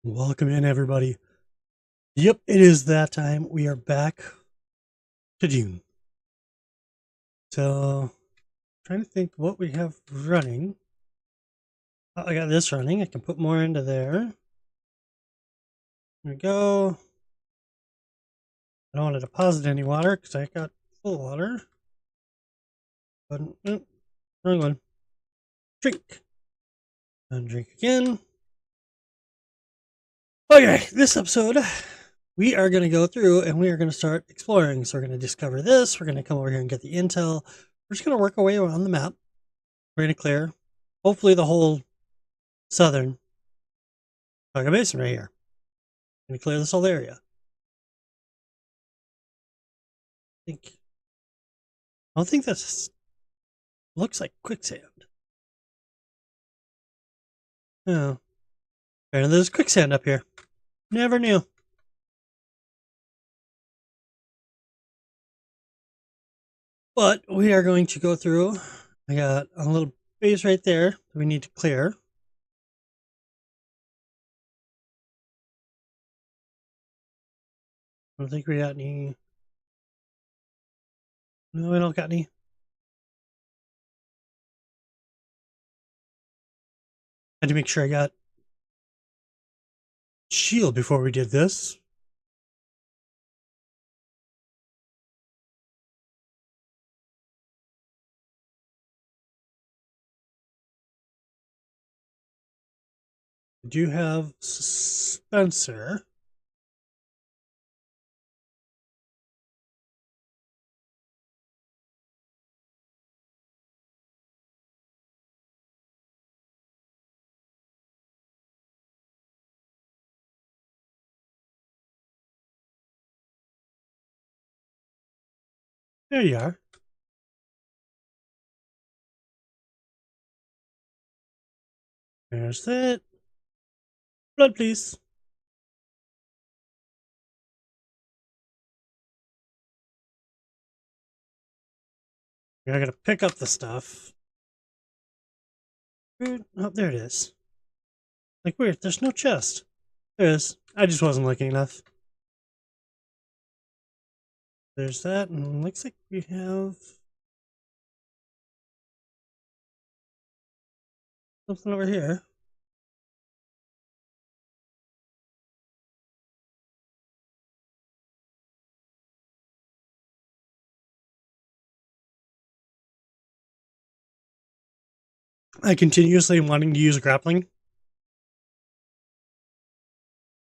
Welcome in, everybody. Yep, it is that time. We are back to Dune. So, trying to think what we have running. Oh, I got this running. I can put more into there. There we go. I don't want to deposit any water because I got full water. But, wrong one. Drink. And drink again. Okay, this episode, we are going to go through and we are going to start exploring. So, we're going to discover this. We're going to come over here and get the intel. We're just going to work our way around the map. We're going to clear, hopefully, the whole southern Hagga Basin right here. I'm going to clear this whole area. I don't think this looks like quicksand. Oh, apparently there's quicksand up here. Never knew. But we are going to go through. I got a little base right there that we need to clear. I don't think we got any. No, we don't got any. I had to make sure I got shield before we did this. I do have Spencer. There you are. There's that. Blood, please. I gotta pick up the stuff. Weird. Oh, there it is. Like, weird. There's no chest. There is. I just wasn't looking enough. There's that, and looks like we have something over here. I continuously wanting to use grappling.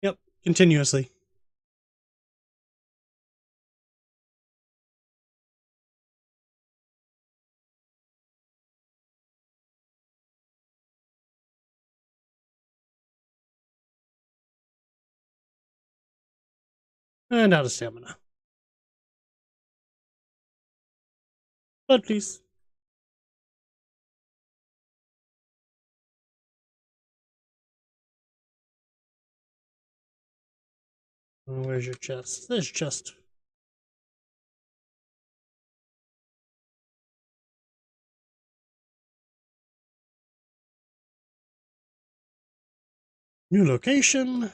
Yep, continuously. And out of stamina. Blood, please. Where's your chest? There's your chest. New location.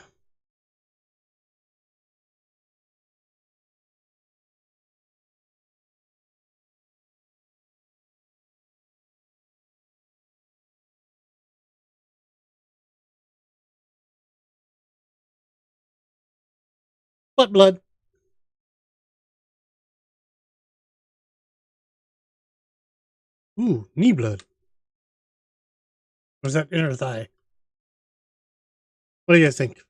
Butt blood. Ooh, knee blood. Or is that inner thigh? What do you guys think?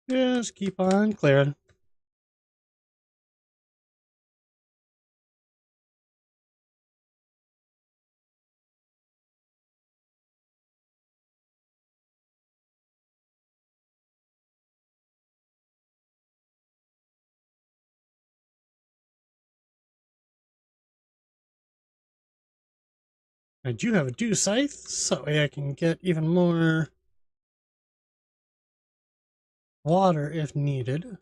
Just keep on clearing. I do have a dew scythe, so that way I can get even more water if needed.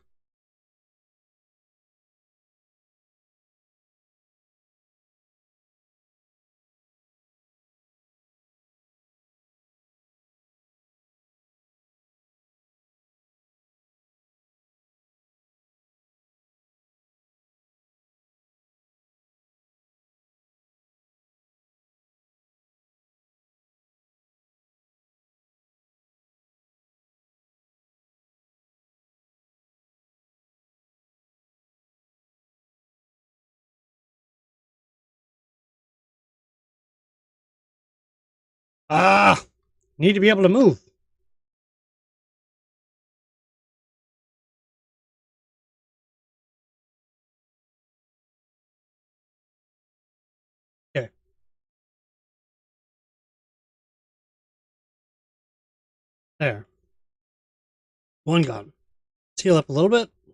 Ah! Need to be able to move. Okay. There. One gone. Let's heal up a little bit. I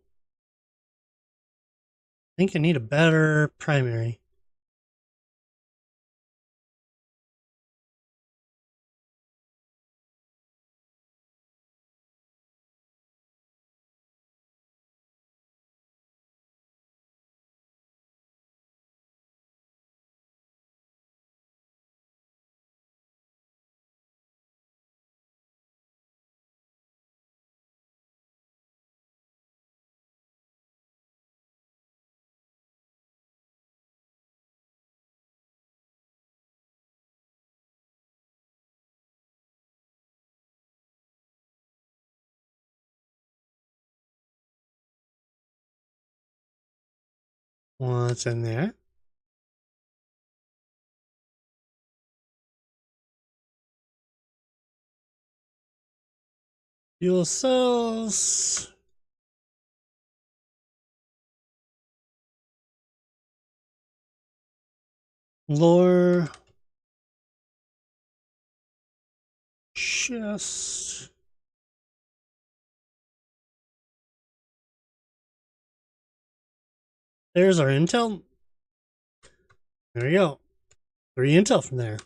think I need a better primary. What's in there? Fuel cells. Lore. Chest. There's our intel. There you go. 3 intel from there.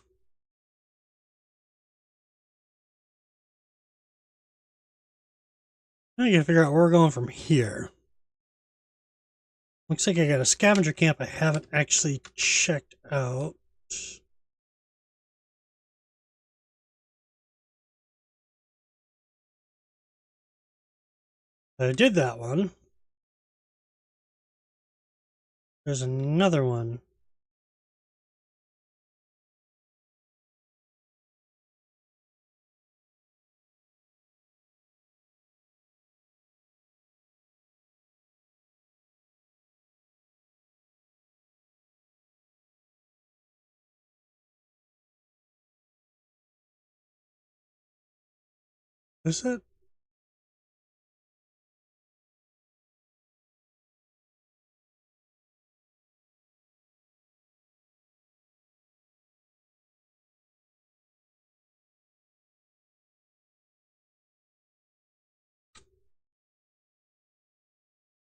Now you gotta figure out where we're going from here. Looks like I got a scavenger camp I haven't actually checked out. I did that one. There's another one. Is it?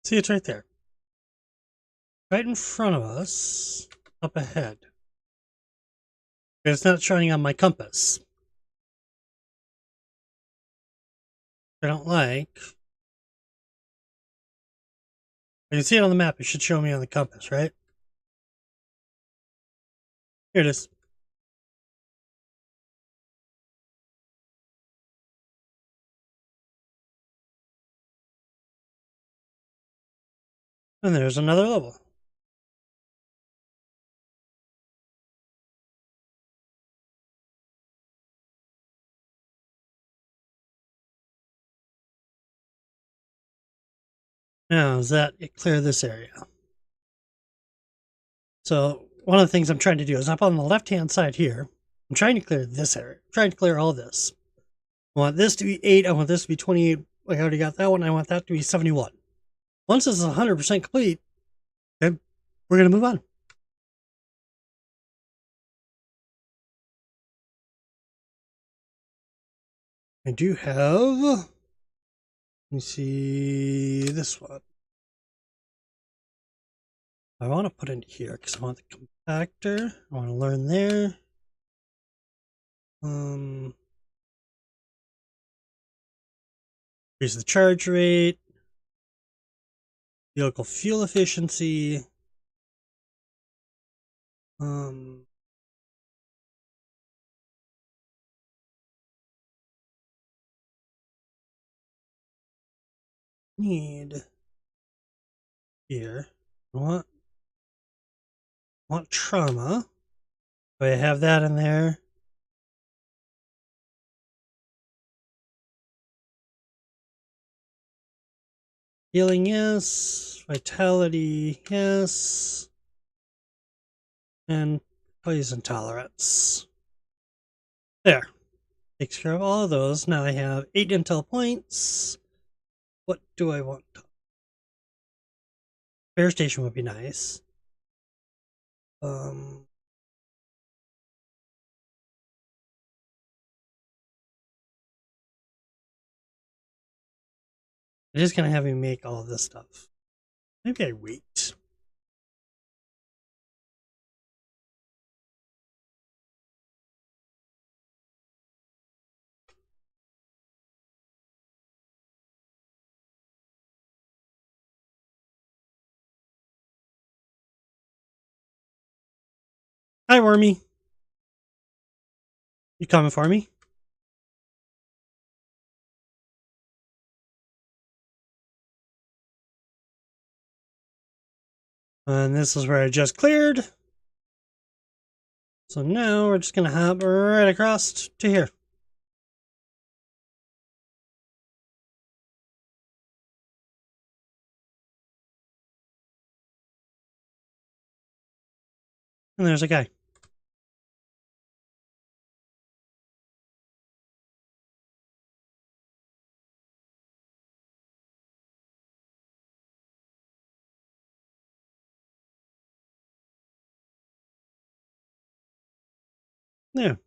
See, it's right there. Right in front of us. Up ahead. But it's not showing on my compass. I don't like. I can see it on the map. It should show me on the compass, right? Here it is. And there's another level. Now, does that clear this area? So, one of the things I'm trying to do is up on the left-hand side here. I'm trying to clear this area. I'm trying to clear all this. I want this to be 8. I want this to be 28. I already got that one. I want that to be 71. Once this is 100% complete, then we're going to move on. I do have, let me see this one. I want to put it here because I want the compactor. I want to learn there. Increase the charge rate, vehicle fuel efficiency, need here. Want trauma. Do I have that in there? Healing, yes. Vitality, yes. And poison tolerance. There. Takes care of all of those. Now I have 8 intel points. What do I want? Fair station would be nice. It is gonna have me make all of this stuff. Maybe I wait. Hi, Wormy. You coming for me? And this is where I just cleared. So now we're just gonna hop right across to here. And there's a guy. There.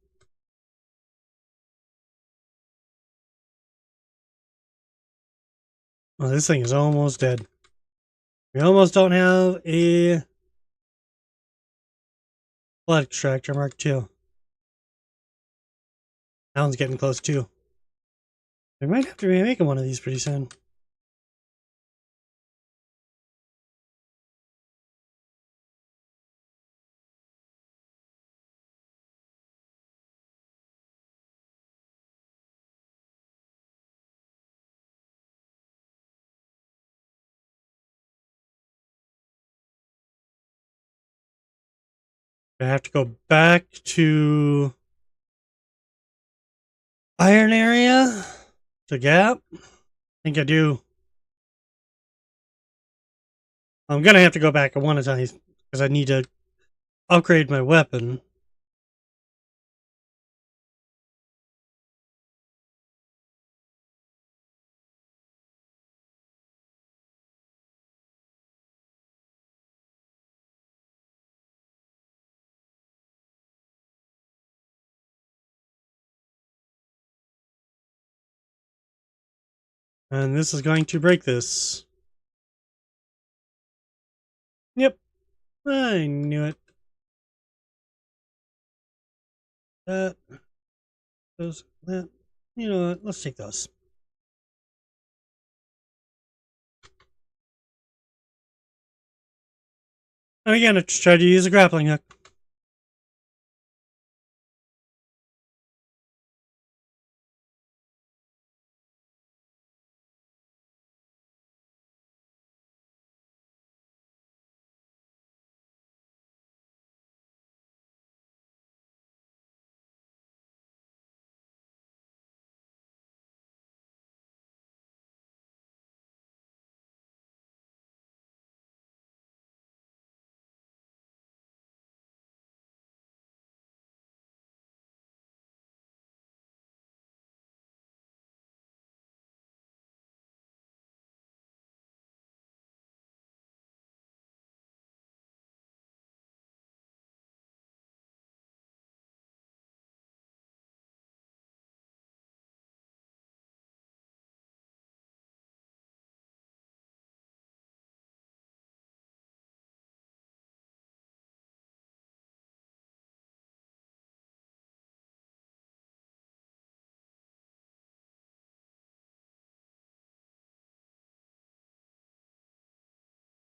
Well, this thing is almost dead. We almost don't have a blood extractor Mark II. That one's getting close too. We might have to be making one of these pretty soon. I have to go back to Iron Area to Gap. I think I do. I'm gonna have to go back at one of times because I need to upgrade my weapon. And this is going to break this. Yep. I knew it. That. Those. That. You know what? Let's take those. And again, I just tried to use a grappling hook.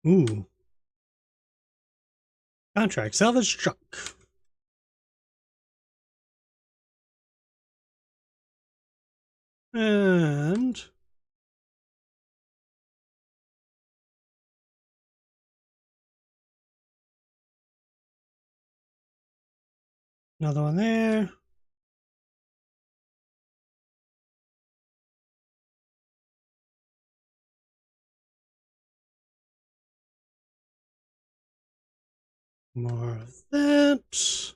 Ooh. Contract. Salvage truck. And another one there. More of that.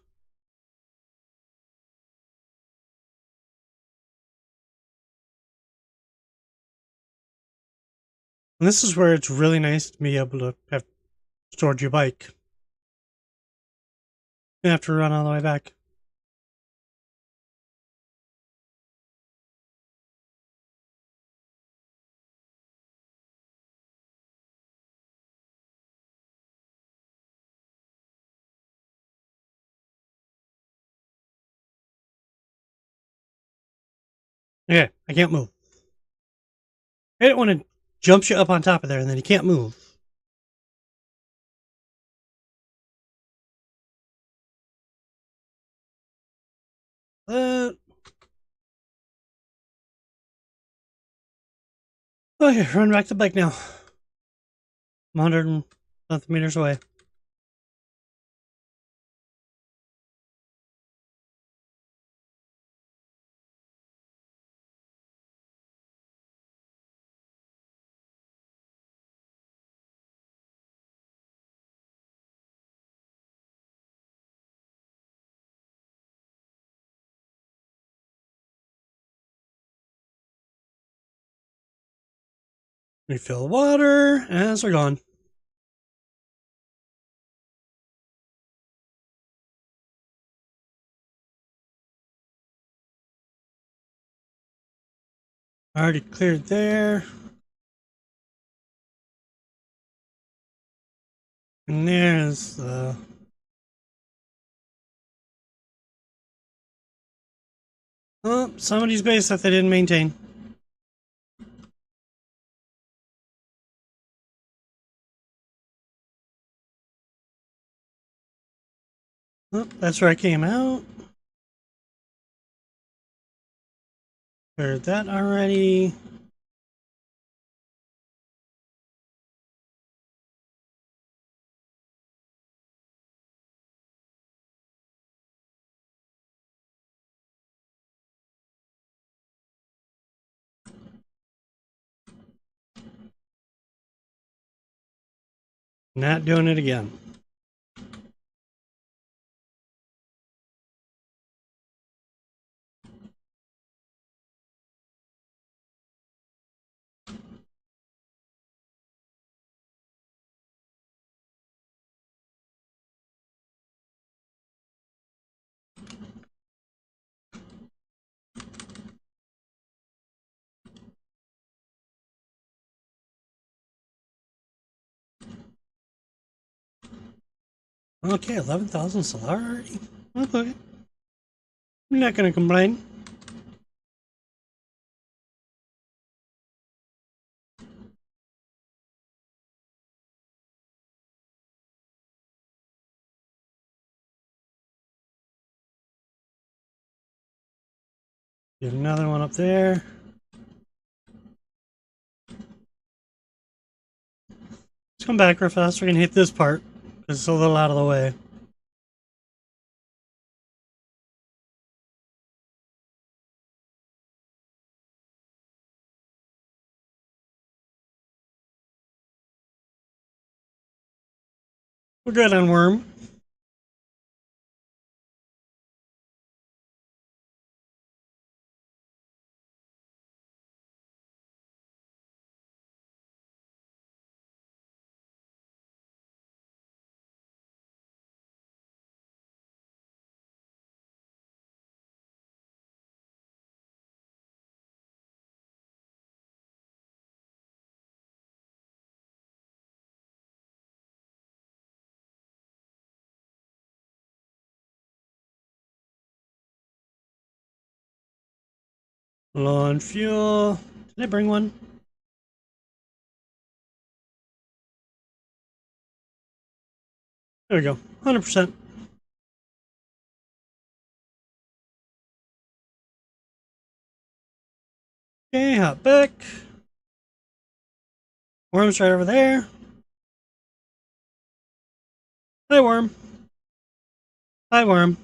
And this is where it's really nice to be able to have stored your bike. You have to run all the way back. Okay, I can't move. I didn't want to jump you up on top of there and then you can't move. Okay, run back to the bike now. I'm 100 something meters away. Refill water as we're gone. Already cleared there. And there's the... Oh, somebody's base that they didn't maintain. Oh, that's where I came out. Cleared that already. Not doing it again. Okay, 11,000 solar already? Okay. I'm not gonna complain. Get another one up there. Let's come back real fast. We're gonna hit this part because it's a little out of the way. We're good on worm. Low on fuel. Did I bring one? There we go. 100%. Okay, hop back. Worm's right over there. Hi, worm. Hi, worm.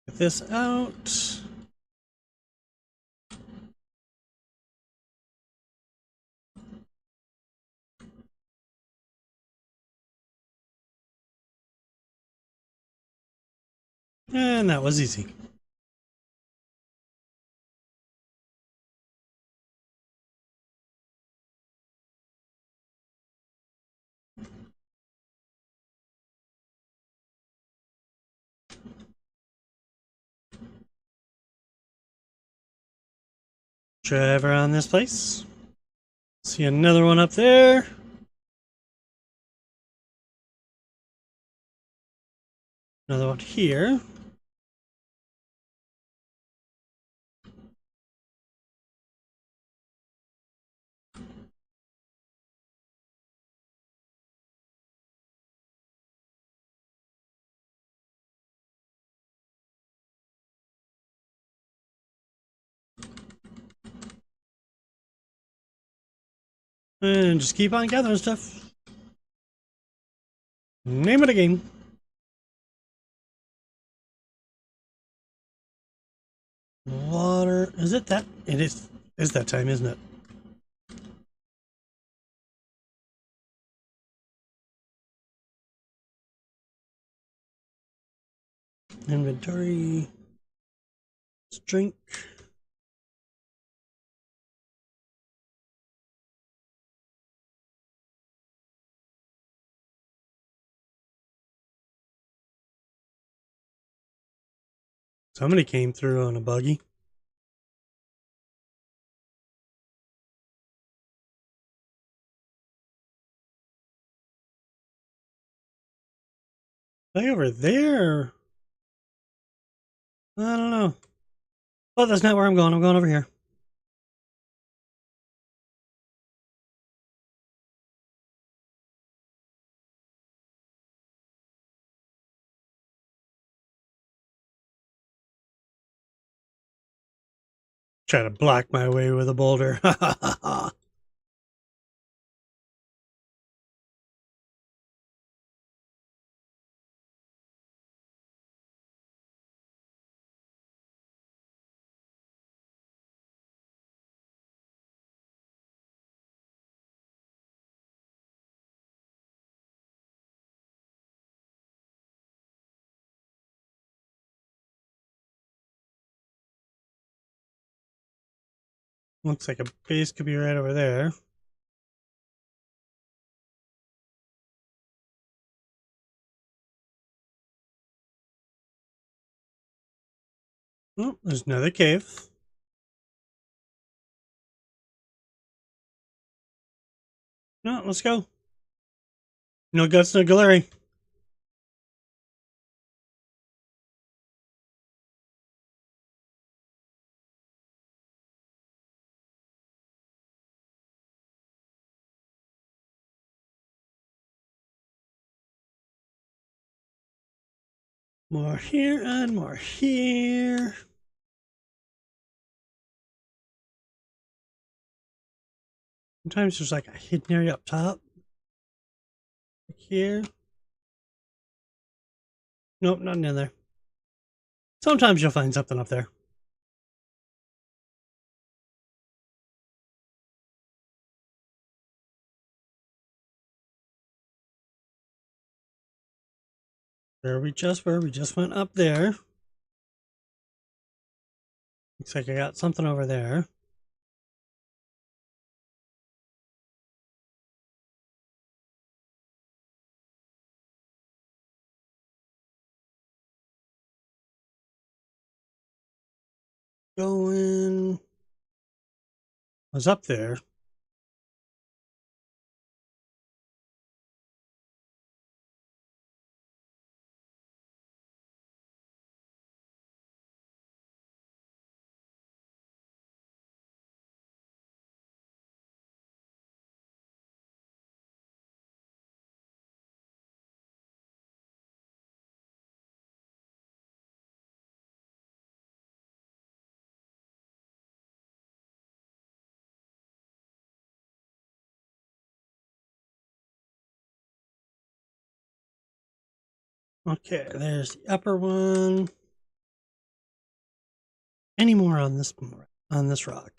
Get this out. And that was easy. Drive around this place. See another one up there. Another one here. And just keep on gathering stuff. Name it again. Water. Is it that? It is that time, isn't it? Inventory. Let's drink. Somebody came through on a buggy. Way over there. I don't know. Oh, that's not where I'm going. I'm going over here. Try to block my way with a boulder. Looks like a base could be right over there. Oh, there's another cave. No, let's go. No guts, no glory. More here and more here. Sometimes there's like a hidden area up top. Like here. Nope, nothing in there. Sometimes you'll find something up there. Where we just were, we just went up there. Looks like I got something over there. Going. I was up there. Okay, there's the upper one. Any more on this rock?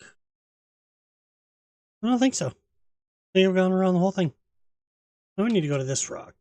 I don't think so. I think we've gone around the whole thing. Now we need to go to this rock.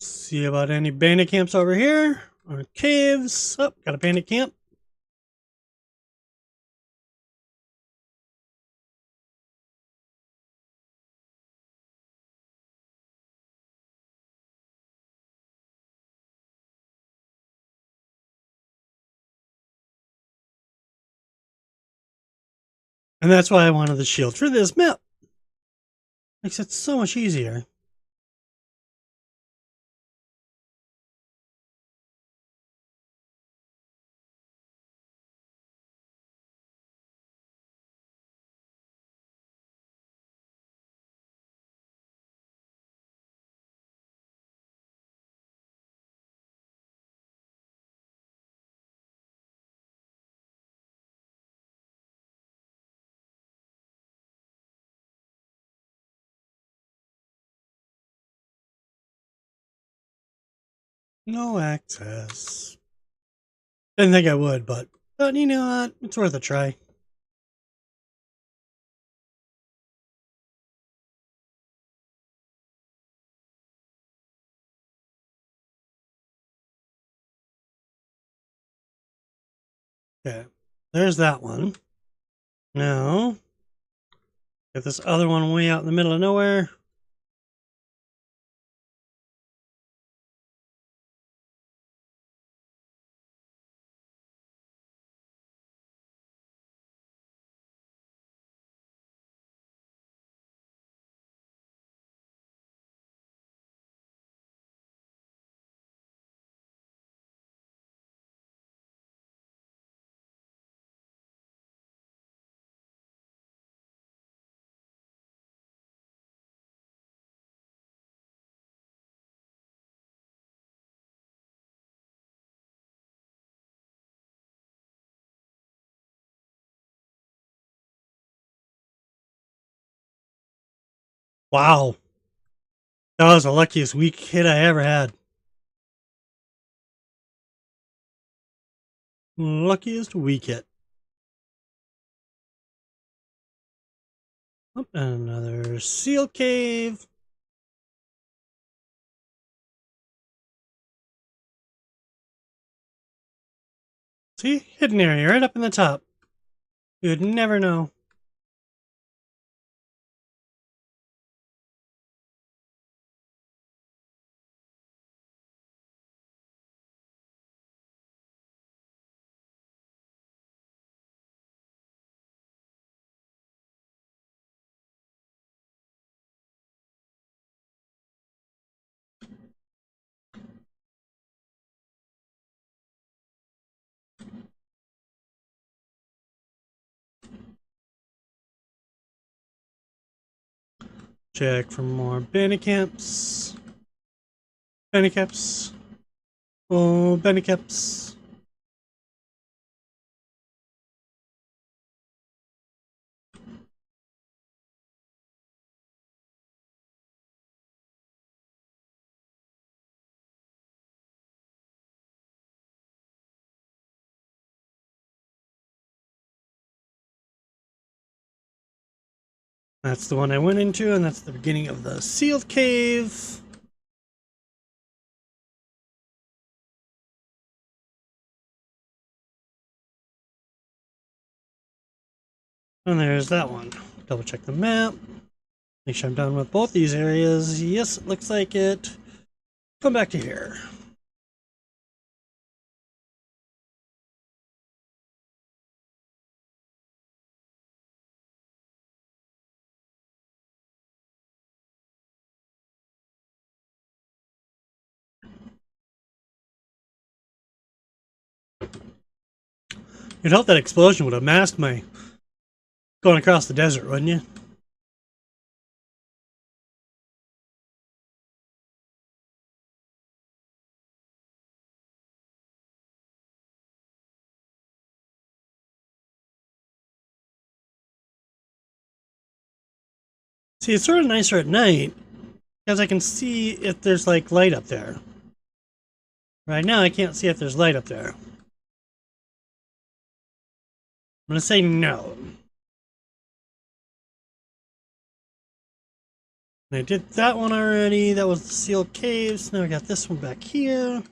See about any bandit camps over here or caves. Oh, got a bandit camp. And that's why I wanted the shield for this map. Makes it so much easier. No access. Didn't think I would, but you know what? It's worth a try. Okay, there's that one. Now, get this other one way out in the middle of nowhere. Wow, that was the luckiest weak hit I ever had. Luckiest weak hit. Oh, another seal cave. See? Hidden area right up in the top. You'd never know. Check for more bandit camps. Bandit camps. Oh, bandit camps. That's the one I went into, and that's the beginning of the sealed cave. And there's that one. Double check the map. Make sure I'm done with both these areas. Yes, it looks like it. Come back to here. You'd hope that explosion would have masked my going across the desert, wouldn't you? See, it's sort of nicer at night because I can see if there's like light up there. Right now, I can't see if there's light up there. I'm gonna say no. And I did that one already. That was the sealed caves. Now I got this one back here.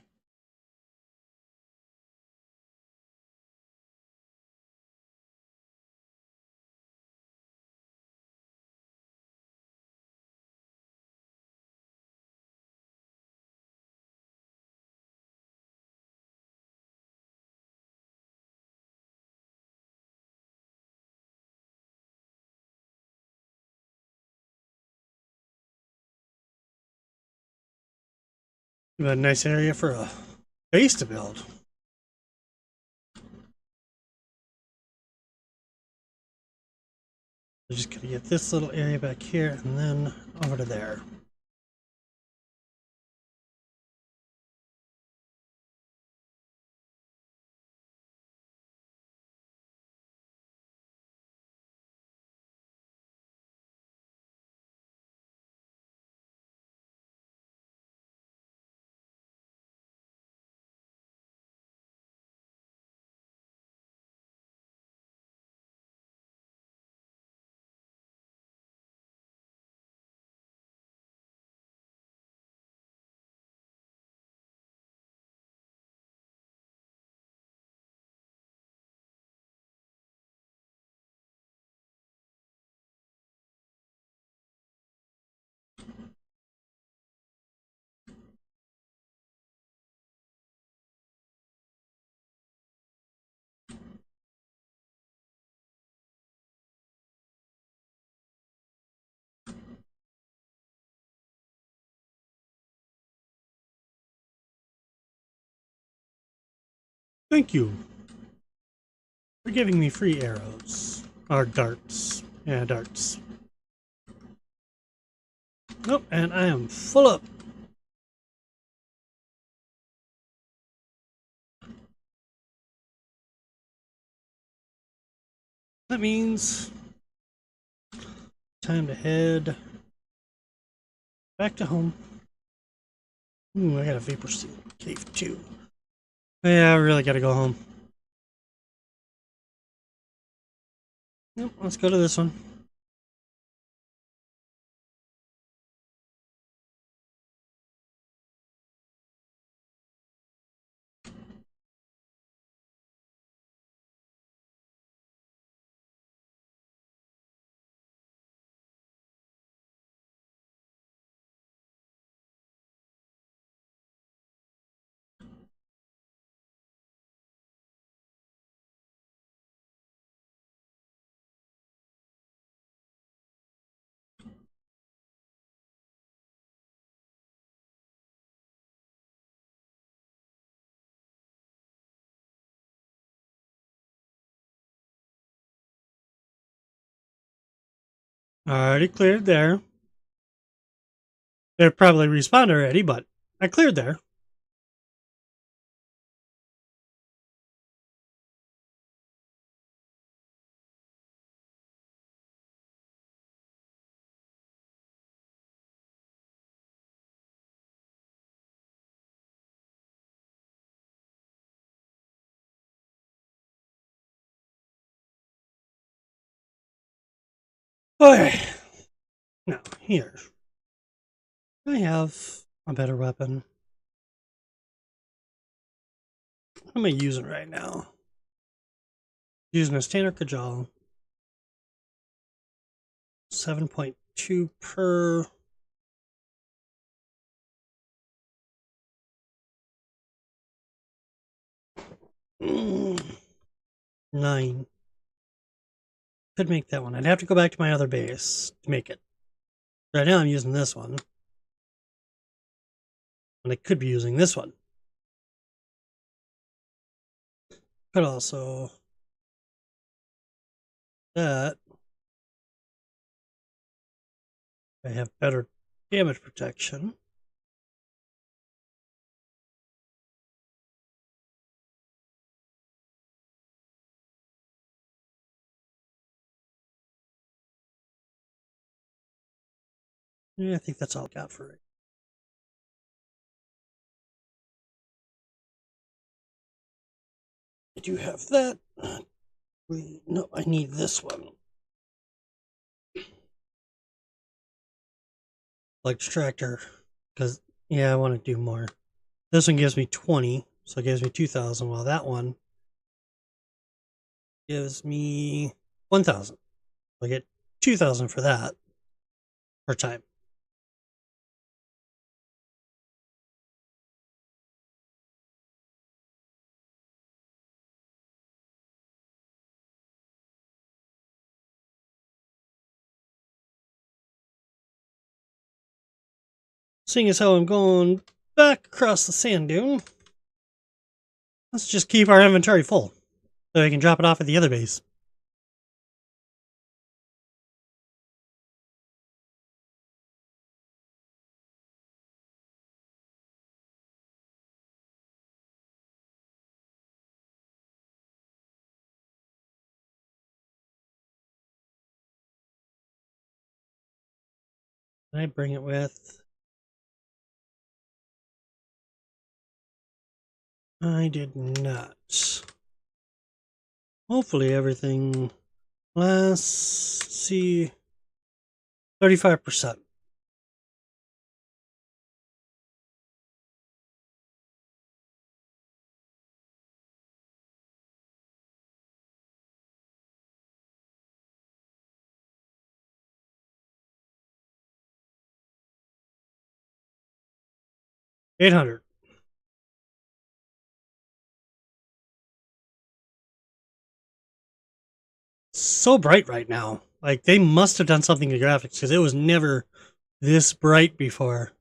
We got a nice area for a base to build. We're just gonna get this little area back here and then over to there. Thank you for giving me free arrows. Or darts. Yeah, darts. Nope, and I am full up. That means time to head back to home. Ooh, I got a vapor seal cave too. Yeah, I really gotta go home. Yep, let's go to this one. Already cleared there. They're probably respawned already, but I cleared there. Okay. here. I have a better weapon. What am I using right now? Using a standard Kajal. 7.2 per. Mm, 9. Could make that one. I'd have to go back to my other base to make it. Right now I'm using this one. And I could be using this one. Could also that. I have better damage protection. Yeah, I think that's all I got for it. I do have that. No, I need this one. Like extractor. Because, yeah, I want to do more. This one gives me 20, so it gives me 2,000, while that one gives me 1,000. I get 2,000 for that per time. Seeing as how I'm going back across the sand dune, let's just keep our inventory full so I can drop it off at the other base. Can I bring it with? I did not. Hopefully everything lasts. See, 35%. $800. So bright right now. Like, they must have done something to graphics because it was never this bright before.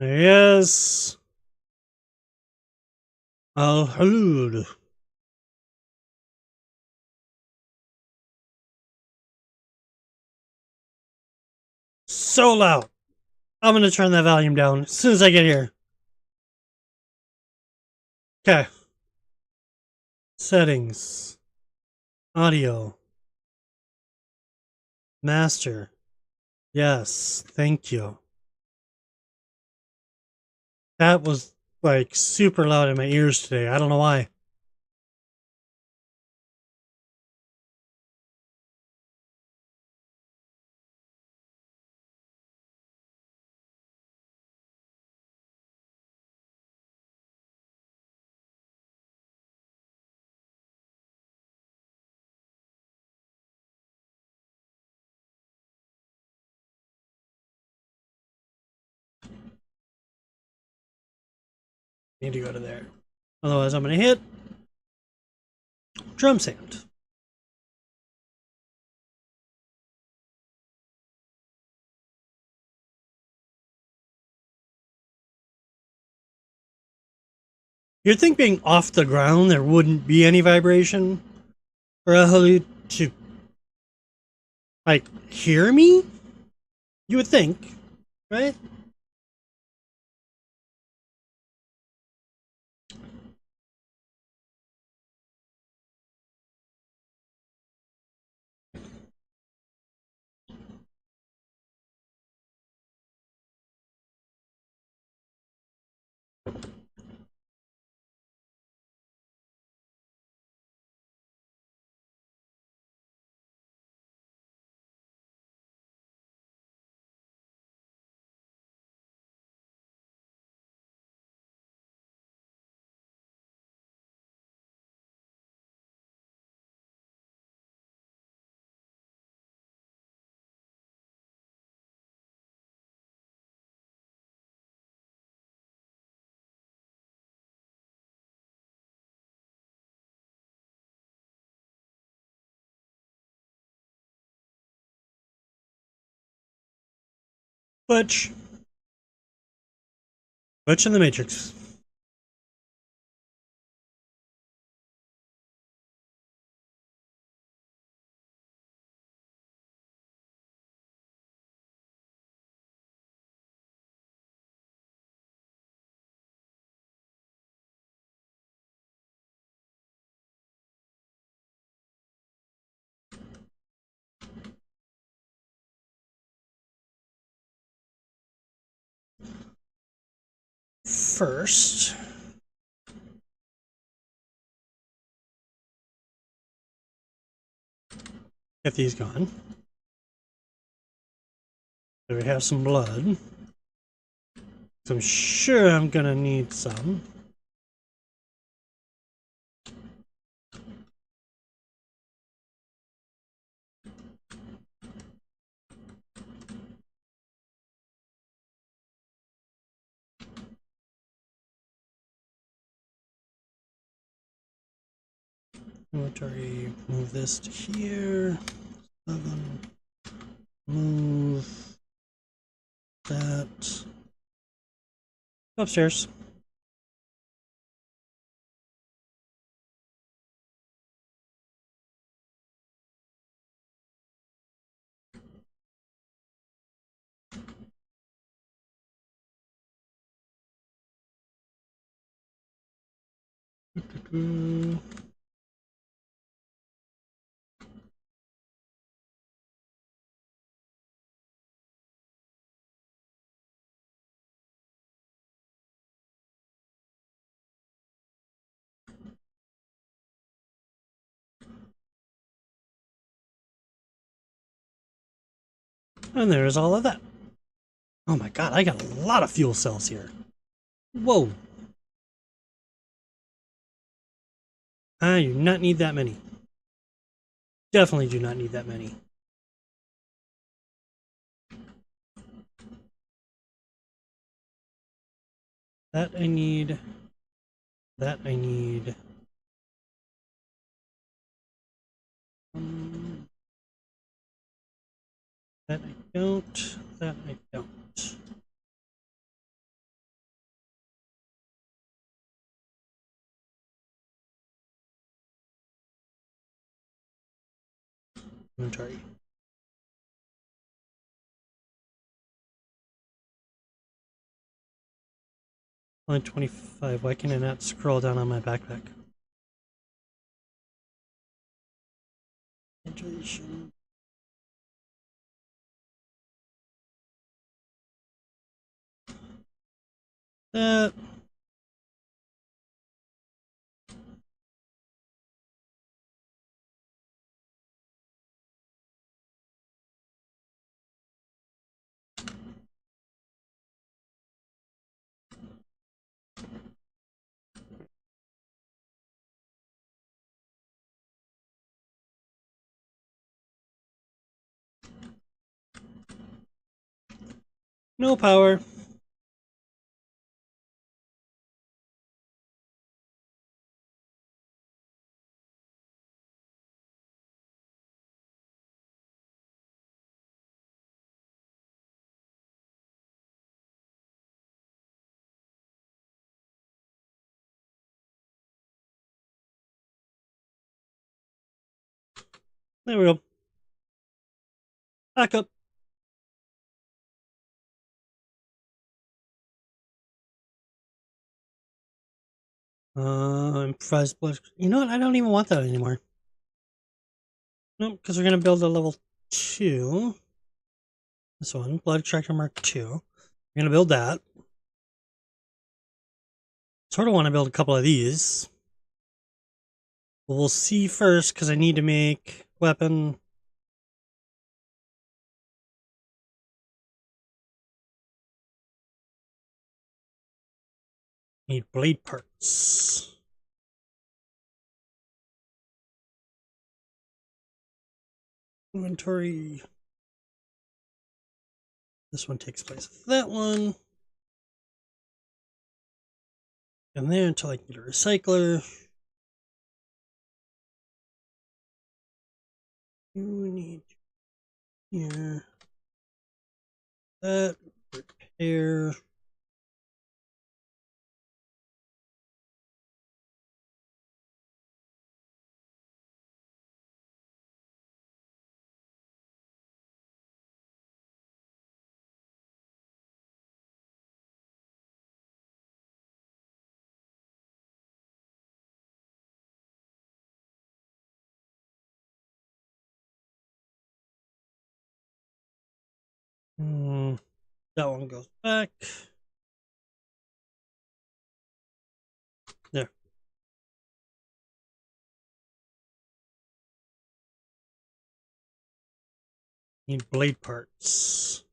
Yes. Al-Halud. So loud. I'm going to turn that volume down as soon as I get here. Okay. Settings. Audio. Master. Yes. Thank you. That was like super loud in my ears today. I don't know why. Need to go to there. Otherwise, I'm going to hit drum sand. You'd think being off the ground there wouldn't be any vibration for a Halud to, like, hear me? You would think, right? Glitch. Glitch in the Matrix. First, get these gone. So we have some blood. So I'm sure I'm gonna need some. Inventory, move this to here. 7. Move that upstairs. And there's all of that. Oh my god, I got a lot of fuel cells here. Whoa. I do not need that many. Definitely do not need that many. That I need. That I need. That I don't. That I don't. Inventory. Line 25. Why can I not scroll down on my backpack? Hydration. That. No power. There we go. Back up. Improvised blood. You know what? I don't even want that anymore. Nope, because we're gonna build a level 2. This one, blood extractor mark 2. We're gonna build that. Sort of want to build a couple of these. But we'll see first, because I need to make weapon. Need blade parts. Inventory. This one takes place with that one. And there until I can get a recycler. You need here. That. there. Hmm, that one goes back. There. Need blade parts.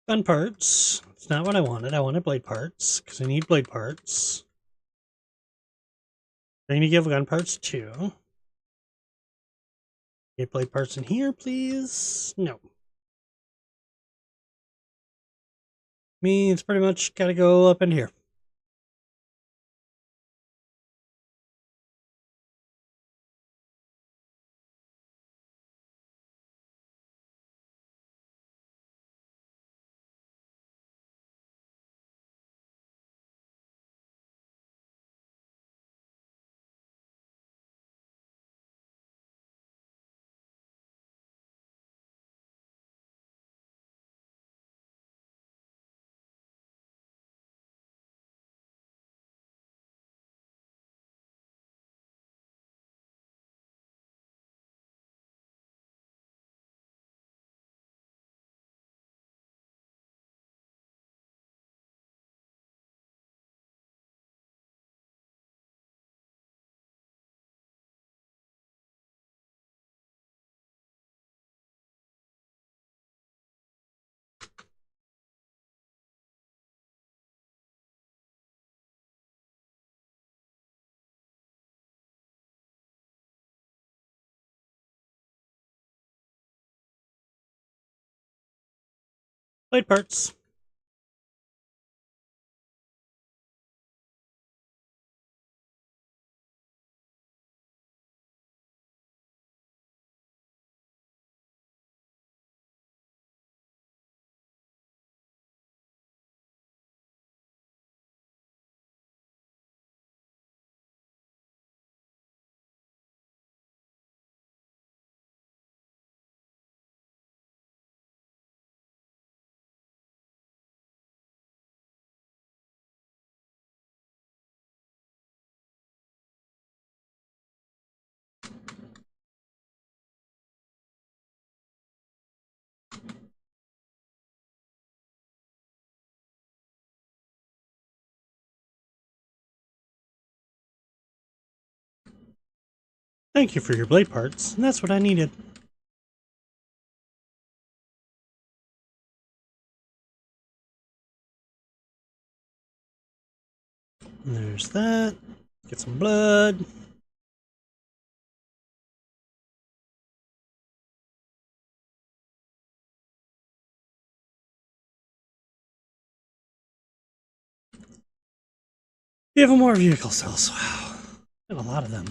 Gun parts. It's not what I wanted. I wanted blade parts because I need blade parts. I need to give gun parts too. Get blade parts in here, please. No. Means pretty much gotta go up in here. Blade parts. Thank you for your blade parts. And that's what I needed. And there's that. Get some blood. Even more vehicle cells. Wow. And a lot of them.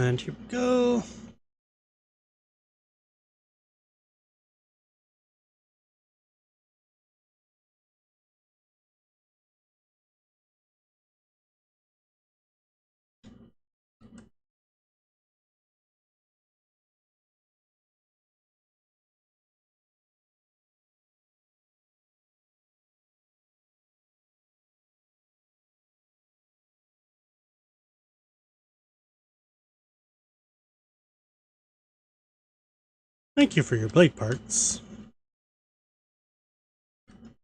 And here we go. Thank you for your blade parts.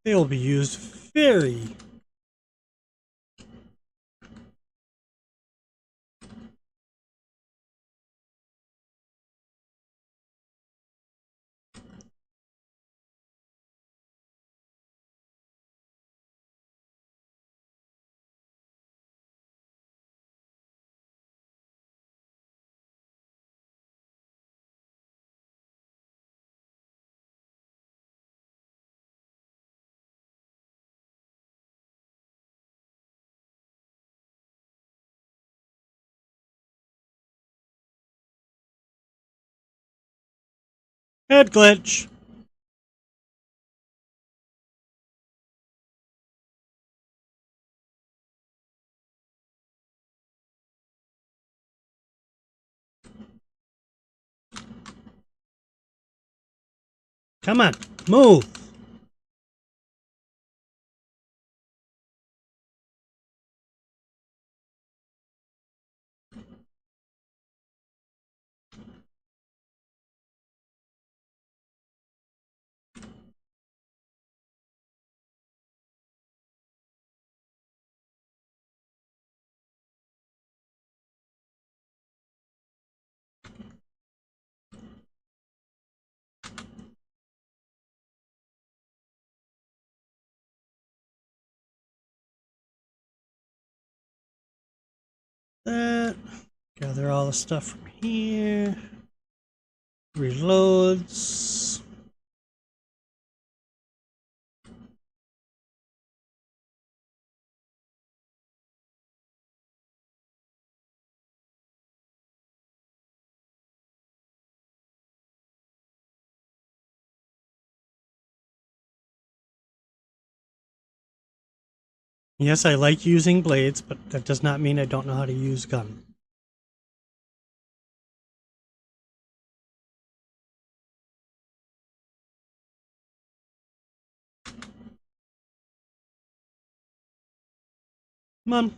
They will be used very... Head glitch. Come on, move. That. Gather all the stuff from here. Reloads. Yes, I like using blades, but that does not mean I don't know how to use gun. Come on.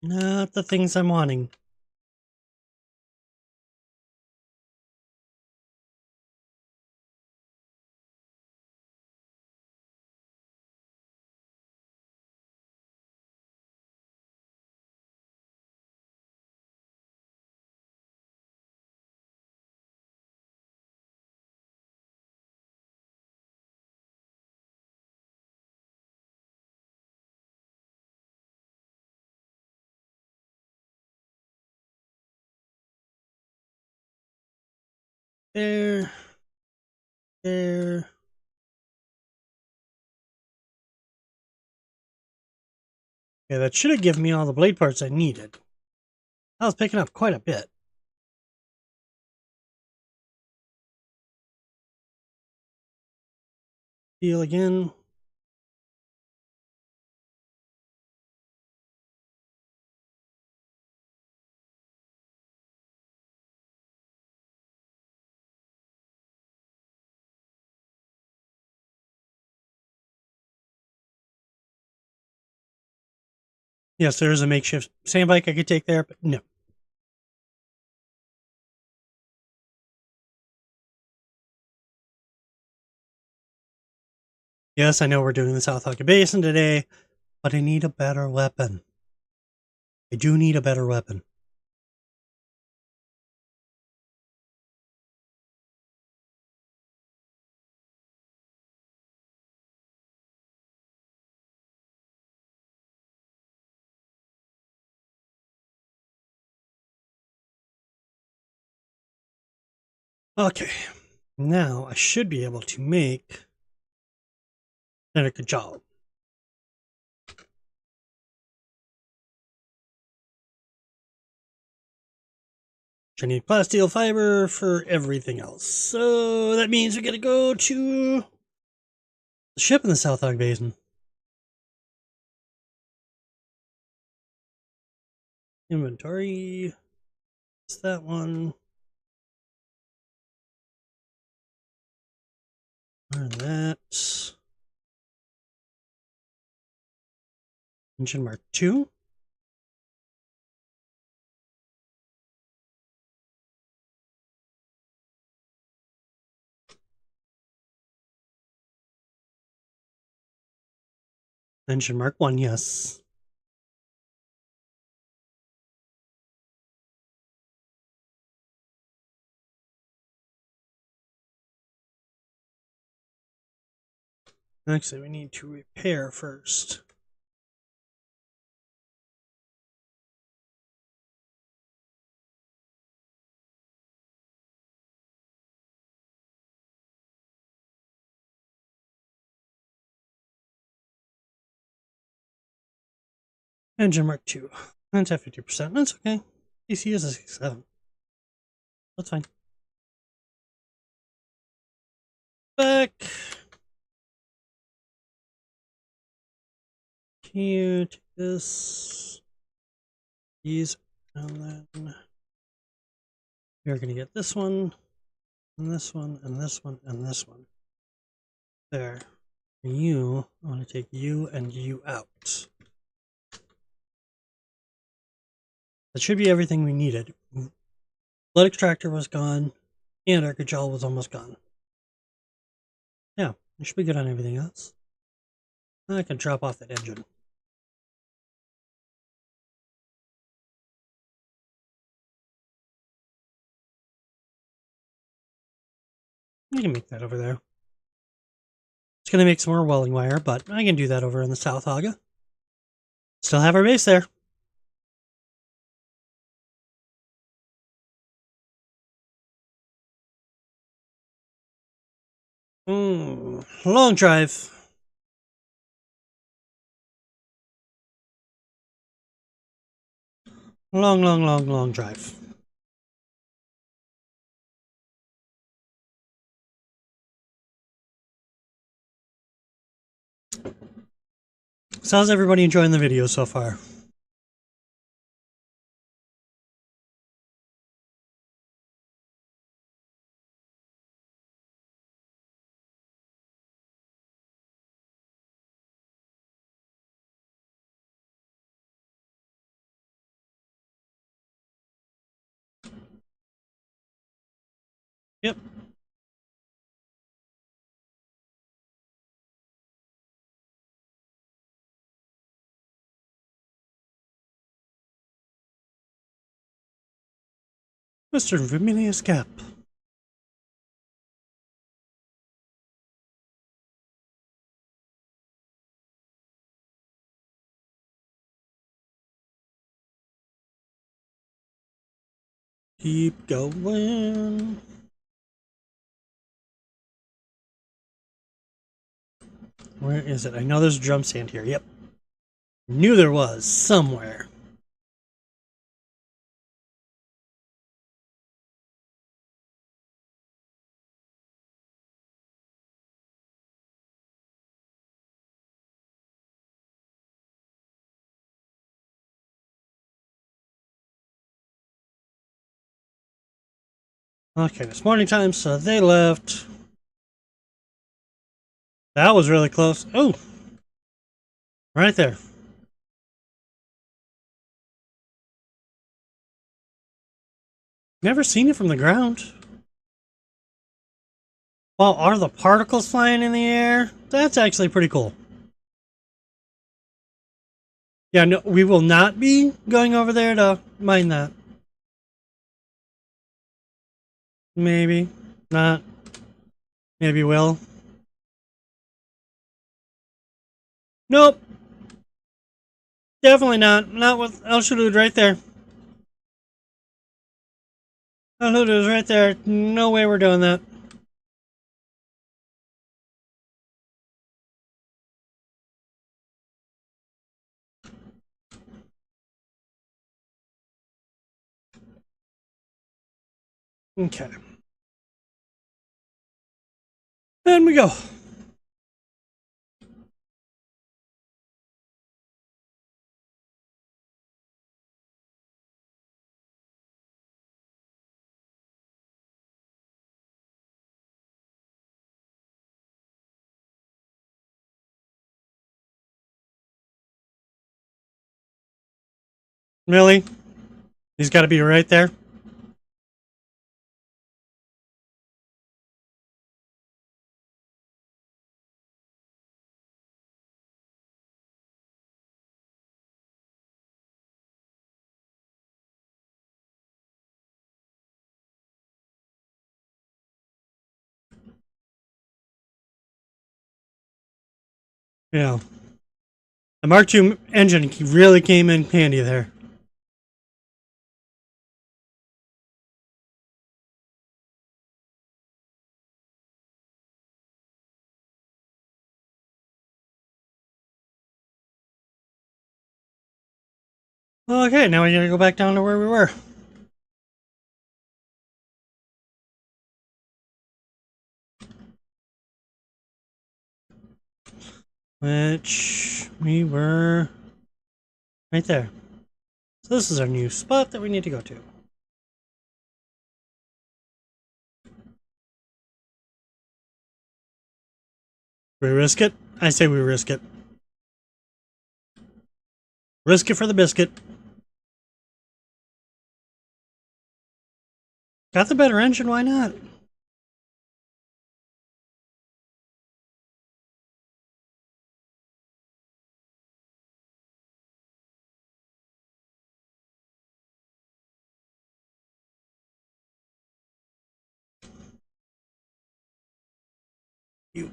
Not the things I'm wanting. There. There. Okay, that should have given me all the blade parts I needed. I was picking up quite a bit. Heal again. Yes, there is a makeshift sand bike I could take there, but no. Yes, I know we're doing the South Hagga Basin today, but I need a better weapon. I do need a better weapon. Okay, now I should be able to make a good job. I need plasteel fiber for everything else. So that means we gotta go to the ship in the South Hagga Basin. Inventory. It's that one. And that. Engine mark 2. Engine mark 1, yes. Actually, we need to repair first. Engine mark 2. That's at 50%. That's okay. DC is a 6.7. That's fine. Back. Here, take this. These. And then we're going to get this one, and this one, and this one, and this one. There. And you, I want to take you and you out. That should be everything we needed. Blood extractor was gone, and our Gajal was almost gone. Yeah, we should be good on everything else. I can drop off that engine. I can make that over there. It's going to make some more welding wire, but I can do that over in the South Hagga. Still have our base there. Long drive. Long drive. So how's everybody enjoying the video so far? Yep. Mr. Vermilius Gap. Keep going. Where is it? I know there's a drum stand here. Yep. Knew there was somewhere. Okay, it's morning time, so they left. That was really close. Oh! Right there. Never seen it from the ground. Well, are the particles flying in the air? That's actually pretty cool. Yeah, no, we will not be going over there to mine that. Maybe. Not. Maybe will. Nope. Definitely not. Not with El Shadud right there. El Shadud is right there. No way we're doing that. Okay. And we go. Really? He's got to be right there. Yeah. The Mark II engine really came in handy there. Okay, now we gotta go back down to where we were. Which we were right there. So this is our new spot that we need to go to. We risk it? I say we risk it. Risk it for the biscuit. Got the better engine, why not? You.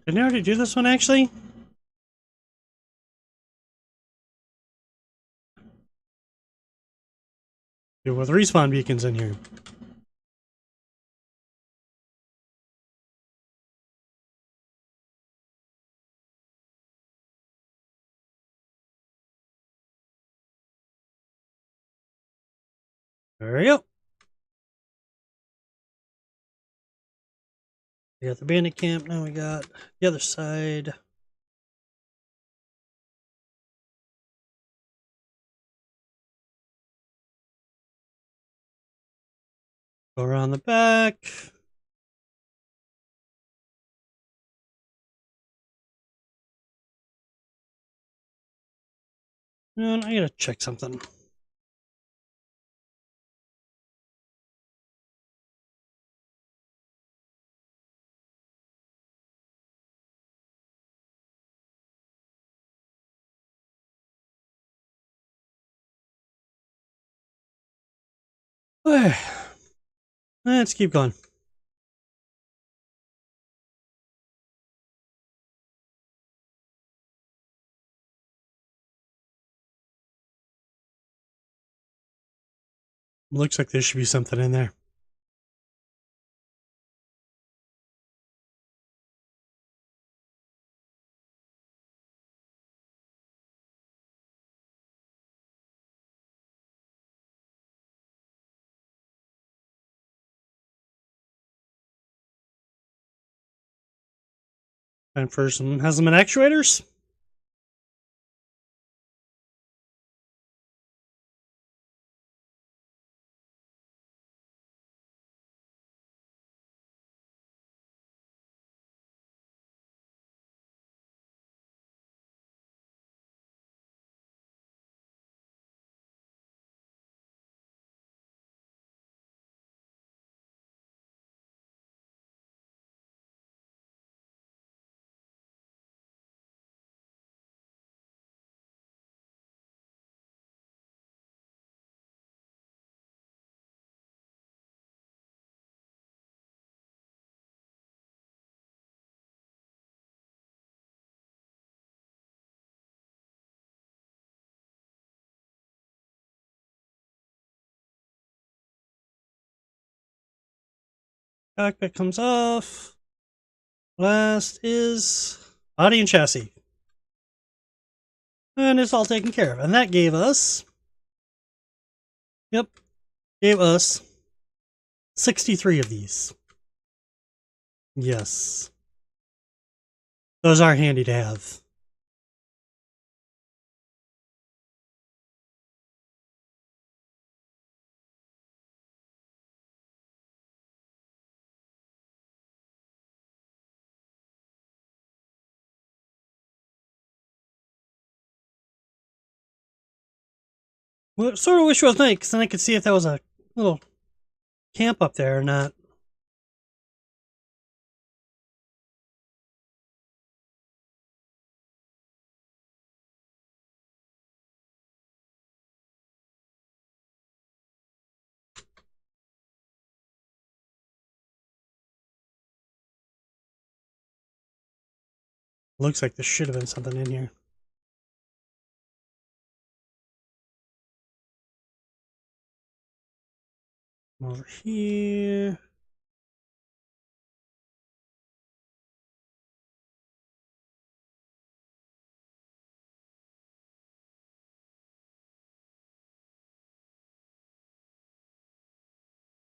Didn't I already do this one, actually? Yeah, with respawn beacons in here. There we go. We got the bandit camp, now we got the other side. Go around the back. And I gotta check something. Let's keep going. Looks like there should be something in there. And for some has them in actuators. Cockpit comes off. Last is body and chassis. And it's all taken care of. And that gave us, gave us 63 of these. Yes. Those are handy to have. Well, sort of wish it was night, because then I could see if there was a little camp up there or not. Looks like there should have been something in here. Over here.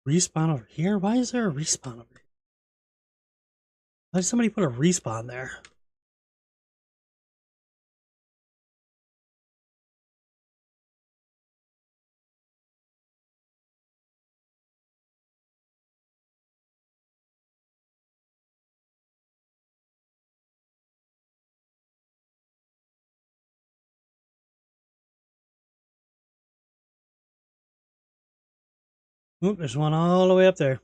Respawn over here? Why is there a respawn over here? Why did somebody put a respawn there? Oop, there's one all the way up there.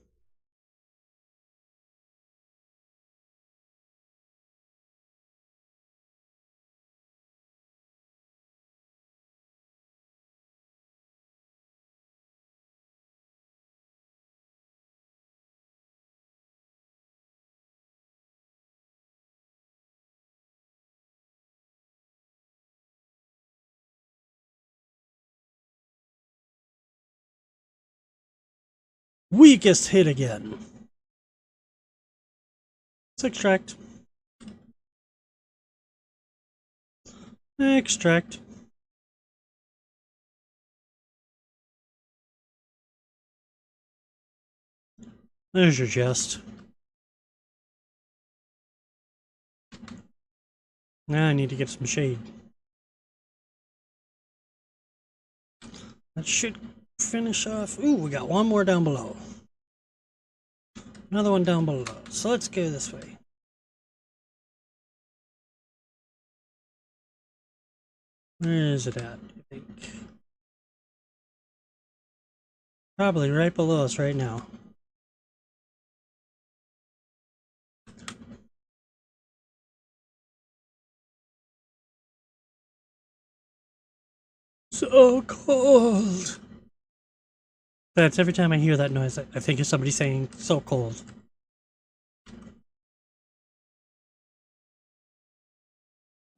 Weakest hit again. Let's extract. Extract. There's your chest. Now I need to get some shade. That should finish off. Ooh, we got one more down below. Another one down below. So let's go this way. Where is it at, I think? Probably right below us right now. So cold. That's every time I hear that noise, I think of somebody saying, so cold.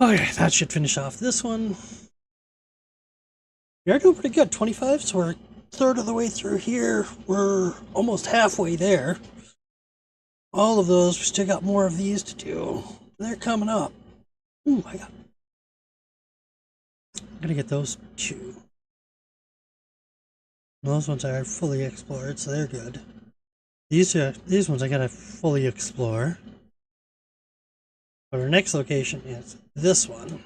Okay, that should finish off this one. We are doing pretty good. 25, so we're a third of the way through here. We're almost halfway there. All of those, we still got more of these to do. They're coming up. Ooh, I gotta get those two. Those ones are fully explored, so they're good. These ones I gotta fully explore. But our next location is this one.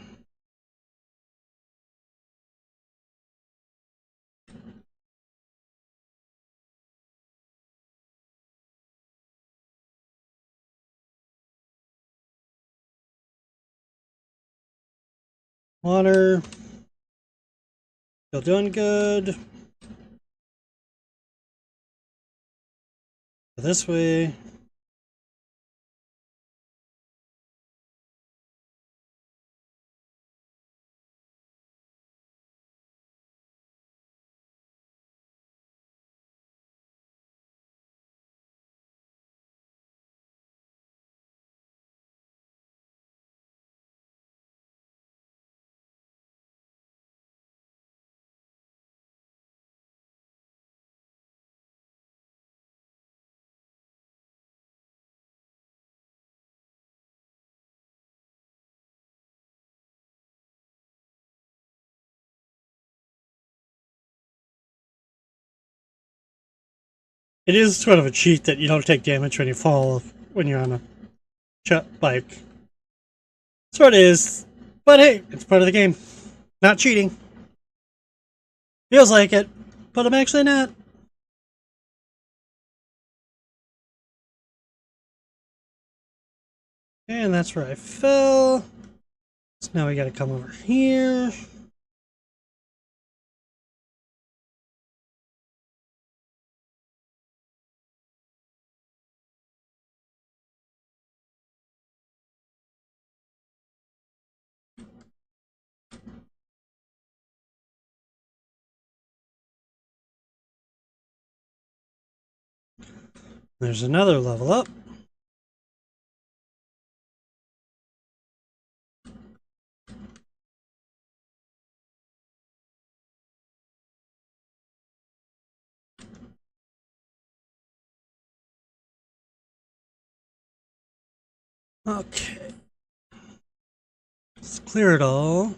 Water. Still doing good. This way. It is sort of a cheat that you don't take damage when you fall when you're on a bike. Sort of is, but hey, it's part of the game. Not cheating. Feels like it, but I'm actually not. And that's where I fell. So now we gotta come over here. There's another level up. Okay. Let's clear it all.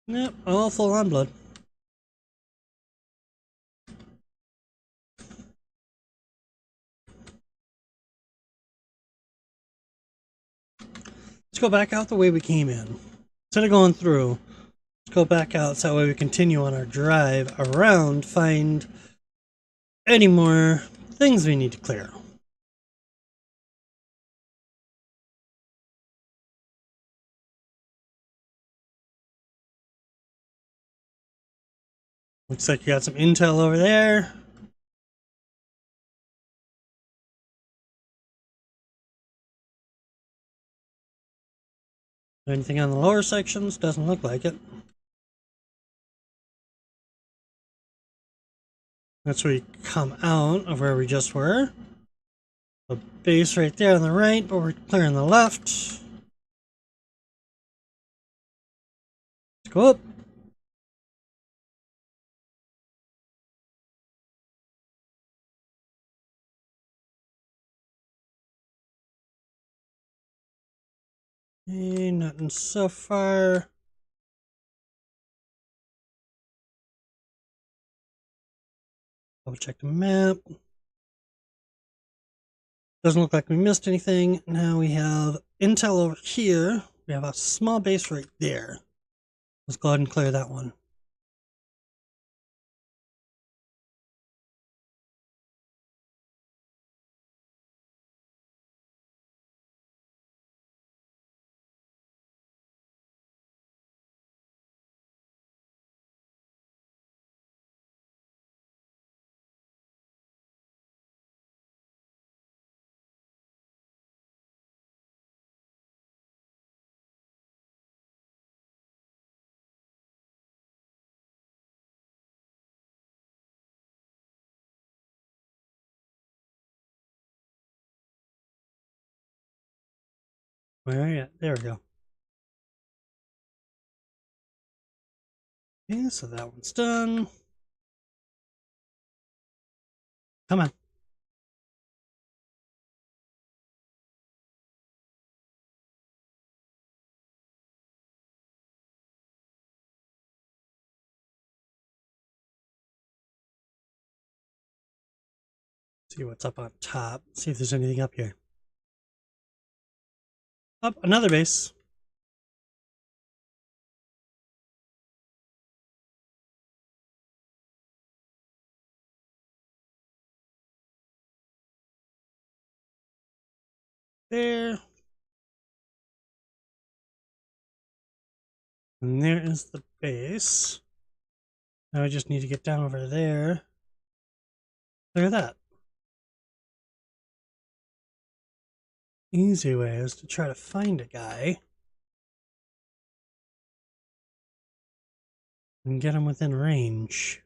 Yep, all full on blood. Let's go back out the way we came in. Instead of going through, let's go back out so that way we continue on our drive around, find any more things we need to clear. Looks like you got some intel over there. Anything on the lower sections? Doesn't look like it. That's where you come out of where we just were. The base right there on the right, but we're clearing the left. Let's go up. Hey, nothing so far. Double check the map. Doesn't look like we missed anything. Now we have intel over here. We have a small base right there. Let's go ahead and clear that one. Where are you at? There we go. Okay, so that one's done. Come on. See what's up on top. See if there's anything up here. Up, another base. There. And there is the base. Now I just need to get down over there. Look at that. Easy way is to try to find a guy and get him within range.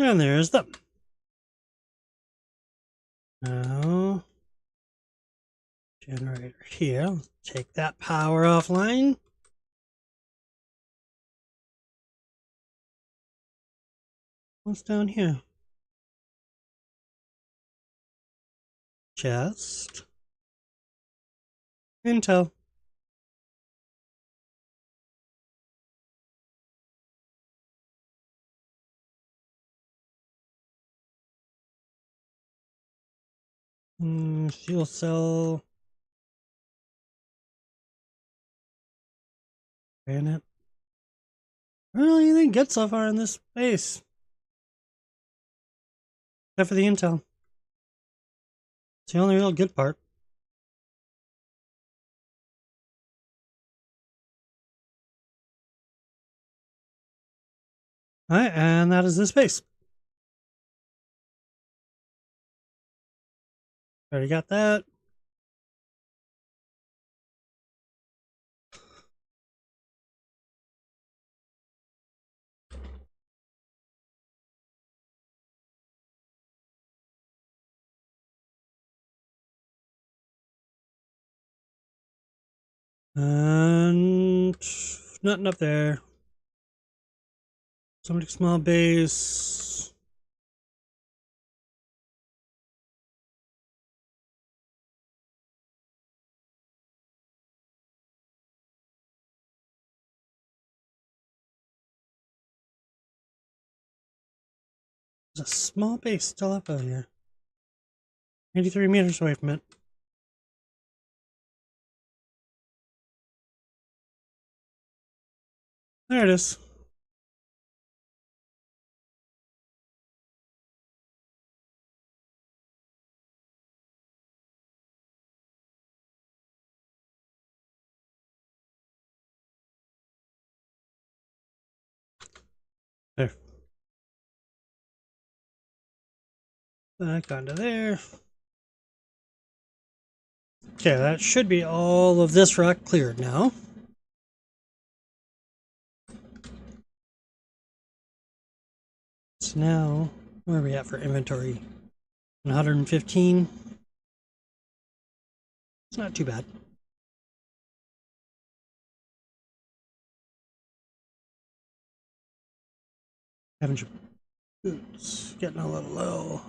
And there's them. Now, generator here. Take that power offline. What's down here? Chest. Intel. Fuel cell. Granite. I don't really think get so far in this space. Except for the intel. It's the only real good part. Alright, and that is the space. Already got that. And nothing up there. Somebody small base. There's a small base still up out here. 83 meters away from it. There it is. There. Back onto there. Okay, that should be all of this rock cleared now. So now, where are we at for inventory? 115. It's not too bad. Scavenger boots getting a little low.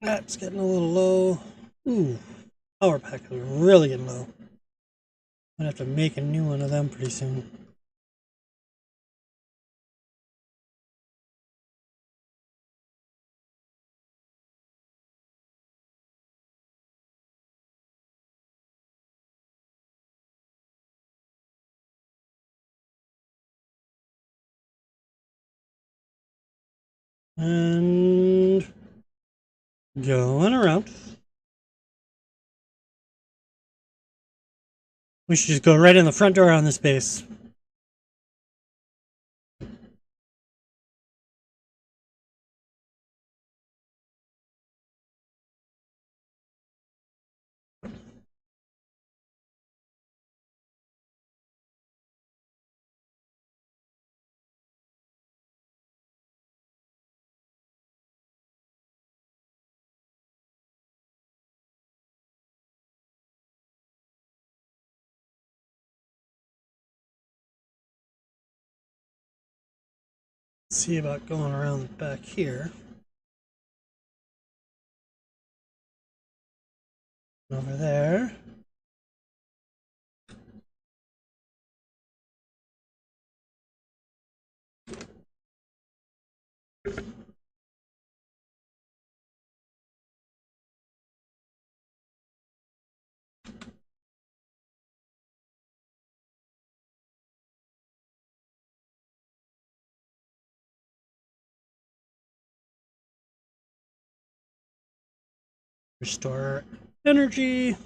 That's getting a little low. Ooh, power pack is really getting low. I'm gonna have to make a new one of them pretty soon. And going around. We should just go right in the front door on this base. See about going around back here. Over there. Restore energy.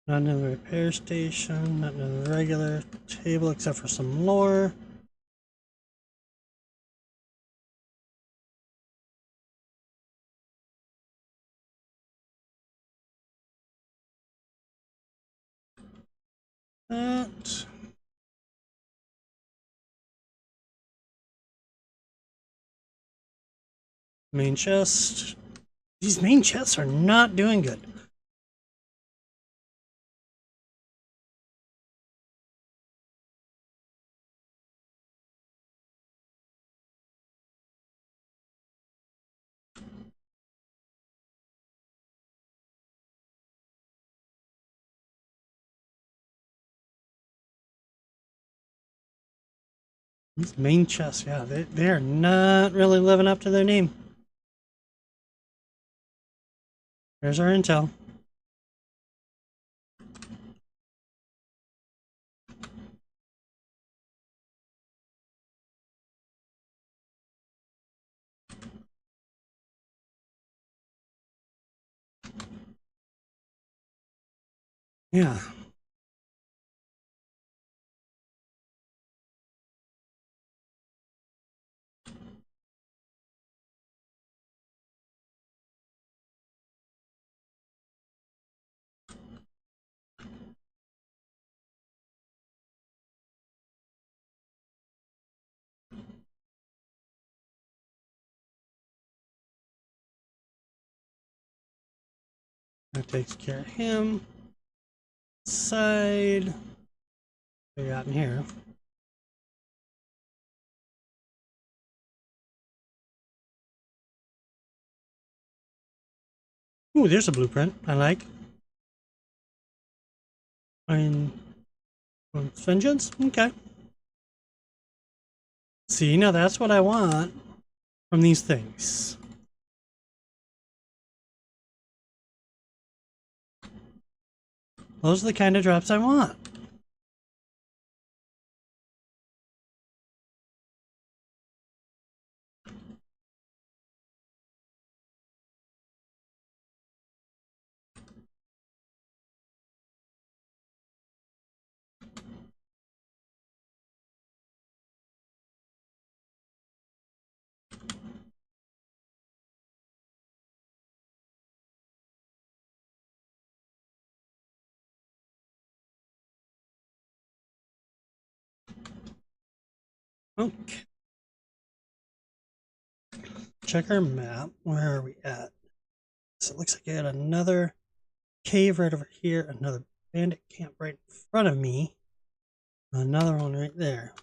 Not in the repair station, not in the regular table except for some lore. That. Main chest. These main chests are not doing good. These main chests, yeah, they are not really living up to their name. There's our intel. Yeah. That takes care of him. Side. What we got in here? Ooh, there's a blueprint I like. And vengeance? Okay. See, now that's what I want from these things. Those are the kind of drops I want. Okay. Check our map. Where are we at? So it looks like I got another cave right over here, another bandit camp right in front of me, another one right there.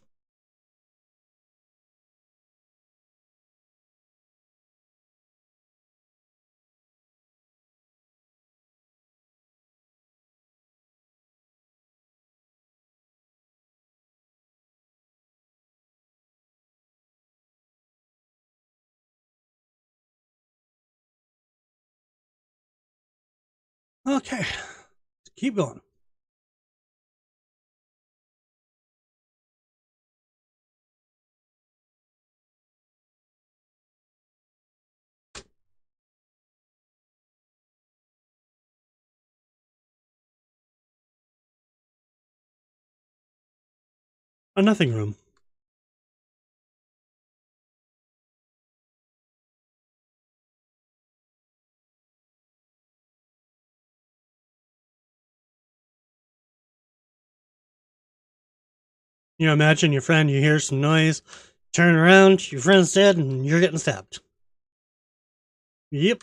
Okay, let's keep going. A nothing room. You know, imagine your friend, you hear some noise, turn around, your friend's dead, and you're getting stabbed. Yep.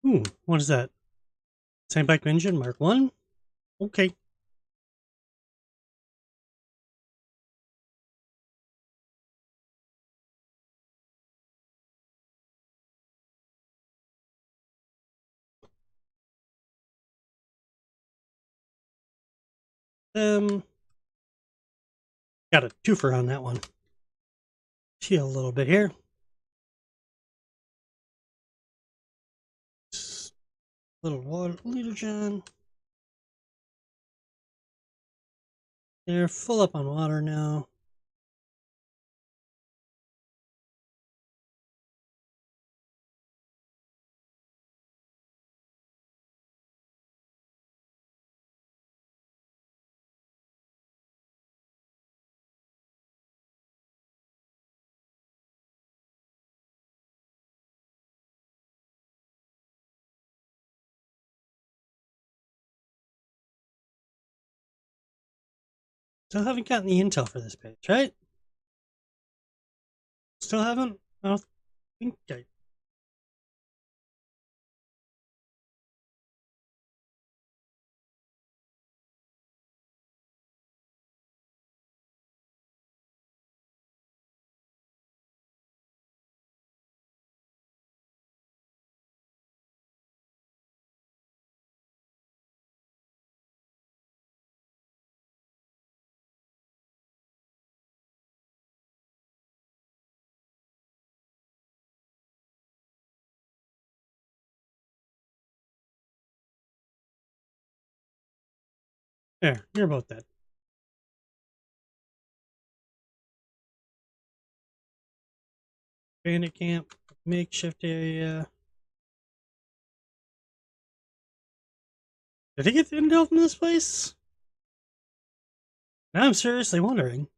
Ooh, what is that? Sandbike engine, Mark 1? Okay. Got a twofer on that one. Heal a little bit here. Little water, Little John. They're full up on water now. Still haven't gotten the intel for this page, right? Still haven't? I don't think I... There, you're both dead. Bandit camp, makeshift area. Did he get the intel from this place? Now I'm seriously wondering.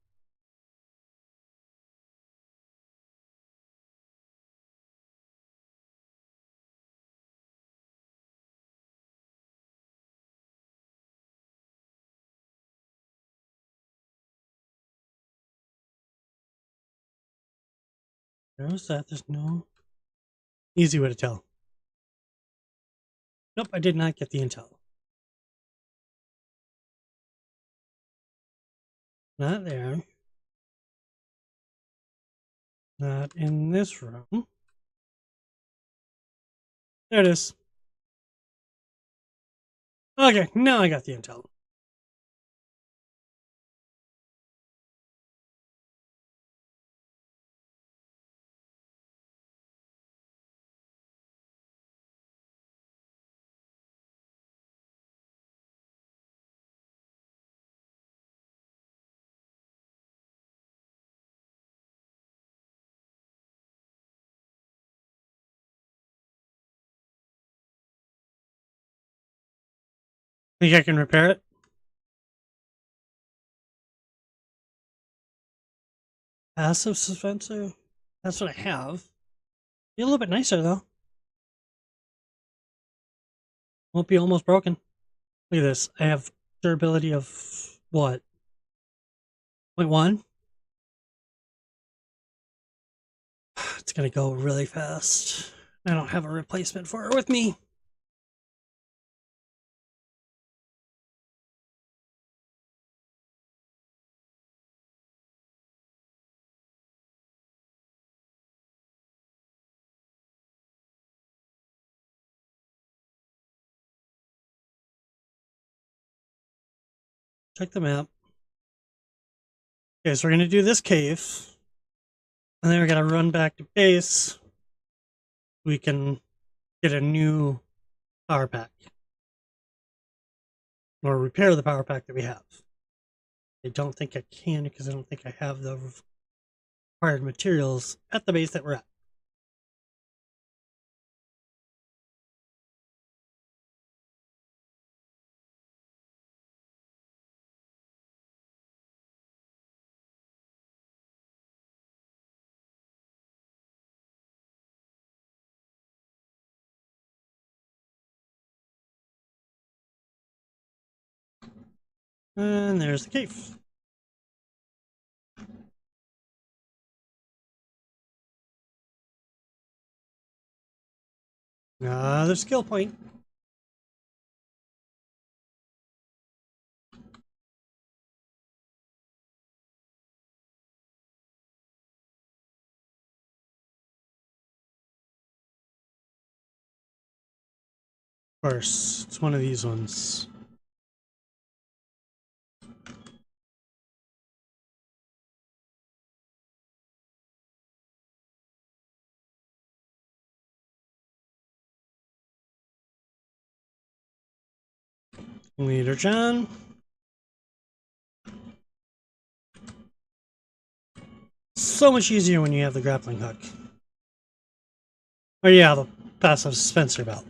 Notice that there's no easy way to tell. Nope, I did not get the intel. Not there. Not in this room. There it is. Okay, now I got the intel. Think I can repair it? Passive dispenser? That's what I have. Be a little bit nicer though. Won't be almost broken. Look at this. I have durability of what? 0.1? It's gonna go really fast. I don't have a replacement for it with me. Check the map. Okay, so we're gonna do this cave. And then we're gonna run back to base. We can get a new power pack. Or repair the power pack that we have. I don't think I can because I don't think I have the required materials at the base that we're at. And there's the cave. Another skill point. Of course, it's one of these ones. Leader John. So much easier when you have the grappling hook. Or yeah, the passive dispenser belt.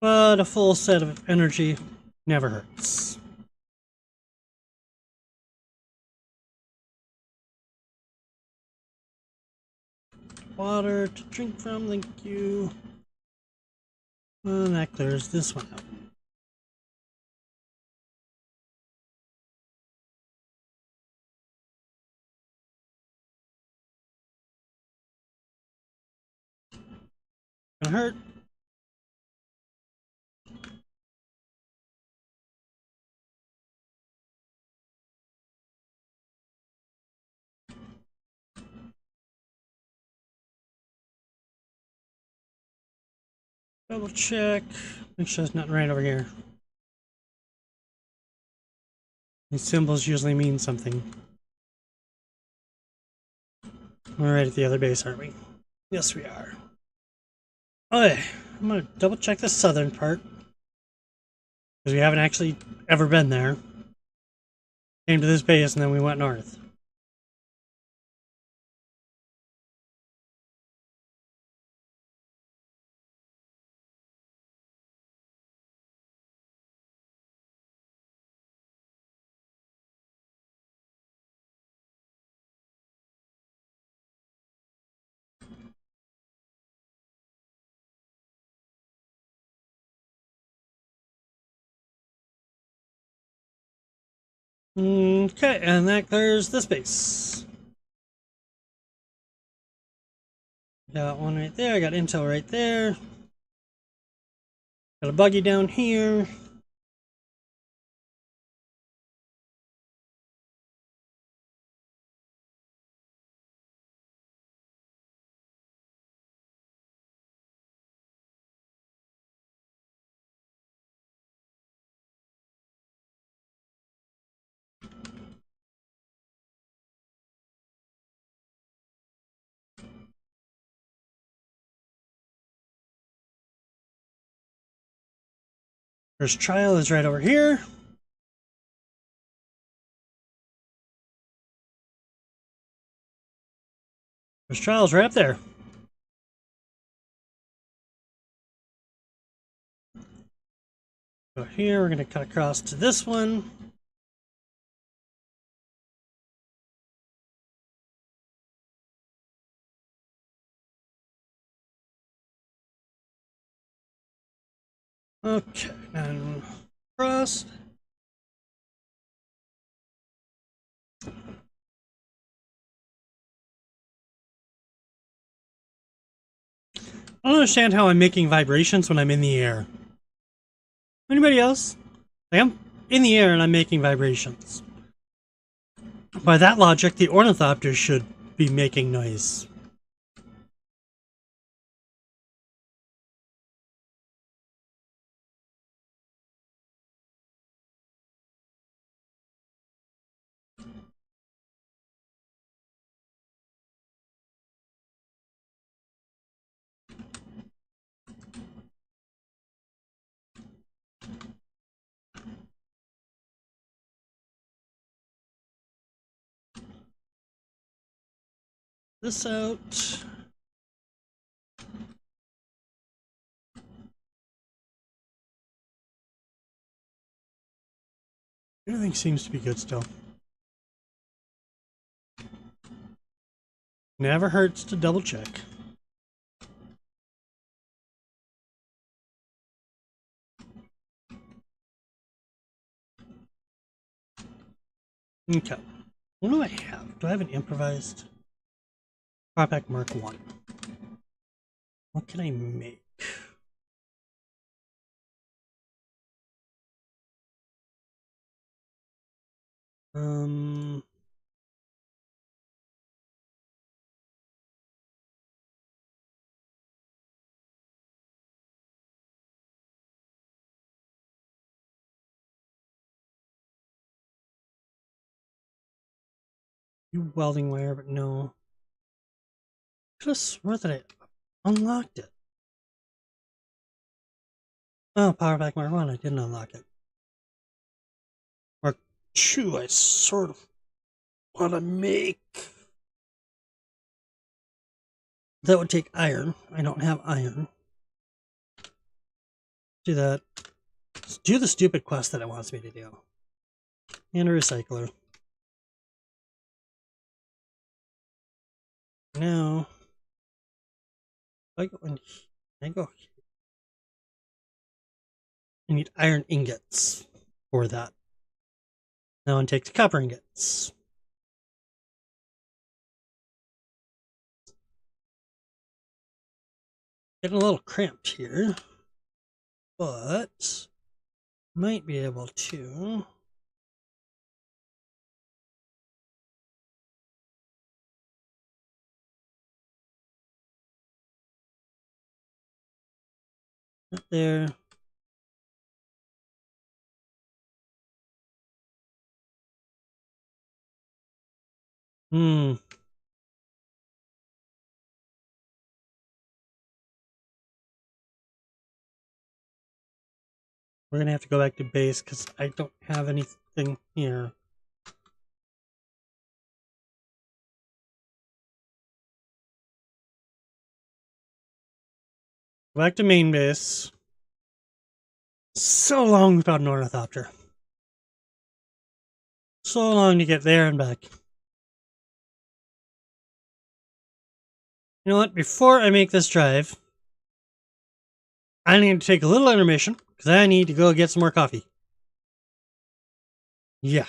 But a full set of energy never hurts. water to drink from, thank you. And that clears this one out. Gonna hurt. Double check. Make sure there's nothing right over here. These symbols usually mean something. We're right at the other base, aren't we? Yes, we are. Okay, I'm gonna double check the southern part. Because we haven't actually ever been there. Came to this base and then we went north. Okay, and that clears this base. Got one right there, I got intel right there. Got a buggy down here. First trial is right over here. First trial is right up there. Go here, we're going to cut across to this one. Okay, and cross. I don't understand how I'm making vibrations when I'm in the air. Anybody else? Like, I'm in the air and I'm making vibrations. By that logic, the ornithopter should be making noise. This out. Everything seems to be good still. Never hurts to double check. Okay. What do I have? Do I have an improvised? Proppack Mark 1. What can I make? Um... You welding wire, but no. I could have sworn that I unlocked it. Oh, Powerpack Mark 1, I didn't unlock it. Mark 2, I sort of want to make. That would take iron. I don't have iron. Do that. Let's do the stupid quest that it wants me to do. And a recycler. Now, I go in here. I go here. I need iron ingots for that. Now one takes copper ingots. Getting a little cramped here, but might be able to. Right there. Hmm. We're gonna have to go back to base because I don't have anything here. Go back to main base. So long without an ornithopter. So long to get there and back. You know what? Before I make this drive, I need to take a little intermission because I need to go get some more coffee. Yeah.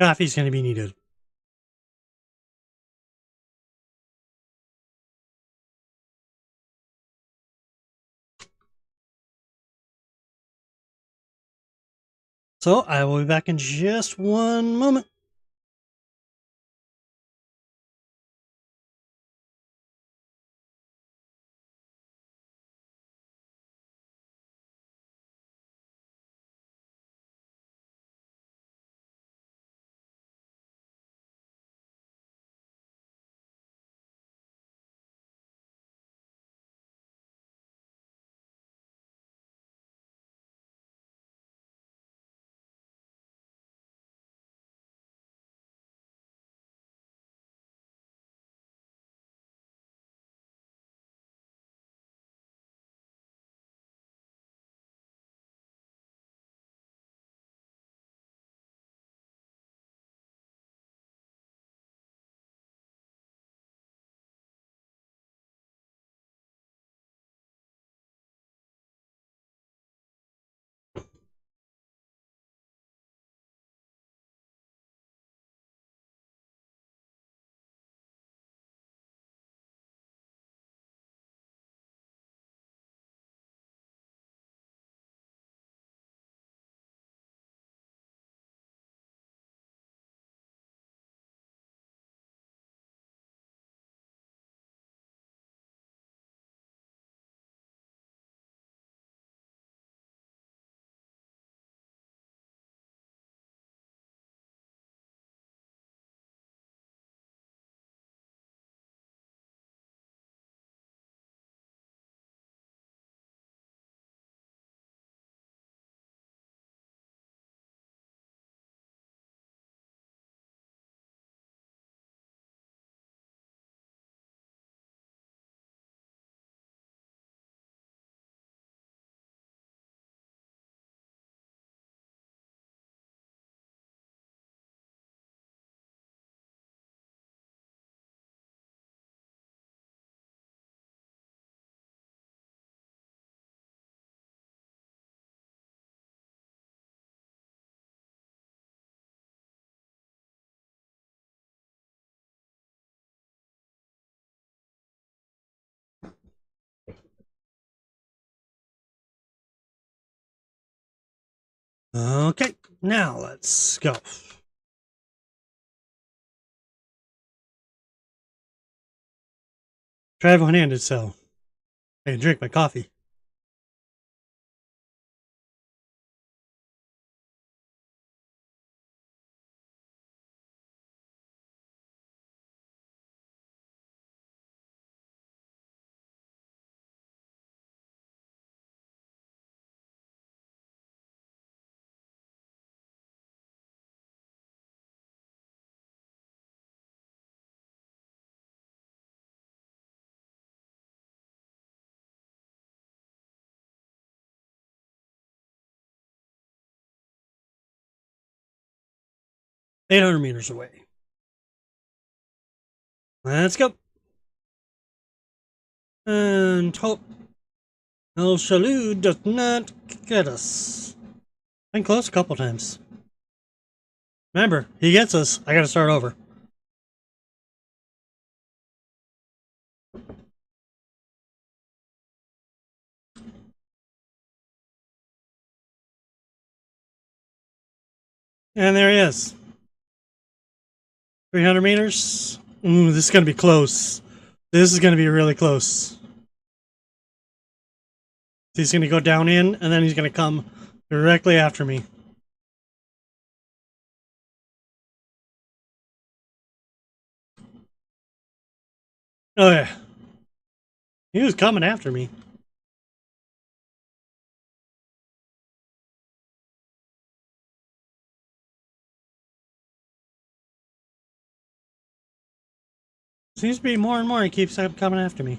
Coffee's going to be needed. So I will be back in just one moment. Okay, now let's go. Drive one-handed so I can drink my coffee. $800 away. Let's go. And hope El Shalou does not get us. Been close a couple times. Remember, he gets us. I gotta start over. And there he is. 300 meters. Ooh, this is gonna be close. This is gonna be really close. He's gonna go down in, and then he's gonna come directly after me. Oh yeah. He was coming after me. Seems to be more and more he keeps coming after me.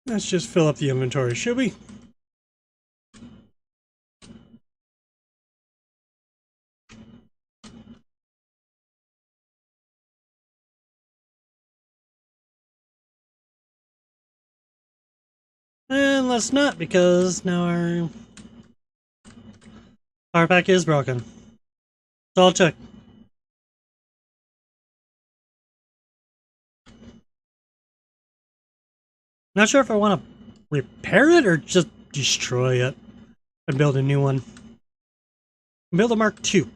Let's just fill up the inventory, should we? And let's not, because now our power pack is broken. So I'll check. Not sure if I want to repair it or just destroy it and build a new one. Build a Mark II. I'm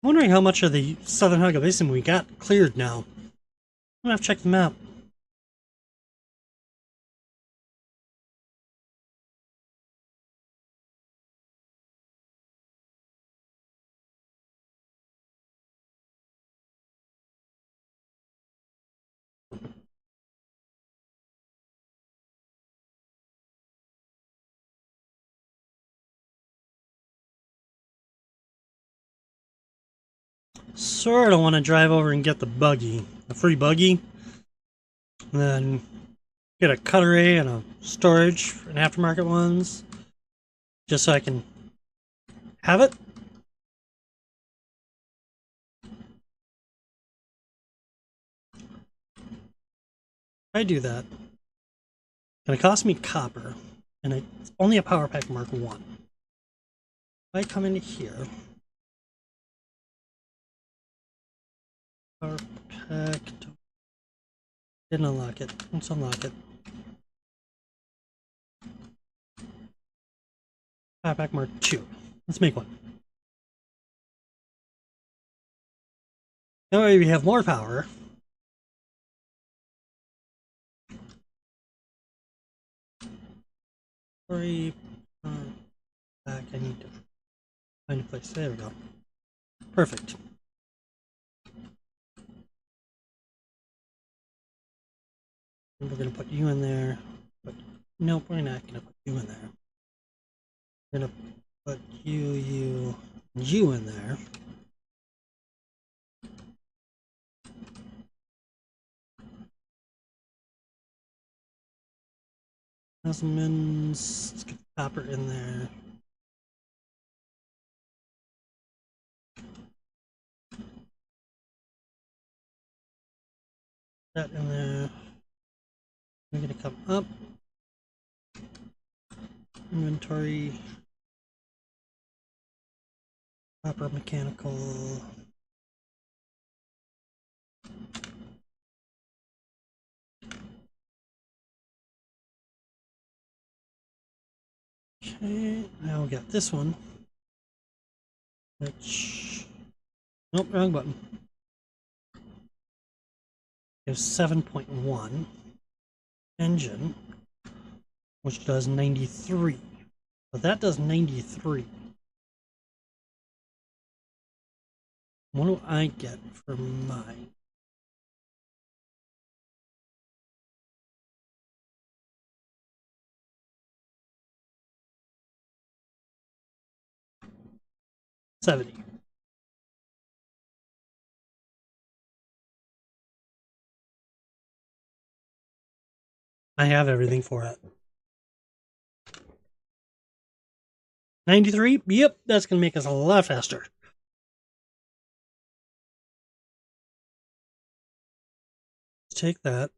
wondering how much of the southern Hagga Basin we got cleared now. I'm gonna have to check the map. Sort of want to drive over and get the buggy, a free buggy, and then get a cutlery and a storage and aftermarket ones, just so I can have it. If I do that, it's gonna cost me copper, and it's only a power pack Mark 1. If I come into here, power pack, didn't unlock it. Let's unlock it. Power pack Mark 2. Let's make one. That way we have more power. Sorry, back. I need to find a place. There we go. Perfect. And we're gonna put you in there. But nope, we're not gonna put you in there. We're gonna put you in there. Osmonds, let's get the copper in there. That in there. We're gonna come up. Inventory. Copper mechanical. Okay, now we got this one. Which, nope, wrong button. Is 7.1 engine, which does 93. But that does 93. What do I get for mine? $70. I have everything for it. 93? Yep, that's going to make us a lot faster. Let's take that.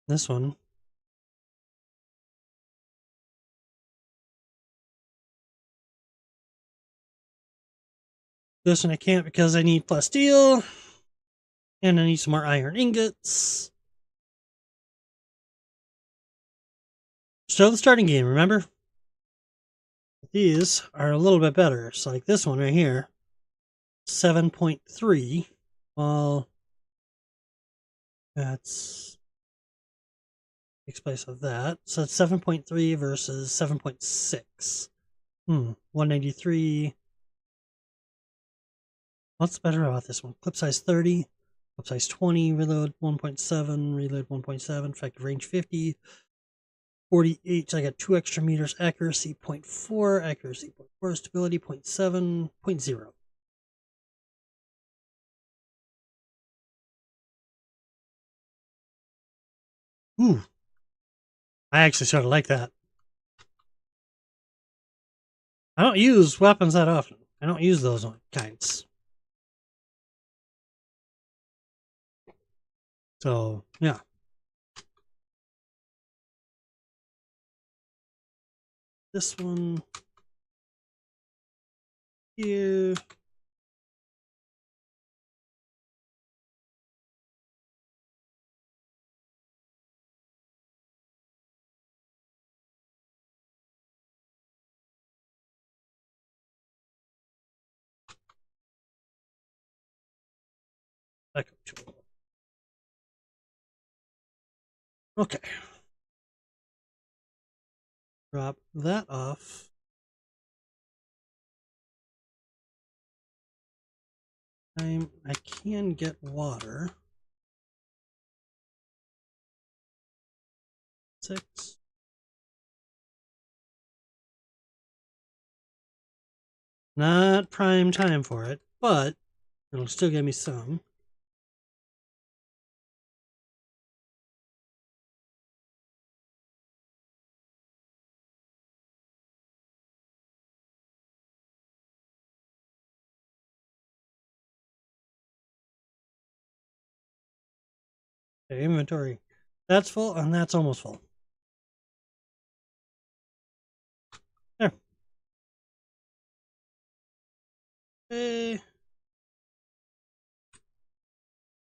This one. This one I can't because I need plus steel. And I need some more iron ingots. Still the starting game, remember? These are a little bit better. So like this one right here. 7.3. Well, that's takes place of that. So it's 7.3 versus 7.6. 193. What's better about this one? Clip size 30, clip size 20, reload 1.7, reload 1.7, effective range 50, 48. So I got 2 extra meters, accuracy 0.4, accuracy 0.4, stability 0.7, 0.0. Ooh, I actually sort of like that. I don't use weapons that often. I don't use those kinds. So, yeah. This one here. Okay. Drop that off. I can get water. 6. Not prime time for it, but it'll still give me some. Okay, inventory. That's full, and that's almost full. There. Okay.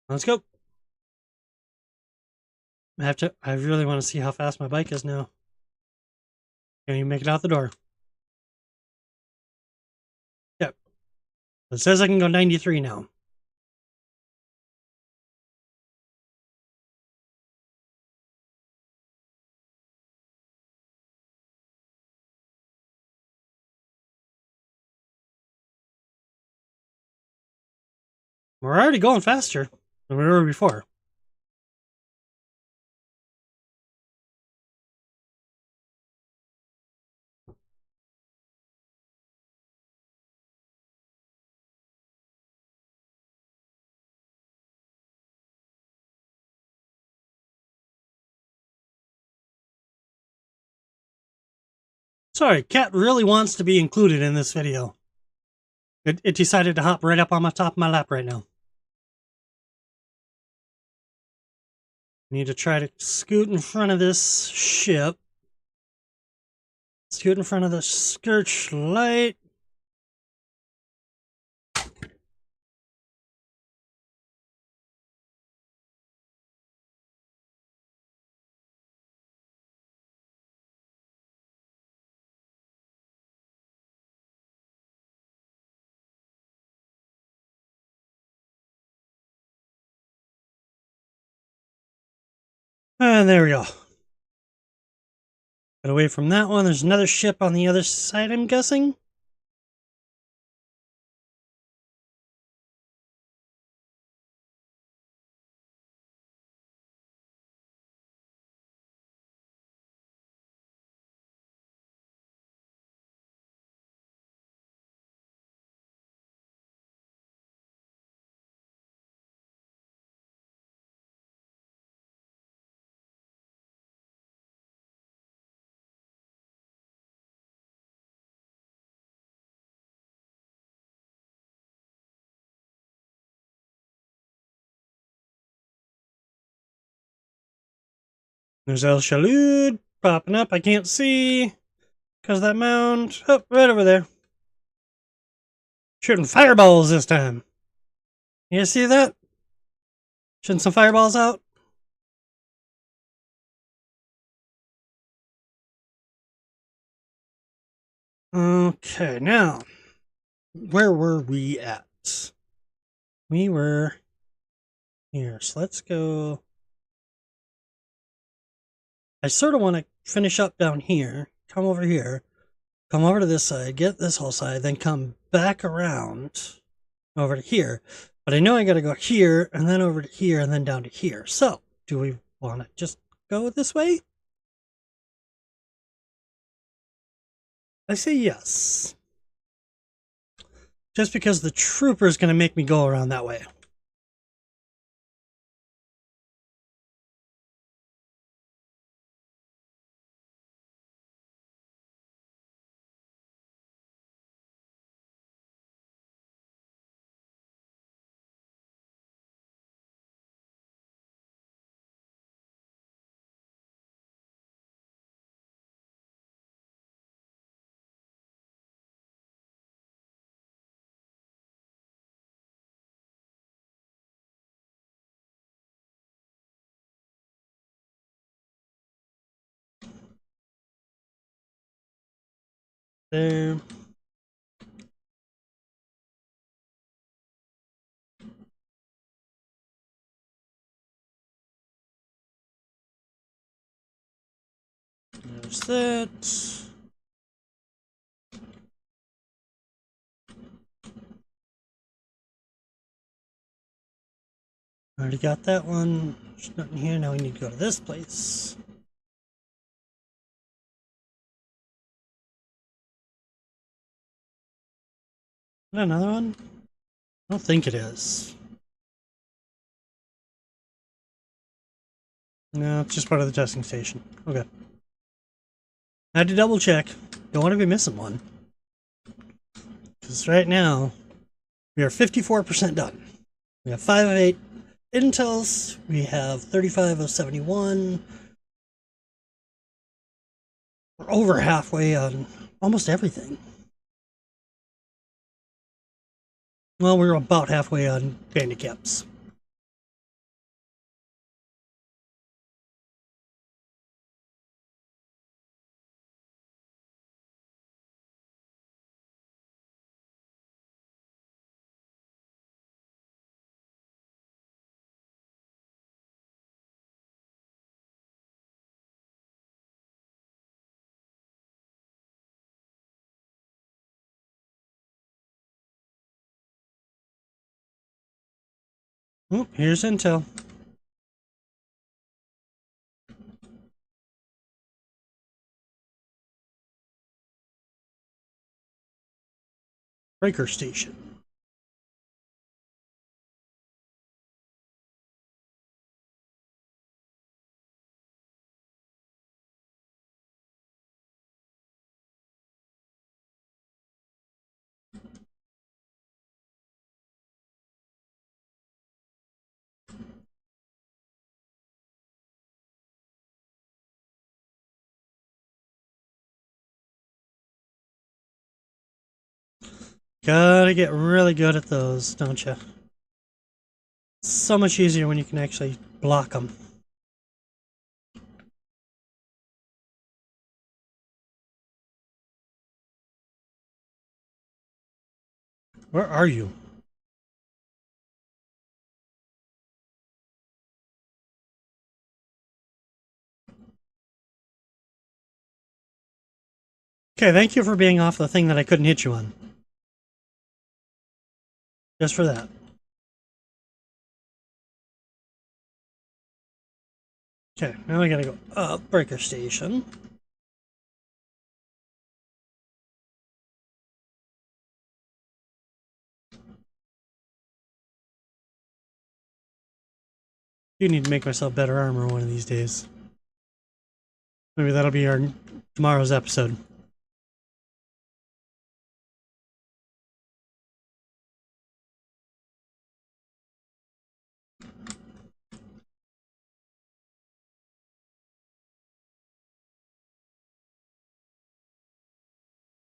Let's go. I really want to see how fast my bike is now. Can you make it out the door? Yep. It says I can go 93 now. We're already going faster than we were before. Sorry, Cat really wants to be included in this video. It decided to hop right up on my top of my lap right now. Need to try to scoot in front of this ship. Scoot in front of the Scourge light. And there we go. Get away from that one. There's another ship on the other side, I'm guessing. There's El Shalud popping up. I can't see because that mound. Oh, right over there. Shooting fireballs this time. You see that? Shooting some fireballs out. Okay, now, where were we at? We were here. So let's go. I sort of want to finish up down here, come over here, come over to this side, get this whole side, then come back around over to here. But I know I got to go here, and then over to here, and then down to here. So, do we want to just go this way? I say yes. Just because the trooper is going to make me go around that way. There. There's that. Already got that one. There's nothing here. Now we need to go to this place. Is that another one? I don't think it is. No, it's just part of the testing station. Okay. I had to double check. Don't want to be missing one. Because right now, we are 54% done. We have 5 of 8 intels. We have 35 of 71. We're over halfway on almost everything. Well, we're about halfway on handicaps. Oh, here's intel. Breaker station. Gotta get really good at those, don't you? It's so much easier when you can actually block them. Where are you? Okay, thank you for being off the thing that I couldn't hit you on. Just for that. Okay, now I gotta go up breaker station. Do need to make myself better armor one of these days. Maybe that'll be our tomorrow's episode.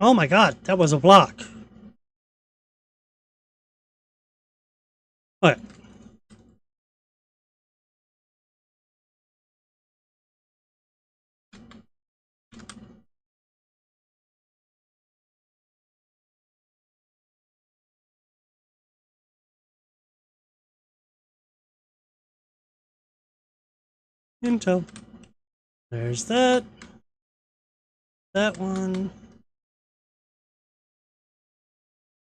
Oh my god, that was a block. What? Intel. There's that. That one.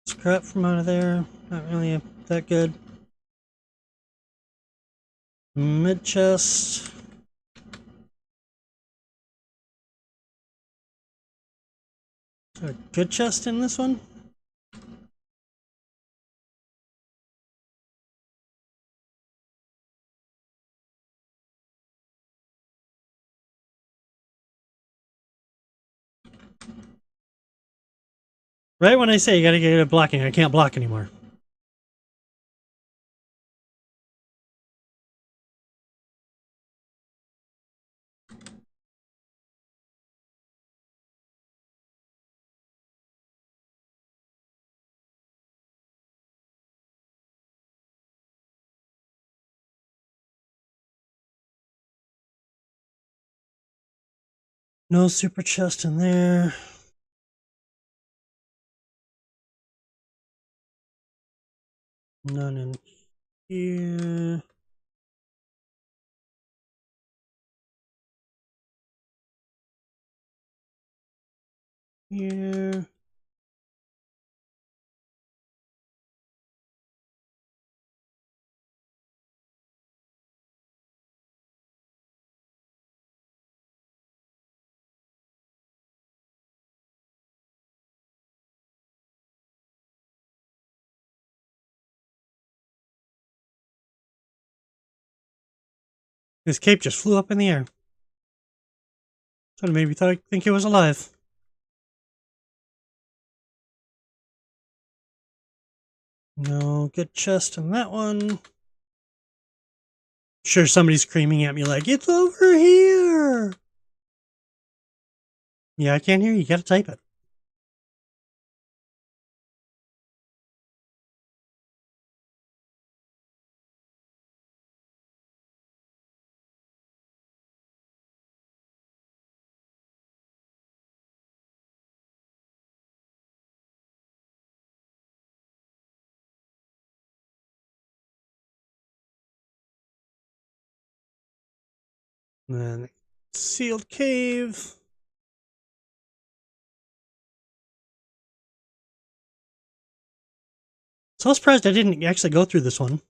Scrap from out of there. Not really that good. Mid chest. Is there a good chest in this one? Right when I say you gotta get good at blocking, I can't block anymore. No super chest in there. None in here. Here. This cape just flew up in the air. Sort of made me think it was alive. No good chest in that one. Sure, somebody's screaming at me like, it's over here! Yeah, I can't hear you. You gotta type it. And then sealed cave. So surprised I didn't actually go through this one.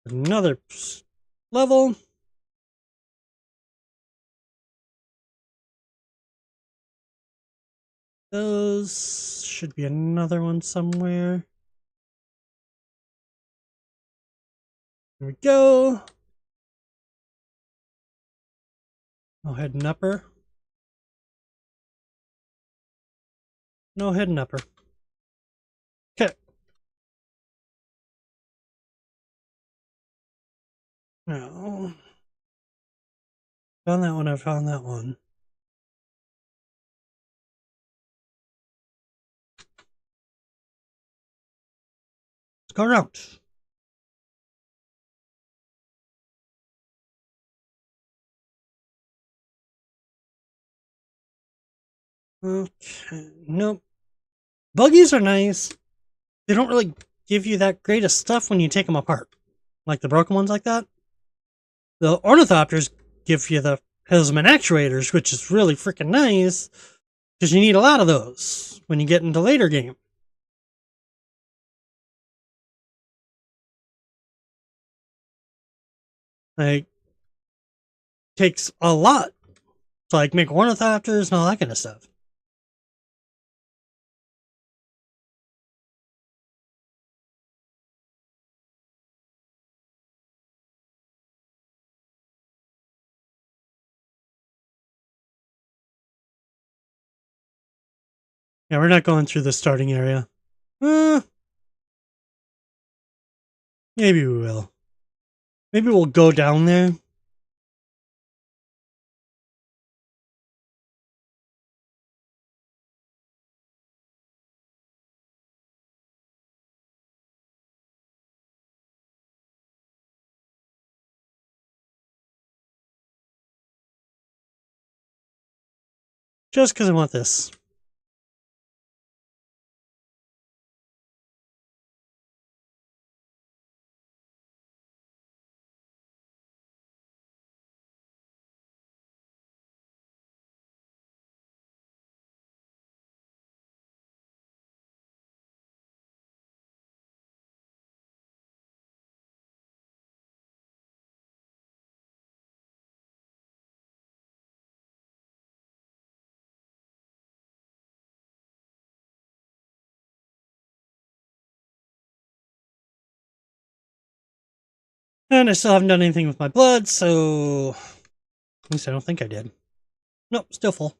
Another level. Those should be another one somewhere. Here we go. No hidden upper. No hidden upper. Okay. Now, found that one. I found that one. Let's go around. Okay. Nope. Buggies are nice. They don't really give you that great of stuff when you take them apart. Like the broken ones like that. The ornithopters give you the Hillsman actuators, which is really freaking nice because you need a lot of those when you get into later game. Like, takes a lot to like make ornithopters and all that kind of stuff. Yeah, we're not going through the starting area. Maybe we will. Maybe we'll go down there. Just because I want this. And I still haven't done anything with my blood, so at least I don't think I did. Nope, still full.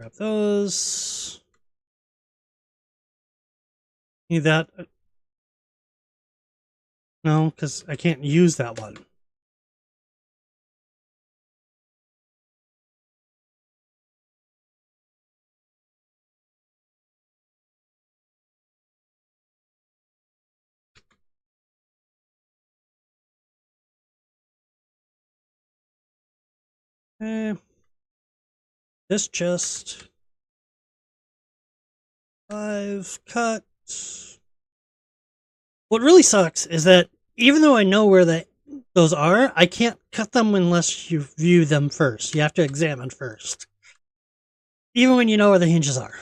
Grab those. Need that. No, because I can't use that one. Okay. This chest. 5 cut. What really sucks is that even though I know where those are, I can't cut them unless you view them first. You have to examine first. Even when you know where the hinges are.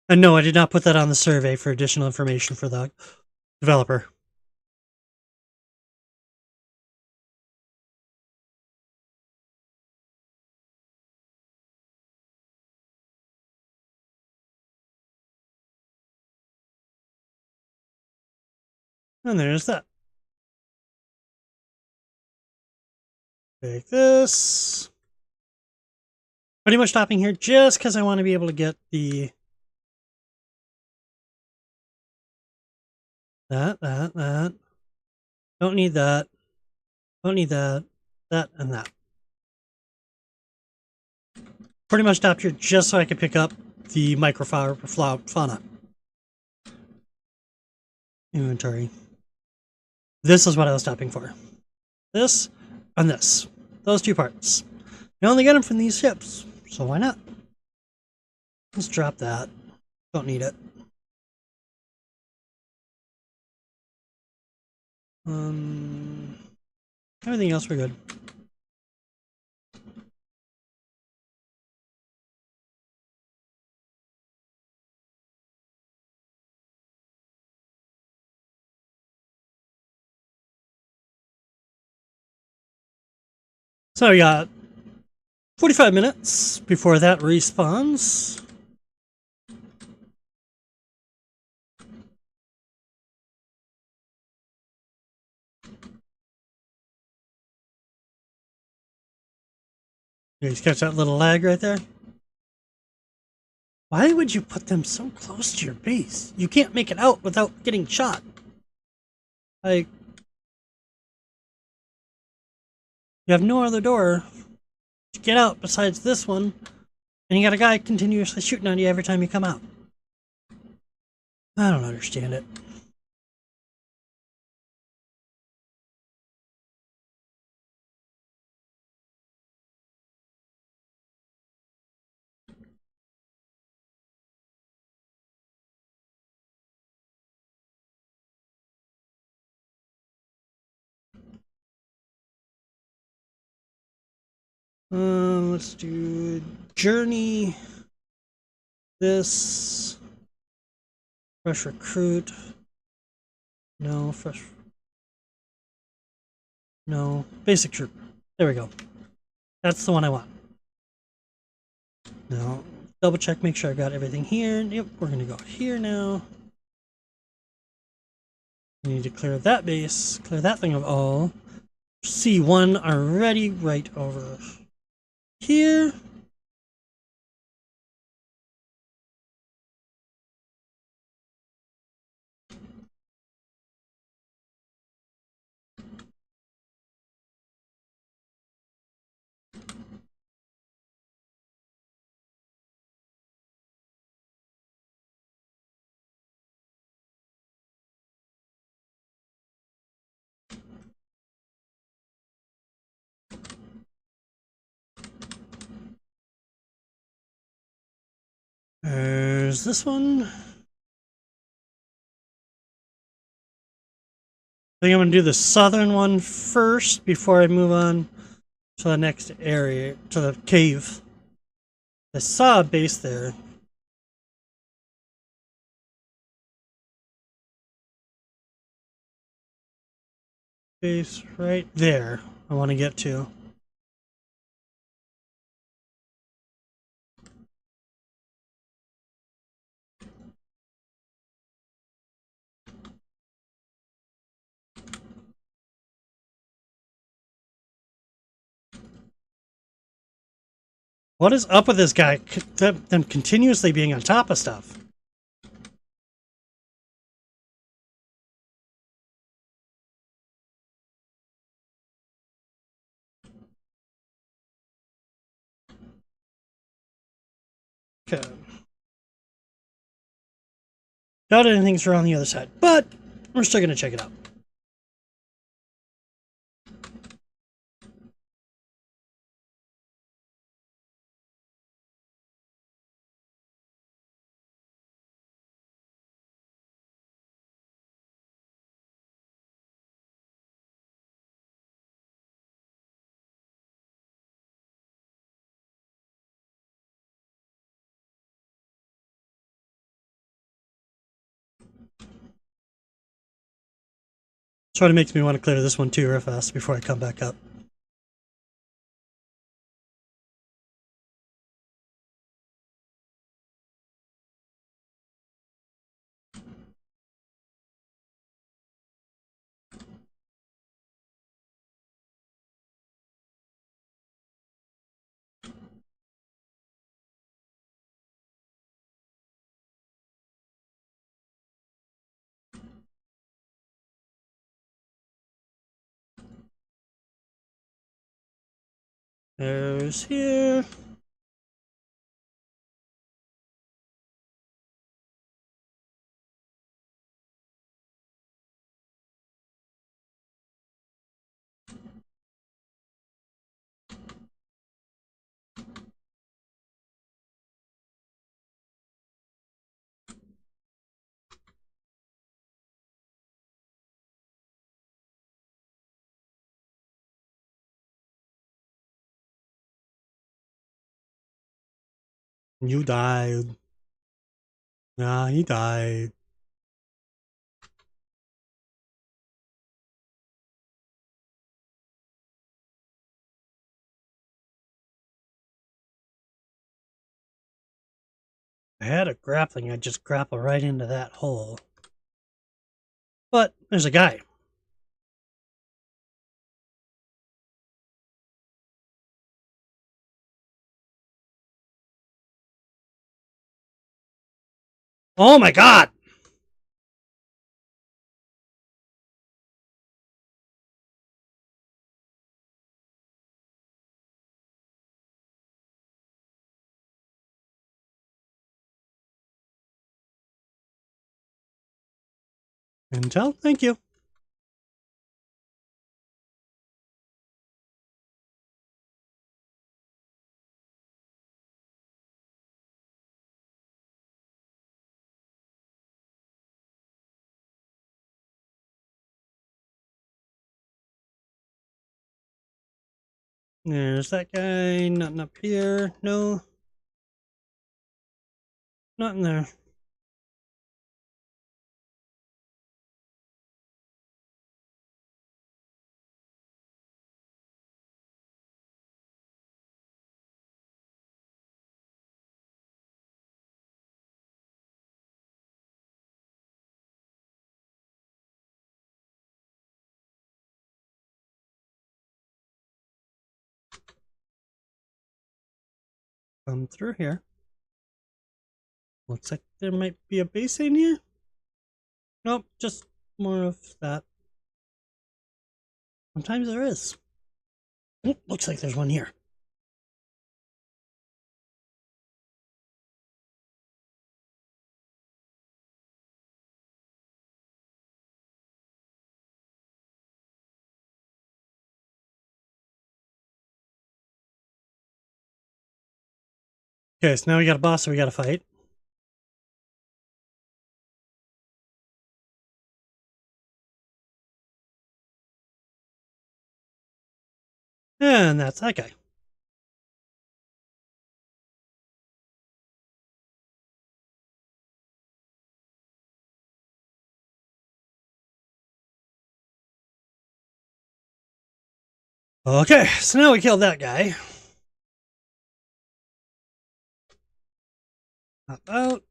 And no, I did not put that on the survey for additional information for the developer. And there's that. Take this. Pretty much stopping here just because I want to be able to get the... That. Don't need that. Don't need that. That and that. Pretty much stopped here just so I could pick up the microfauna. Inventory. This is what I was stopping for. This and this. Those 2 parts. You only get them from these ships, so why not? Let's drop that. Don't need it. Everything else we're good. So we got 45 minutes before that respawns. You guys catch that little lag right there? Why would you put them so close to your base? You can't make it out without getting shot. Like, you have no other door to get out besides this one, and you got a guy continuously shooting on you every time you come out. I don't understand it. Let's do journey. This fresh recruit. No fresh. No basic troop. There we go. That's the one I want. Now double check, make sure I've got everything here. Yep, we're gonna go here now. We need to clear that base, clear that thing of all. C1 already right over here. There's this one. I think I'm going to do the southern one first before I move on to the next area, to the cave. I saw a base there. Base right there I want to get to. What is up with this guy? Them continuously being on top of stuff. Okay. Doubt anything's around the other side, but we're still going to check it out. Sort of makes me want to clear this one too real fast before I come back up. There's here. You died. Yeah, he died. I had a grappling, I'd just grapple right into that hole. But there's a guy. Oh my god! Intel, thank you. There's that guy. Nothing up here. No. Nothing there. Come through here. Looks like there might be a base in here. Nope, just more of that. Sometimes there is. Oop, looks like there's one here. Okay, so now we got a boss that we gotta fight. And that's that guy. Okay, so now we killed that guy. Hop out.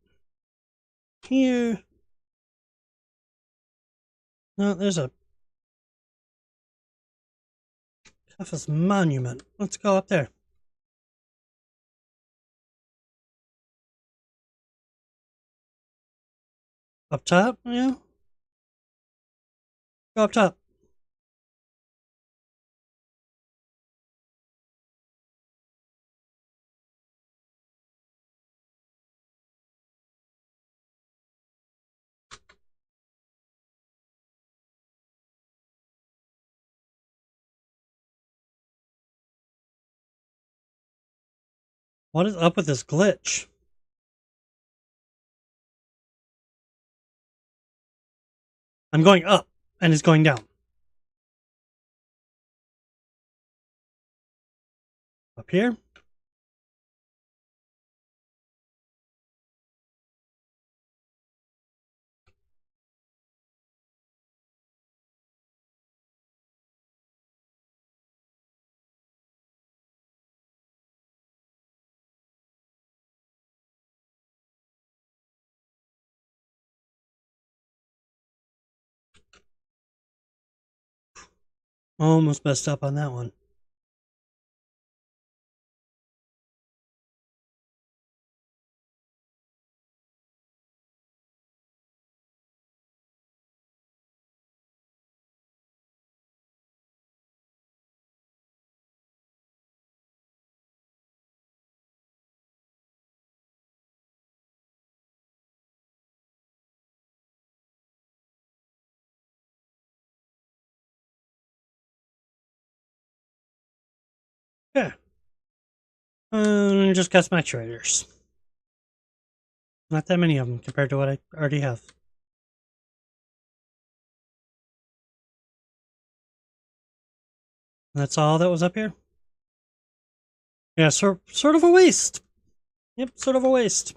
Here. No, there's a Caiaphas monument. Let's go up there. Up top? Yeah. Go up top. What is up with this glitch? I'm going up, and it's going down. Up here. Almost messed up on that one. Yeah. Just got some actuators. Not that many of them compared to what I already have. That's all that was up here? Yeah, sort of a waste. Yep, sort of a waste.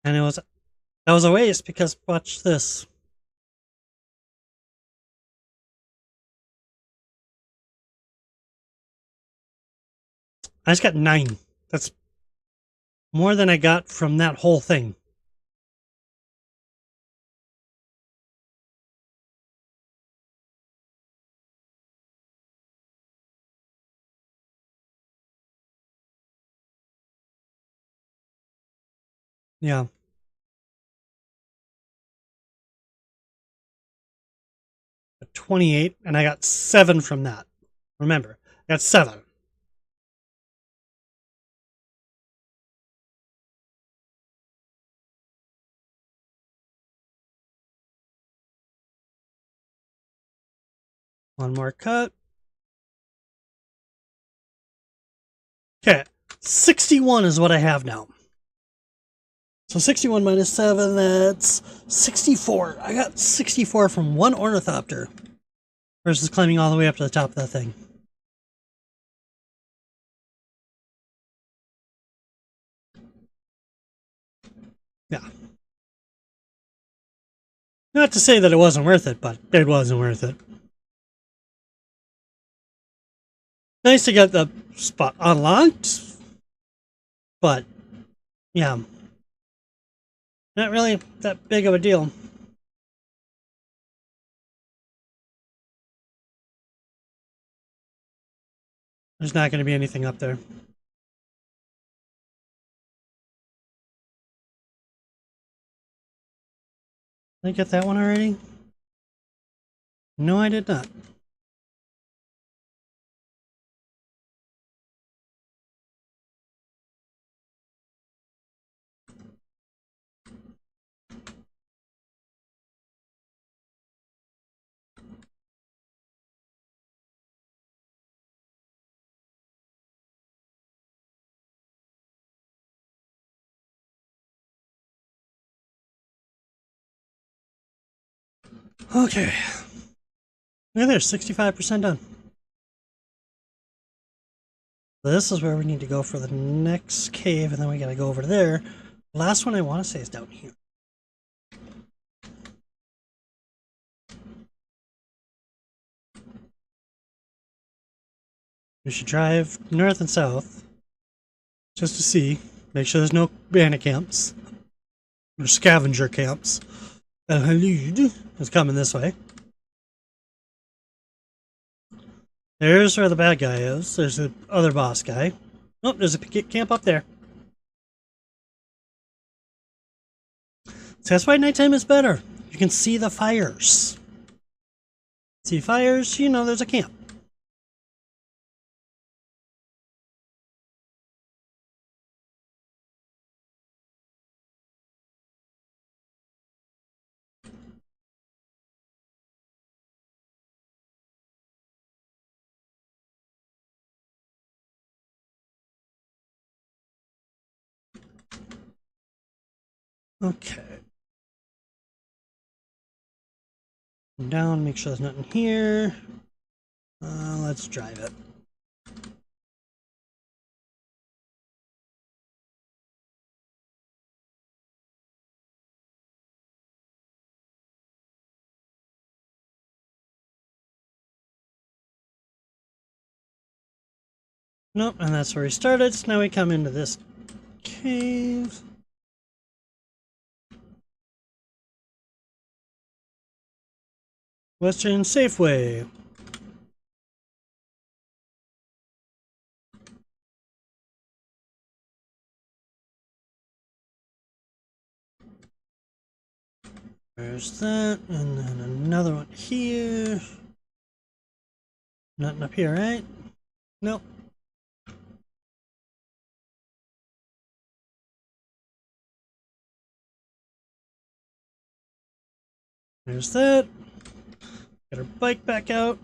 And that was a waste because watch this. I just got 9. That's more than I got from that whole thing. Yeah. 28, and I got 7 from that. Remember, I got 7. One more cut. Okay, 61 is what I have now. So 61 minus 7, that's 64. I got 64 from one ornithopter versus climbing all the way up to the top of that thing. Yeah. Not to say that it wasn't worth it, but it wasn't worth it. Nice to get the spot unlocked, but yeah, not really that big of a deal. There's not going to be anything up there. Did I get that one already? No, I did not. Okay. Look at there, 65% done. This is where we need to go for the next cave, and then we gotta go over there. The last one I want to say is down here. We should drive north and south just to see. Make sure there's no bandit camps or scavenger camps. El Halud is coming this way. There's where the bad guy is. There's the other boss guy. Oh, there's a camp up there. So that's why nighttime is better. You can see the fires. See fires, you know there's a camp. Okay. Come down, make sure there's nothing here. Let's drive it. Nope, and that's where we started. So now we come into this cave. Western Safeway. There's that, and then another one here. Nothing up here, right? Nope. There's that. Get our bike back out.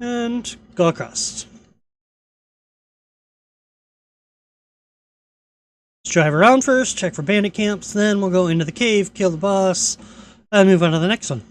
And go across. Let's drive around first, check for bandit camps, then we'll go into the cave, kill the boss, and move on to the next one.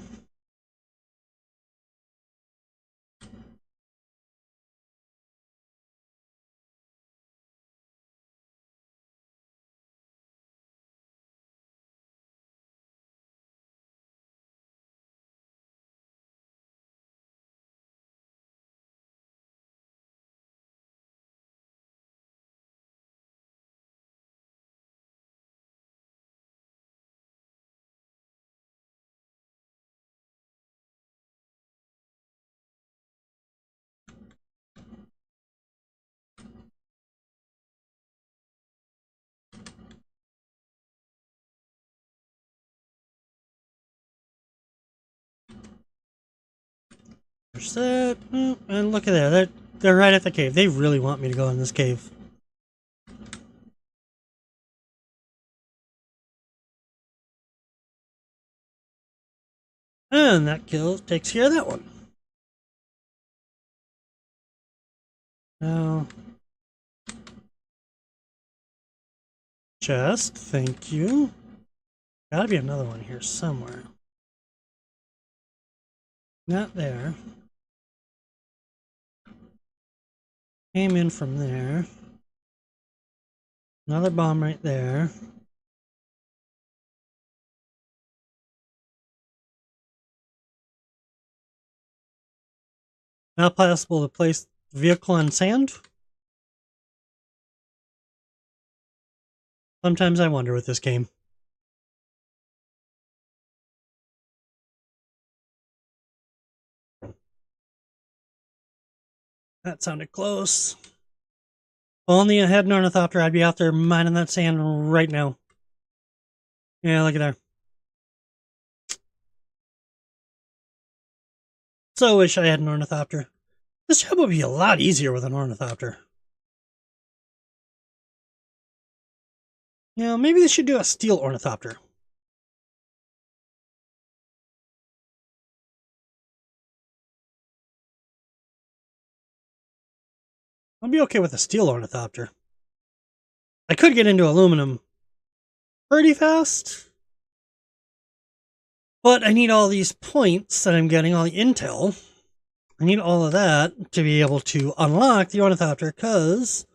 There's that. And look at that. They're right at the cave. They really want me to go in this cave. And that takes care of that one. Now, chest, thank you. Gotta be another one here somewhere. Not there. Came in from there. Another bomb right there. Now possible to place the vehicle on sand? Sometimes I wonder with this game. That sounded close. If only I had an ornithopter, I'd be out there mining that sand right now. Yeah, look at there. So wish I had an ornithopter. This job would be a lot easier with an ornithopter. You know, maybe they should do a steel ornithopter. I'll be okay with a steel ornithopter. I could get into aluminum pretty fast. But I need all these points that I'm getting, all the intel. I need all of that to be able to unlock the ornithopter, because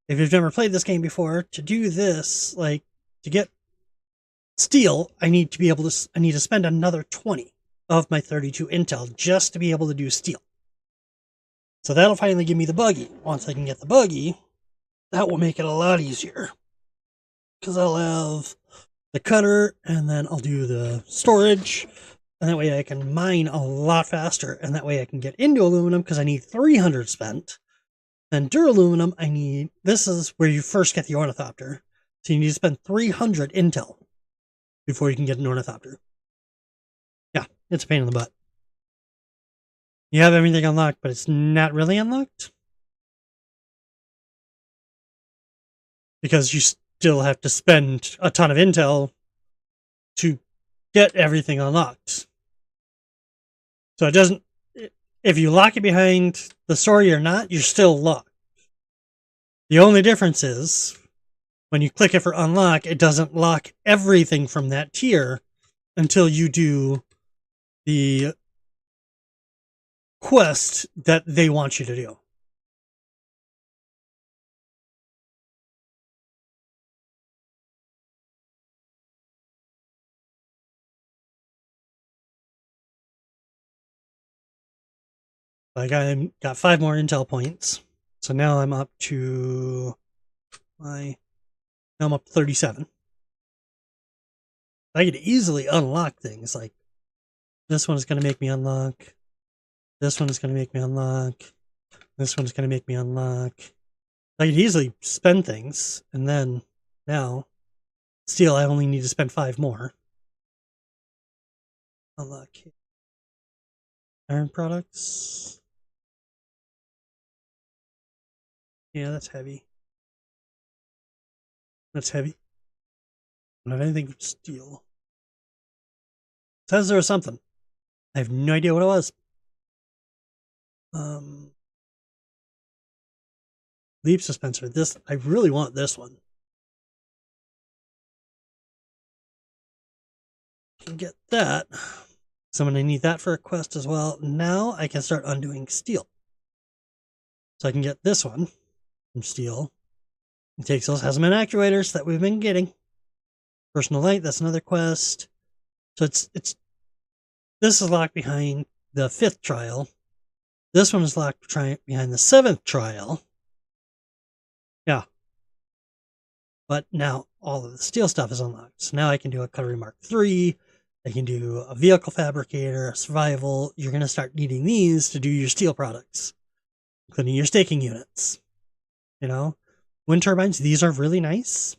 if you've never played this game before, to do this, like, to get steel, I need to spend another 20 of my 32 intel just to be able to do steel. So that'll finally give me the buggy. Once I can get the buggy, that will make it a lot easier. Because I'll have the cutter, and then I'll do the storage, and that way I can mine a lot faster, and that way I can get into aluminum, because I need 300 spent. Then duraluminum, this is where you first get the ornithopter. So you need to spend 300 intel before you can get an ornithopter. Yeah, it's a pain in the butt. You have everything unlocked, but it's not really unlocked. Because you still have to spend a ton of intel to get everything unlocked. So it doesn't, if you lock it behind the story or not, you're still locked. The only difference is, when you click it for unlock, it doesn't lock everything from that tier until you do the quest that they want you to do. Like, I got 5 more intel points. So now I'm up to now I'm up to 37. I could easily unlock things. Like, this one is going to make me unlock. This one is going to make me unlock. This one's going to make me unlock. I could easily spend things. And then, now, still, I only need to spend 5 more. Unlock. Iron products. Yeah, that's heavy. That's heavy. I don't have anything from steel. It says there was something. I have no idea what it was. Leap dispenser. This, I really want this one. Can get that. So I'm going to need that for a quest as well. Now I can start undoing steel. So I can get this one from steel. It takes those Hesman actuators that we've been getting. Personal light, that's another quest. So this is locked behind the 5th trial. This one is locked behind the 7th trial. Yeah. But now all of the steel stuff is unlocked. So now I can do a Cutlery Mark III. I can do a vehicle fabricator, a survival. You're going to start needing these to do your steel products, including your staking units. You know, wind turbines, these are really nice.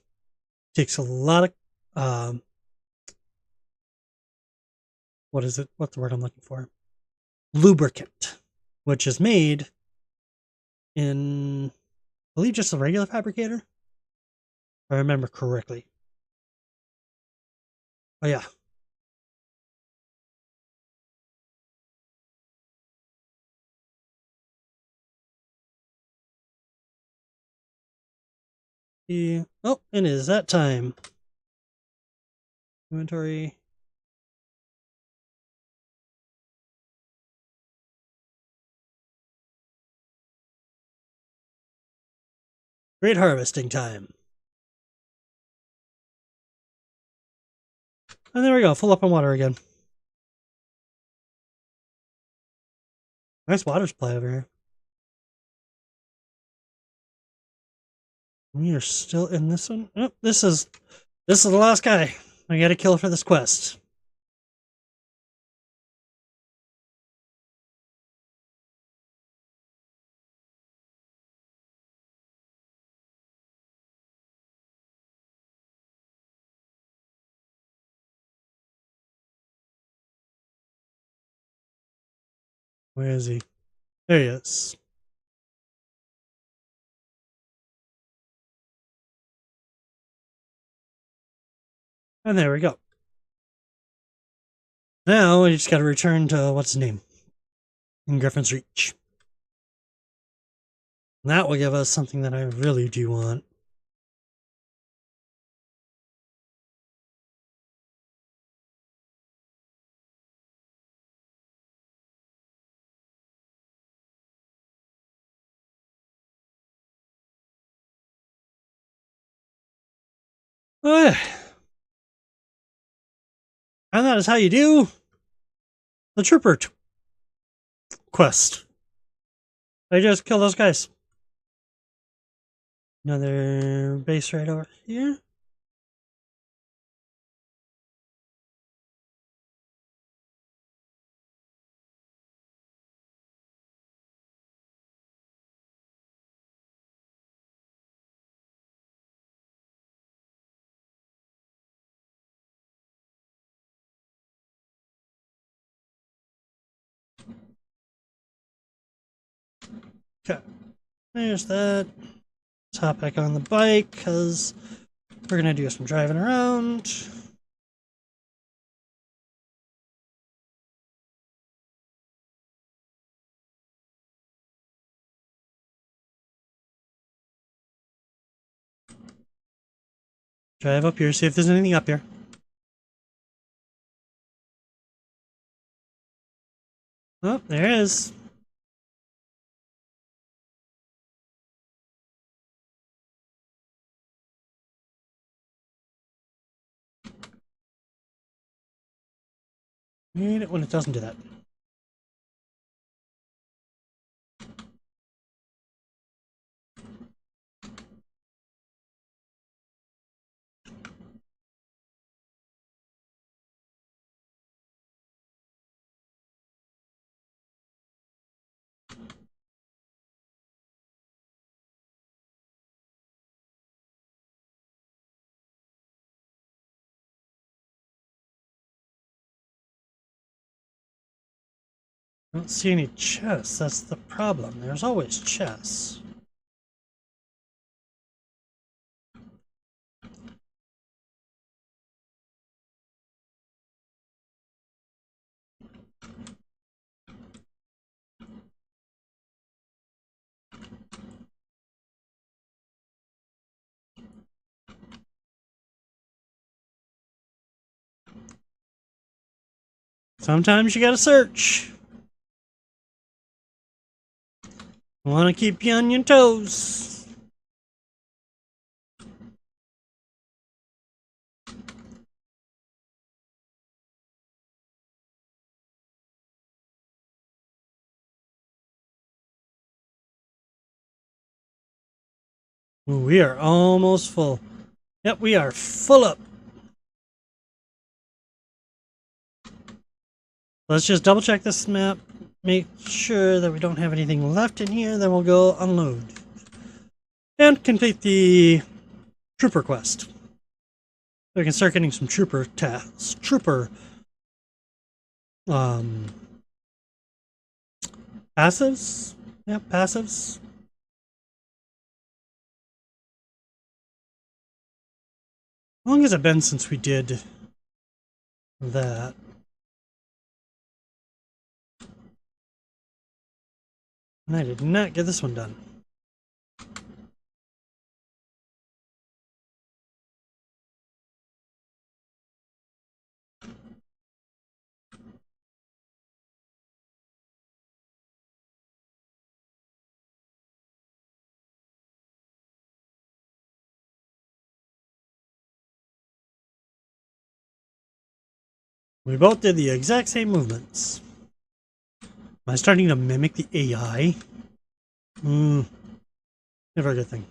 Takes a lot of, what is it? What's the word I'm looking for? Lubricant. which is made in, I believe, just a regular fabricator, if I remember correctly. Oh yeah. Oh, and it is that time. Inventory. Great harvesting time. And there we go, full up on water again. Nice water supply over here. We are still in this one. Oh, this is the last guy I gotta kill for this quest. Where is he? There he is. And there we go. Now we just gotta return to what's his name? In Griffin's Reach. And that will give us something that I really do want. Oh, yeah. And that is how you do the Trooper quest. I just kill those guys. Another base right over here. Okay, there's that. Let's hop back on the bike because we're gonna do some driving around. Drive up here, see if there's anything up here. Oh, there is. I hate it when it doesn't do that. I don't see any chests, that's the problem. There's always chests. Sometimes you gotta search. I want to keep you on your toes. Ooh, we are almost full. Yep, we are full up. Let's just double check this map. Make sure that we don't have anything left in here. Then we'll go unload. And complete the Trooper quest. So we can start getting some Trooper tasks. Trooper Passives? Yeah, passives. How long has it been since we did that? And I did not get this one done. We both did the exact same movements. Am I starting to mimic the AI? Never a good thing.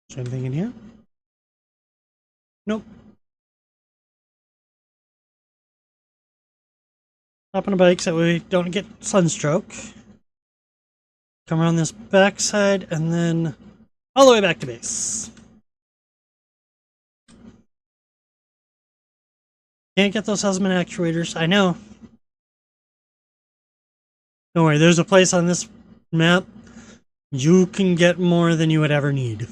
Is there anything in here? Nope. Hop on a bike so we don't get sunstroke. Come around this backside and then all the way back to base. Can't get those Husman actuators. I know. Don't worry, there's a place on this map you can get more than you would ever need.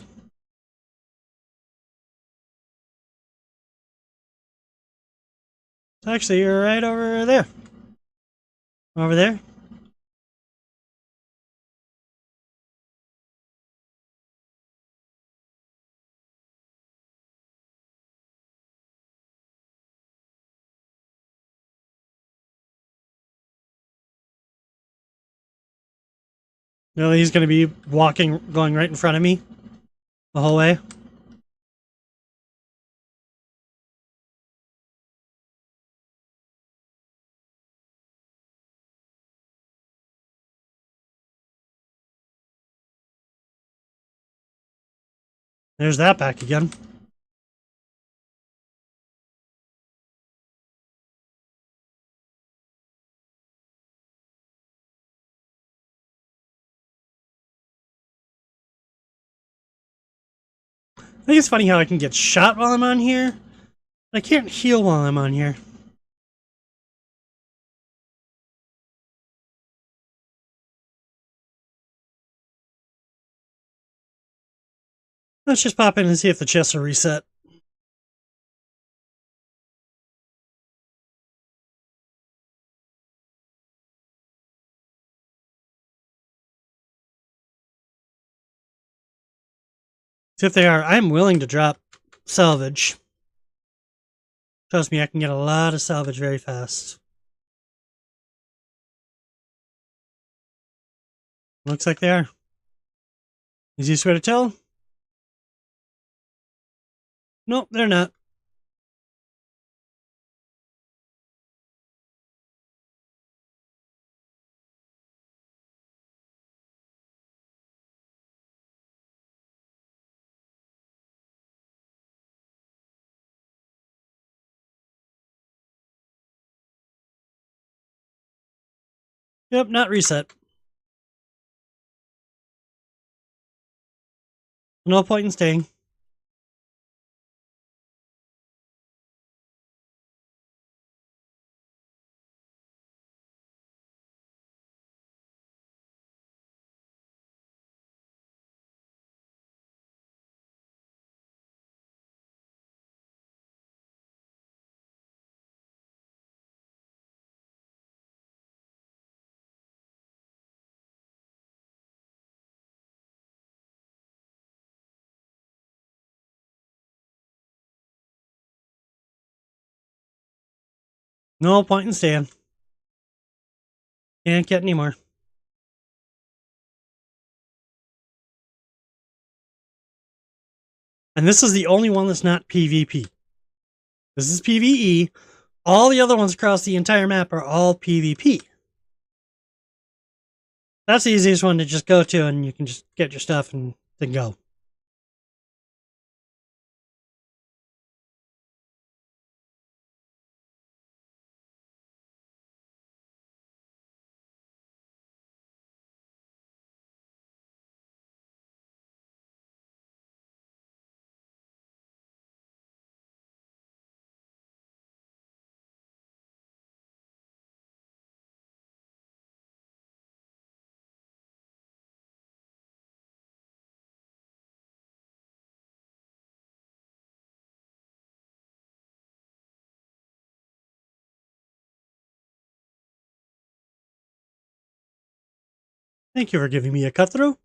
Actually, you're right over there. Over there. No, he's going to be going right in front of me the whole way. There's that back again. I think it's funny how I can get shot while I'm on here. I can't heal while I'm on here. Let's just pop in and see if the chests are reset. See if they are. I'm willing to drop salvage. Trust me, I can get a lot of salvage very fast. Looks like they are. Easiest way to tell? Nope, they're not. Yep, not reset. No point in staying. No point in staying. Can't get any more. And this is the only one that's not PvP. This is PvE. All the other ones across the entire map are all PvP. That's the easiest one to just go to, and you can just get your stuff and then go. Thank you for giving me a cut through.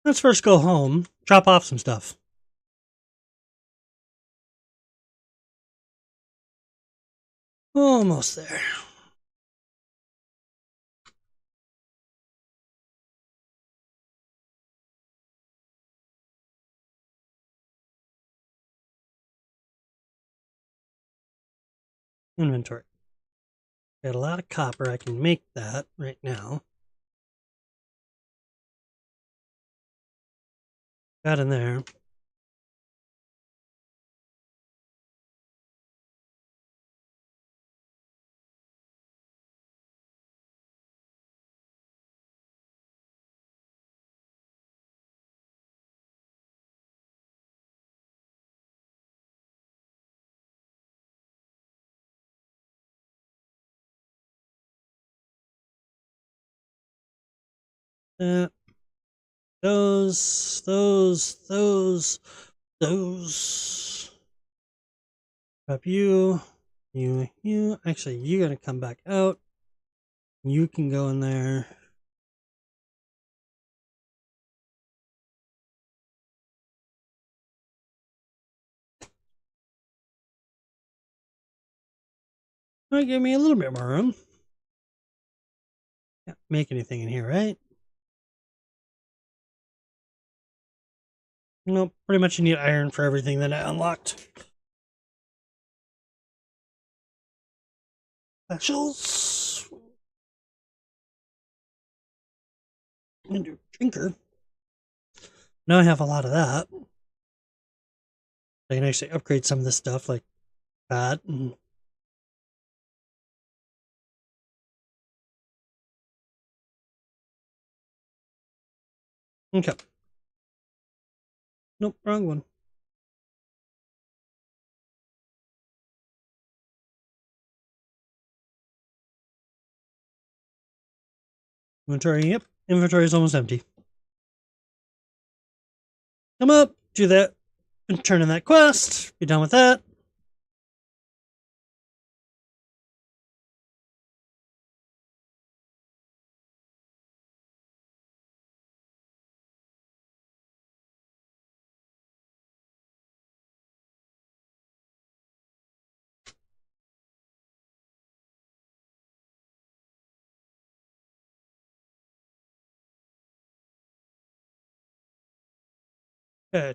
Let's first go home, drop off some stuff. Almost there. Inventory. Got a lot of copper. I can make that right now. Got in there. That. Those. Grab you. You. Actually, you're gonna come back out. You can go in there. Might give me a little bit more room. Can't make anything in here, right? Nope. Pretty much you need iron for everything that I unlocked. Specials. And your drinker. Now I have a lot of that. I can actually upgrade some of this stuff like that. And okay. Nope, wrong one. Inventory, yep. Inventory is almost empty. Come up, do that, and turn in that quest. Be done with that.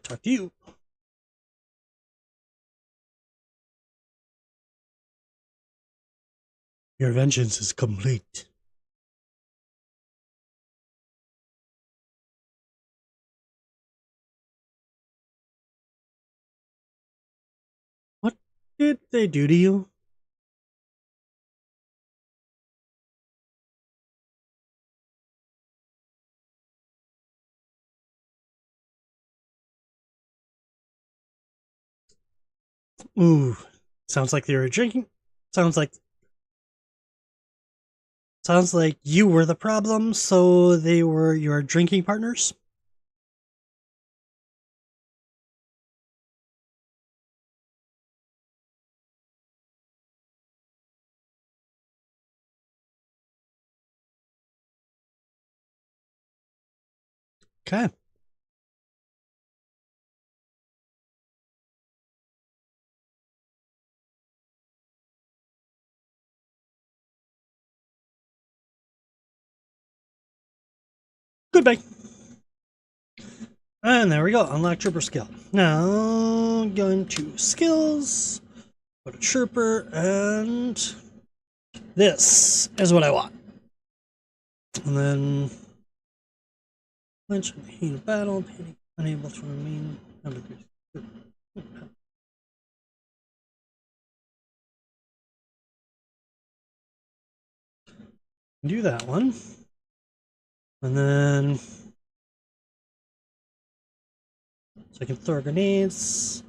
Talk to you. Your vengeance is complete. What did they do to you? Ooh, sounds like they were drinking. Sounds like you were the problem, so they were your drinking partners. Okay. Goodbye. And there we go. Unlock trooper skill. Now going to skills. Go to trooper, and this is what I want. And then flinch in the heat of battle, unable to remain under. Do that one. And then so I can throw grenades,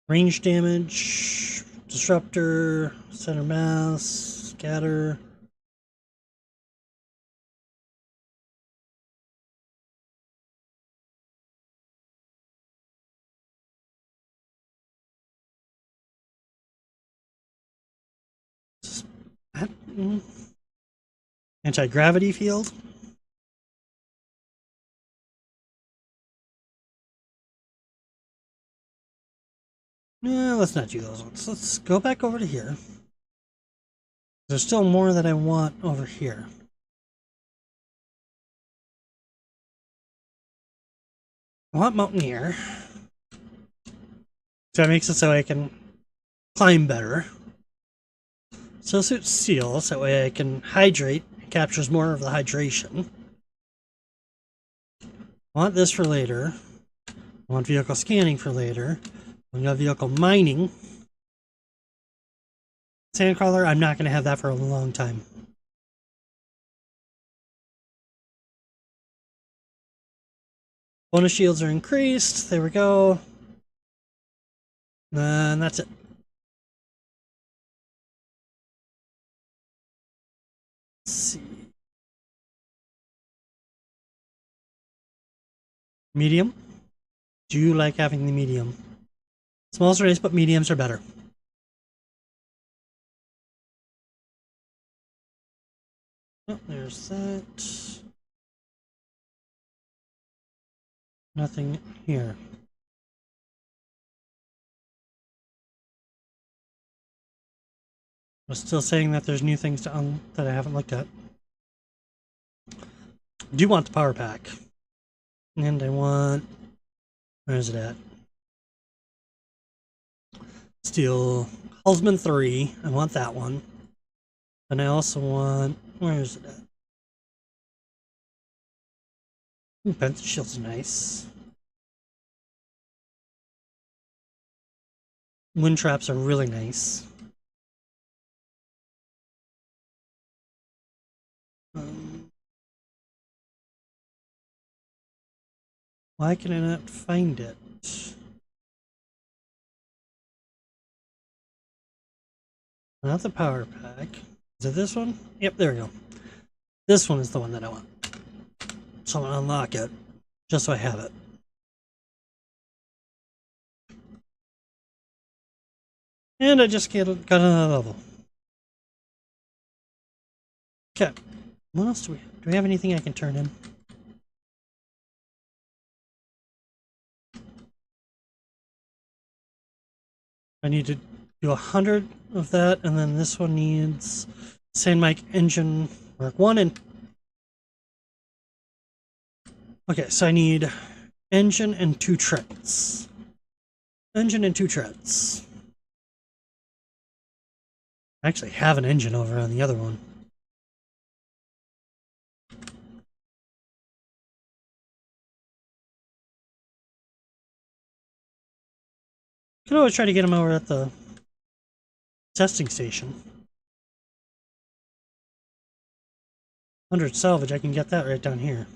range damage, disruptor, center mass, scatter. Anti-gravity field. No, let's not do those ones. Let's go back over to here. There's still more that I want over here. I want Mountaineer. So that makes it so I can climb better. Snowsuit Seal, so that way I can hydrate. It captures more of the hydration. I want this for later. I want vehicle scanning for later. I got vehicle mining. Sandcrawler, I'm not going to have that for a long time. Bonus shields are increased. There we go. And that's it. Let's see. Medium. Do you like having the medium? Small's are nice, but mediums are better. Oh, there's that. Nothing here. I'm still saying that there's new things to that I haven't looked at. I do want the power pack. And I want... Where is it at? Steel Hulsman 3. I want that one. And I also want... Where is it at? Ooh, Benson Shield's nice. Wind traps are really nice. Why can I not find it? Not the power pack. Is it this one? Yep, there we go. This one is the one that I want. So I'm gonna unlock it, just so I have it. And I just got another level. Okay. What else do we have? Do we have anything I can turn in? I need to do 100 of that, and then this one needs Sand Mike engine Mark 1 and... Okay, so I need engine and 2 treads. Engine and 2 treads. I actually have an engine over on the other one. Can always try to get him over at the testing station. 100 salvage, I can get that right down here.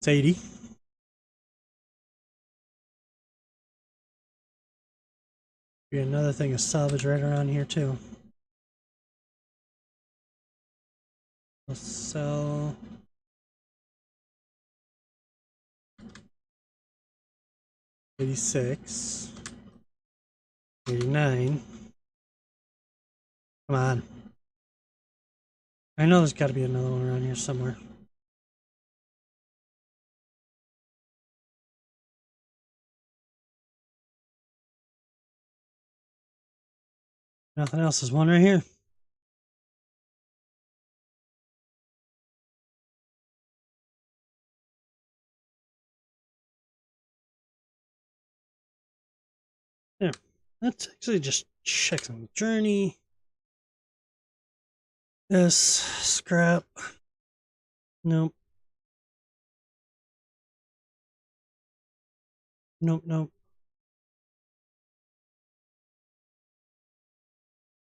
It's 80. Be another thing of salvage right around here too. Let's sell 86, 89. Come on. I know there's got to be another one around here somewhere. Nothing else. There's one right here. There. Let's actually just check some journey. This scrap. Nope. Nope, nope.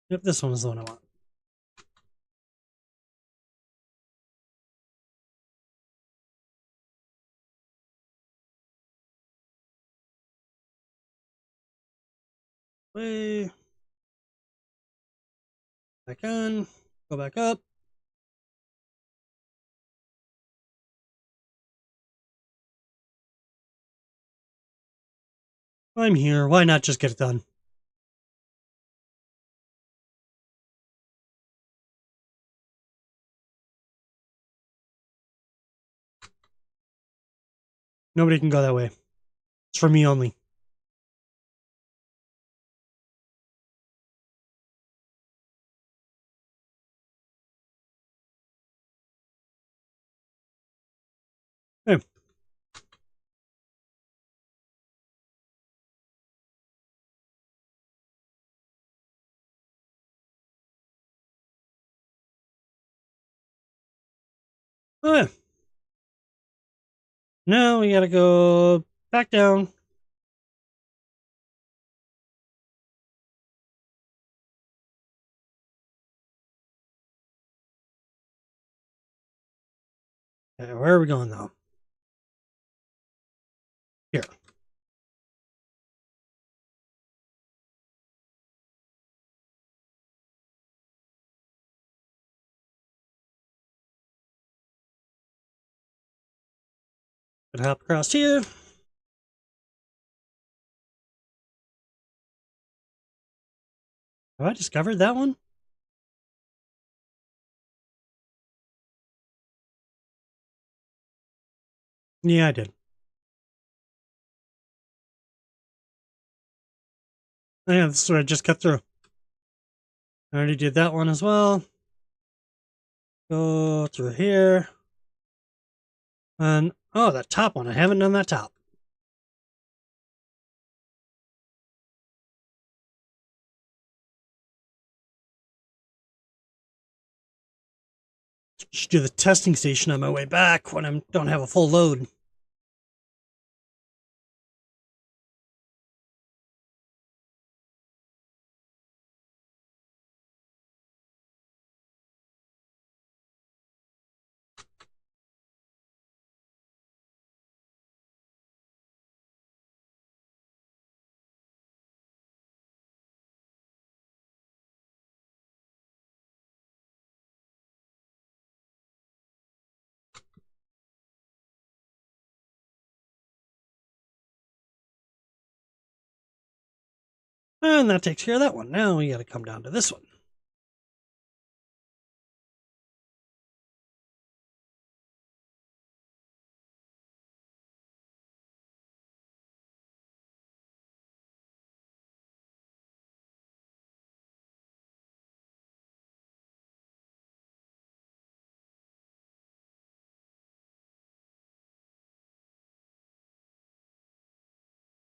Yep, this one is the one I want. Way. Back on. Go back up. I'm here. Why not just get it done? Nobody can go that way. It's for me only. Hey. Oh, yeah. Now we gotta go back down. Okay, where are we going though? Here. Gonna hop across here. Have I discovered that one? Yeah, I did. Oh, yeah, this is what I just cut through. I already did that one as well. Go through here. And, oh, that top one. I haven't done that top. Should do the testing station on my way back when I don't have a full load. And that takes care of that one. Now we gotta come down to this one.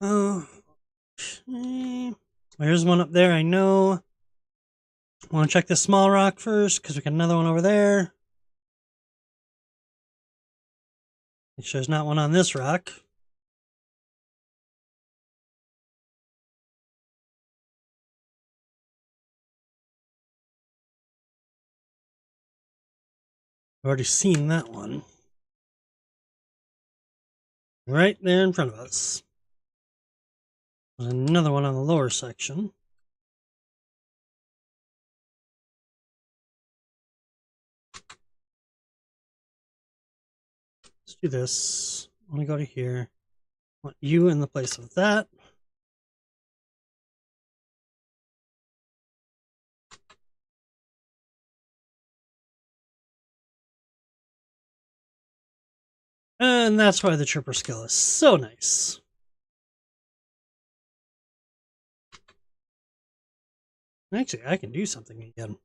Oh, there's one up there, I know. I want to check this small rock first, because we got another one over there. Make sure there's not one on this rock. I've already seen that one. Right there in front of us. There's another one on the lower section. Let's do this. I want to go to here. I want you in the place of that. And that's why the trooper skill is so nice. Actually, I can do something again.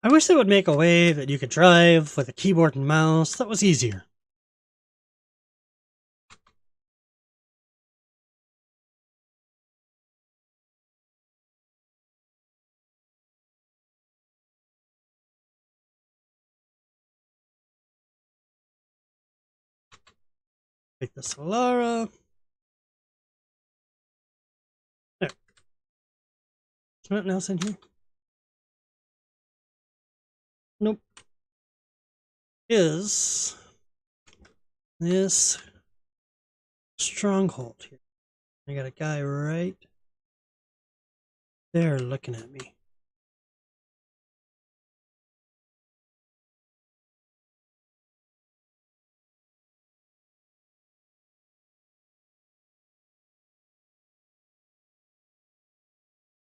I wish they would make a way that you could drive with a keyboard and mouse. That was easier. Take the Solara. There. Is there nothing else in here? Nope. Is this stronghold here? I got a guy right there looking at me.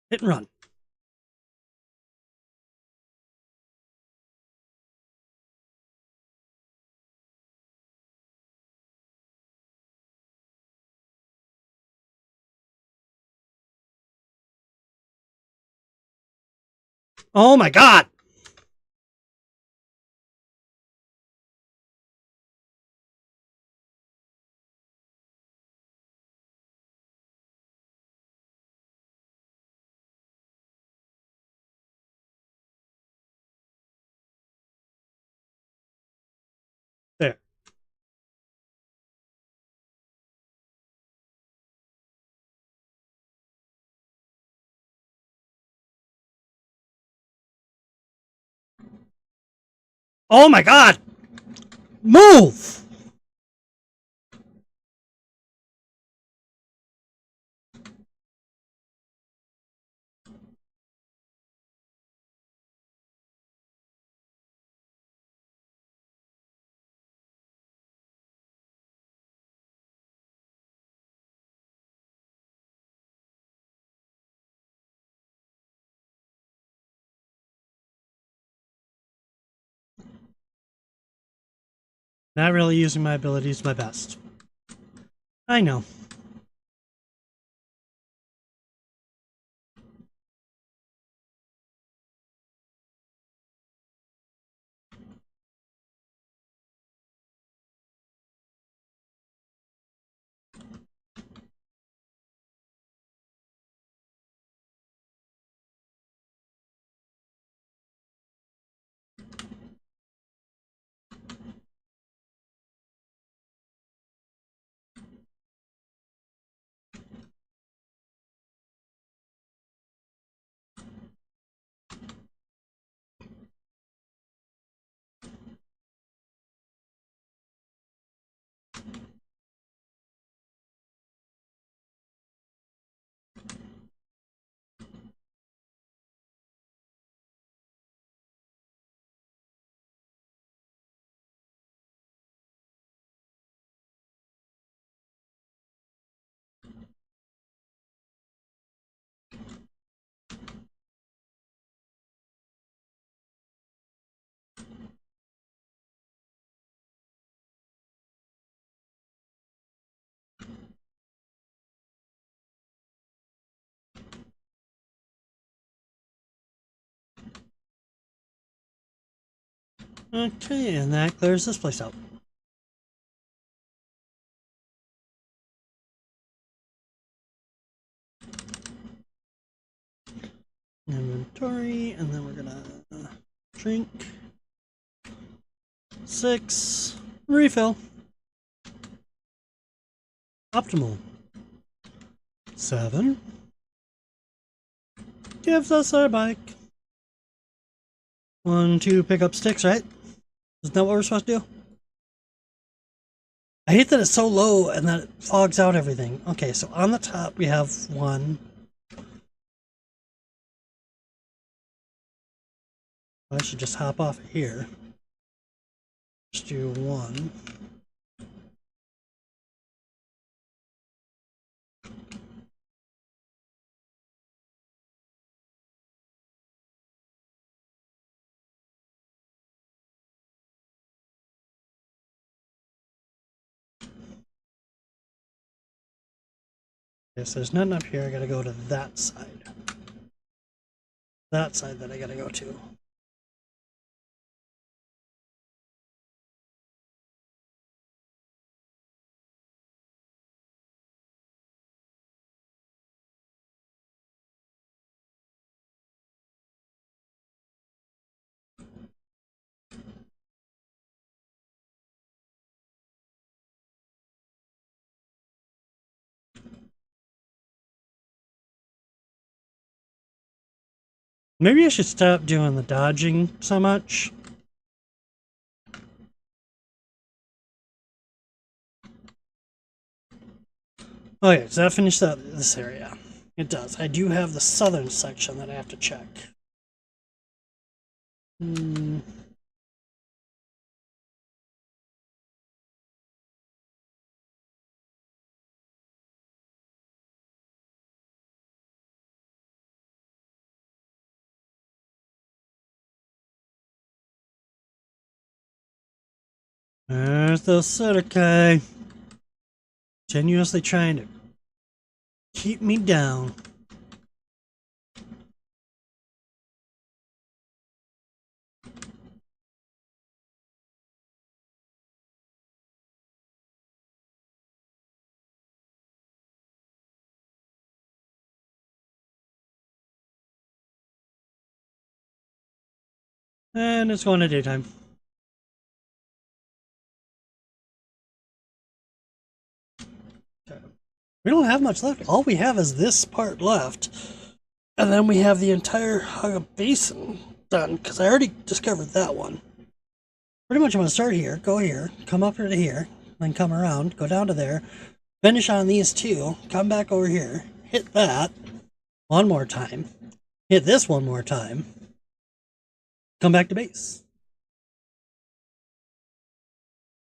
Hit and run. Oh my god! There. Oh my god! Move! Not really using my abilities my best. I know. Okay, and that clears this place out. Inventory, and then we're gonna drink. 6. Refill. Optimal. 7. Gives us our bike. 1, 2, pick up sticks, right? Isn't that what we're supposed to do? I hate that it's so low and that it fogs out everything. Okay, so on the top we have 1. I should just hop off here. Just do 1. Okay, so there's nothing up here. I gotta go to that side. That side that I gotta go to. Maybe I should stop doing the dodging so much. Okay, does that finish this area? It does. I do have the southern section that I have to check. Hmm. There's the Sudakai. Continuously trying to keep me down. And it's going to daytime. We don't have much left. All we have is this part left. And then we have the entire Hagga Basin done, because I already discovered that one. Pretty much I'm going to start here, go here, come up here to here, then come around, go down to there, finish on these two, come back over here, hit that one more time, hit this one more time, come back to base.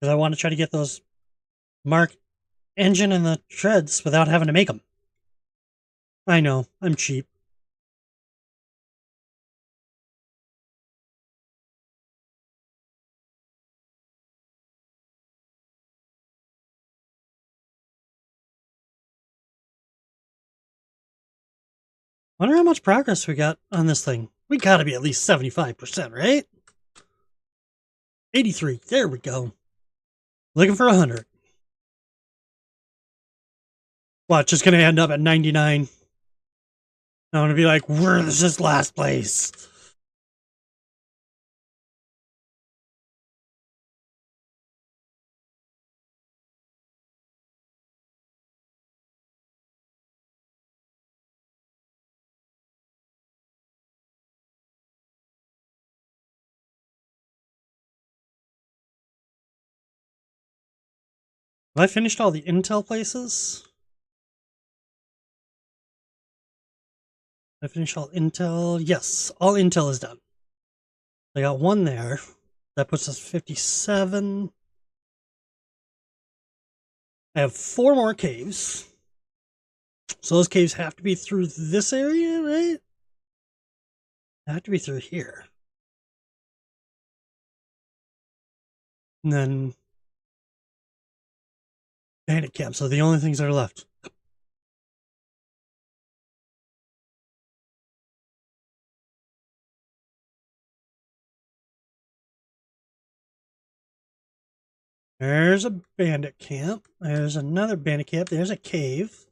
Because I want to try to get those mark engine and the treads without having to make them. I know, I'm cheap. Wonder how much progress we got on this thing. We gotta be at least 75%, right? 83, there we go. Looking for 100. Watch, just gonna end up at 99. I'm gonna be like, where's this last place? Have I finished all the intel places? I finished all intel? Yes, all intel is done. I got one there. That puts us 57. I have 4 more caves. So those caves have to be through this area, right? They have to be through here. And then bandit camp. So the only things that are left. There's a bandit camp. There's another bandit camp. There's a cave.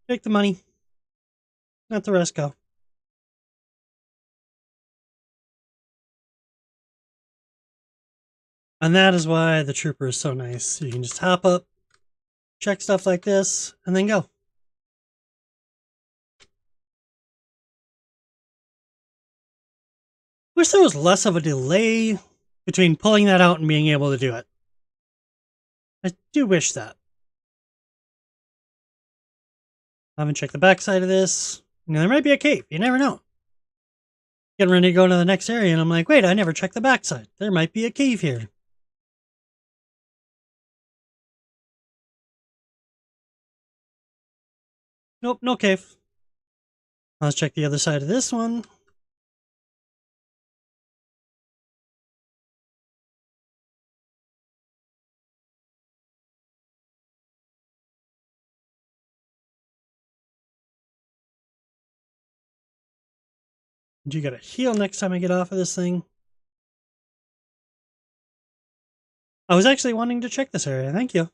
Take the money. Let the rest go. And that is why the trooper is so nice. You can just hop up, check stuff like this, and then go. Wish there was less of a delay between pulling that out and being able to do it. I do wish that. I haven't checked the backside of this. You know, there might be a cave. You never know. Getting ready to go to the next area, and I'm like, wait, I never checked the backside. There might be a cave here. Nope, no cave. Let's check the other side of this one. Do you gotta heal next time I get off of this thing? I was actually wanting to check this area. Thank you.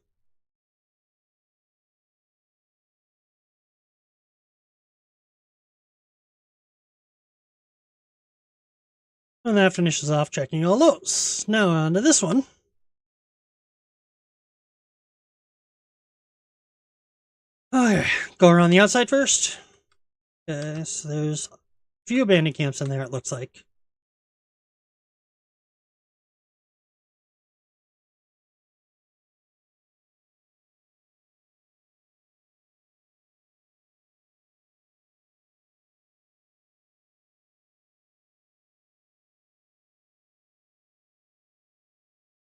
And that finishes off checking all those. Now on to this one. Okay, go around the outside first. Okay, so there's a few abandoned camps in there, it looks like.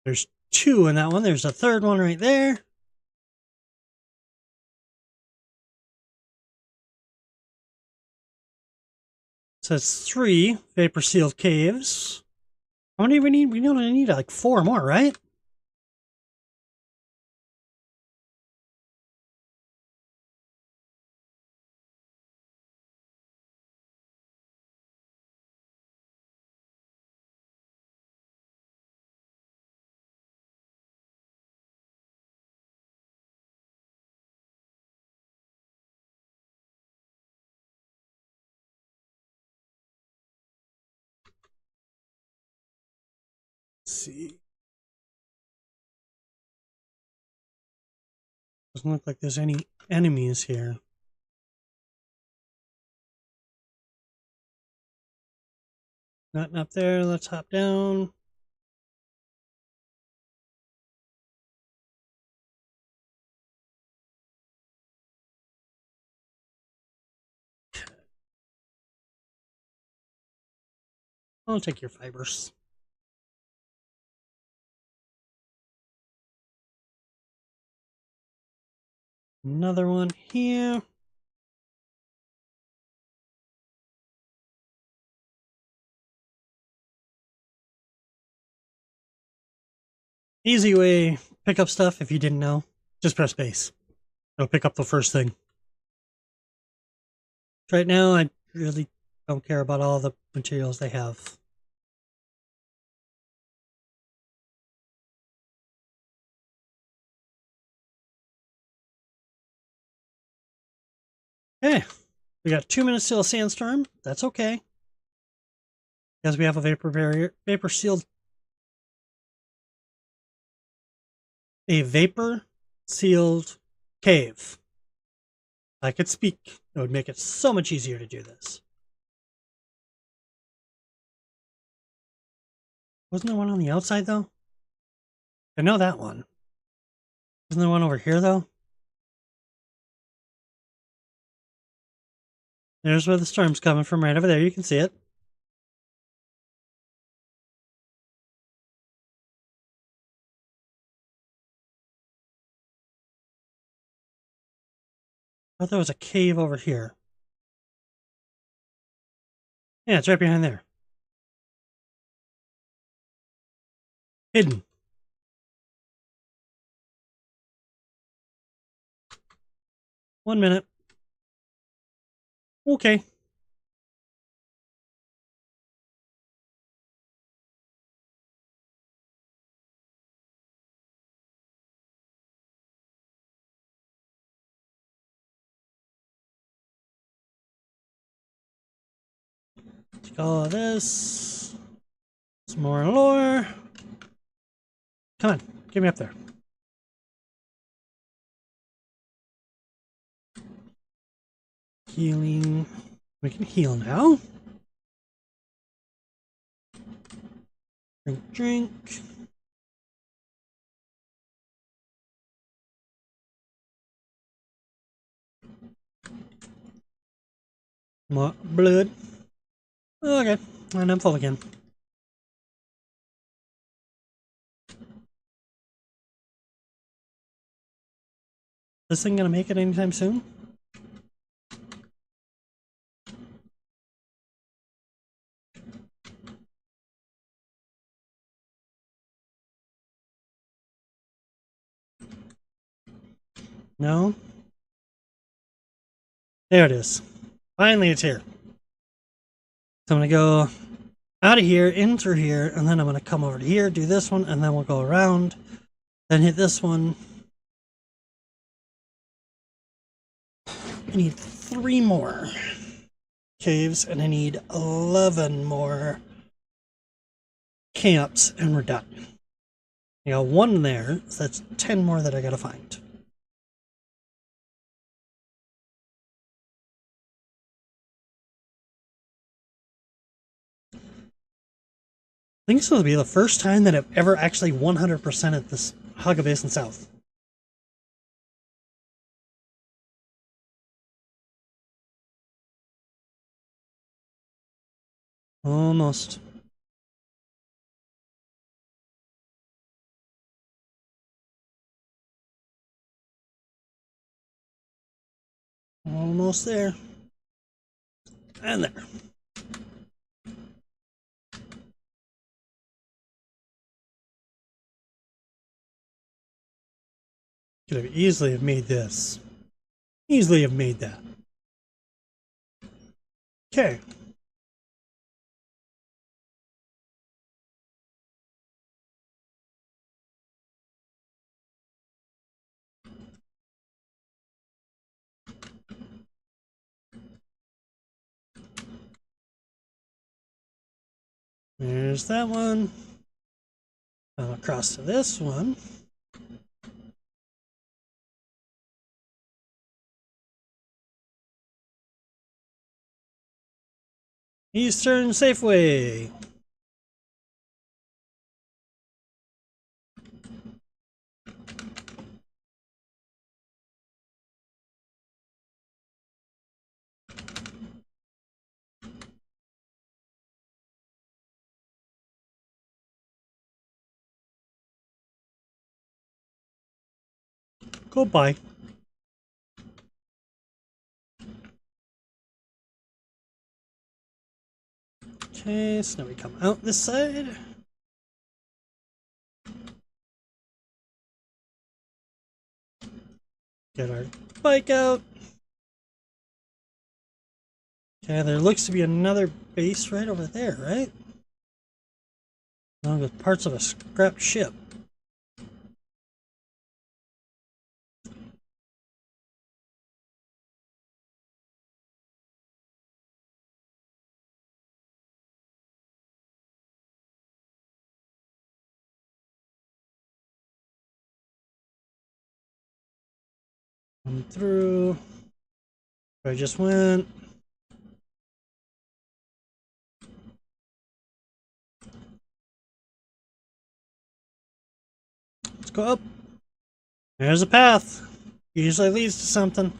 There's 2 in that one. There's a third one right there. So it's 3 vapor sealed caves. How many do we need? We only need like 4 more, right? Let's see. Doesn't look like there's any enemies here. Nothing up there. Let's hop down. I'll take your fibers. Another one here. Easy way, pick up stuff if you didn't know. Just press space. It'll pick up the first thing. Right now, I really don't care about all the materials they have. Okay, we got 2 minutes till a sandstorm. That's okay. Because we have a vapor sealed cave. I could speak. It would make it so much easier to do this. Wasn't there one on the outside, though? I know that one. Isn't there one over here, though? There's where the storm's coming from, right over there. You can see it. I thought there was a cave over here. Yeah, it's right behind there. Hidden. One minute. Okay. Take all of this. Some more lore. Come on, get me up there. Healing. We can heal now. Drink. More blood. Okay, and I'm full again. This thing gonna make it anytime soon? No? There it is. Finally, it's here. So I'm gonna go out of here, in through here, and then I'm gonna come over to here, do this one, and then we'll go around. Then hit this one. I need 3 more caves, and I need 11 more camps, and we're done. I got 1 there, so that's 10 more that I gotta find. I think this will be the first time that I've ever actually 100% at this Hagga Basin South. Almost. Almost there. And there. Could have easily have made this. Easily have made that. Okay. There's that one. Across to this one. Eastern Safeway. Goodbye. Okay, so now we come out this side. Get our bike out. Okay, there looks to be another base right over there, right? Along with parts of a scrapped ship. Come through. Where I just went. Let's go up. There's a path. Usually leads to something.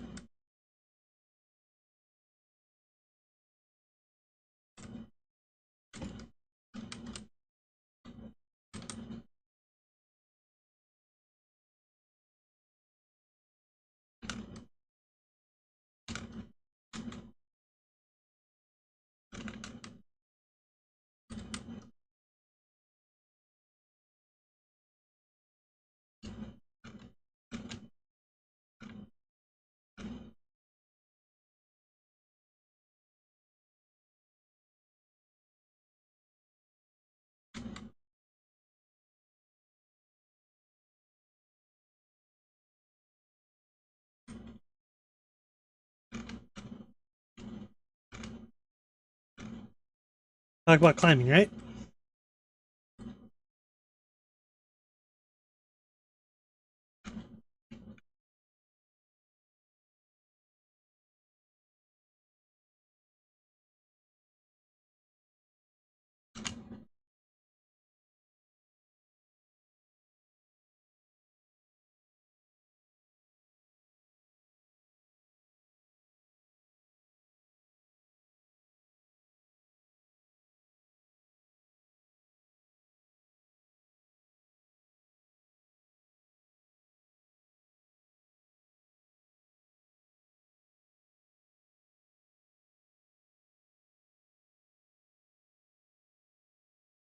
Talk about climbing, right?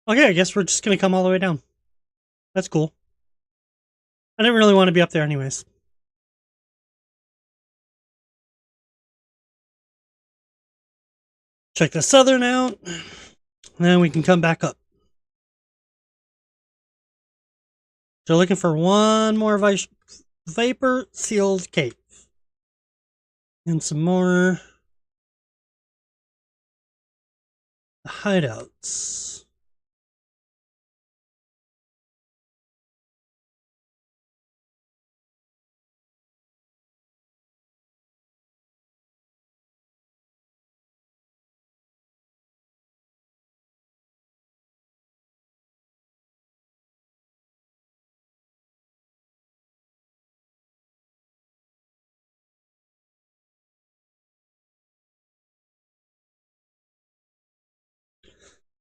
Okay, I guess we're just gonna come all the way down. That's cool. I didn't really want to be up there anyways. Check the southern out. And then we can come back up. So looking for one more vapor sealed cave. And some more hideouts.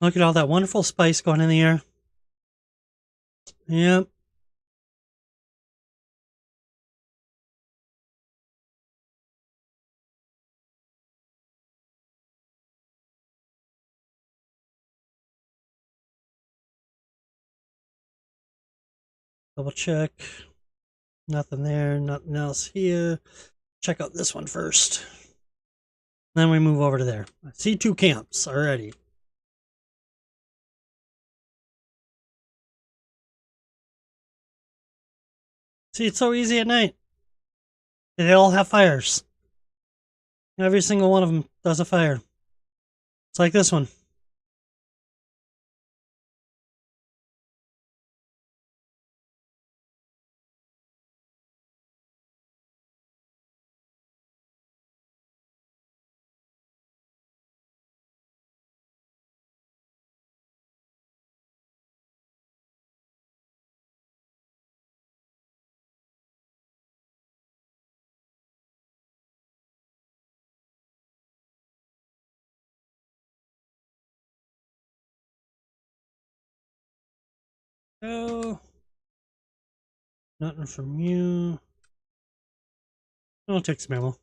Look at all that wonderful spice going in the air. Yep. Double check. Nothing there, nothing else here. Check out this one first. Then we move over to there. I see 2 camps already. See, it's so easy at night. They all have fires. Every single one of them does a fire. It's like this one. Oh, nothing from you. I'll take some ammo.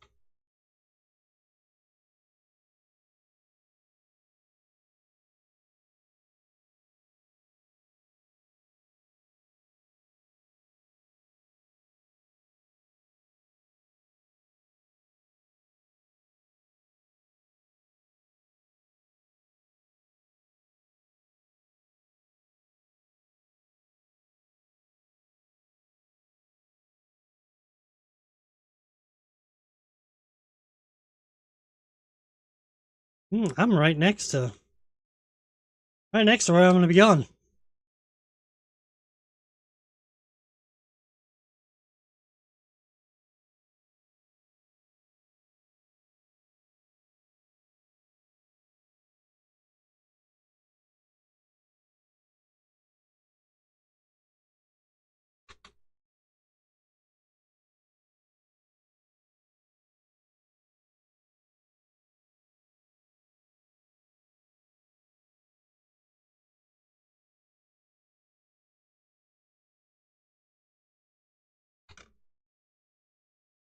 I'm right next to where I'm going to be going.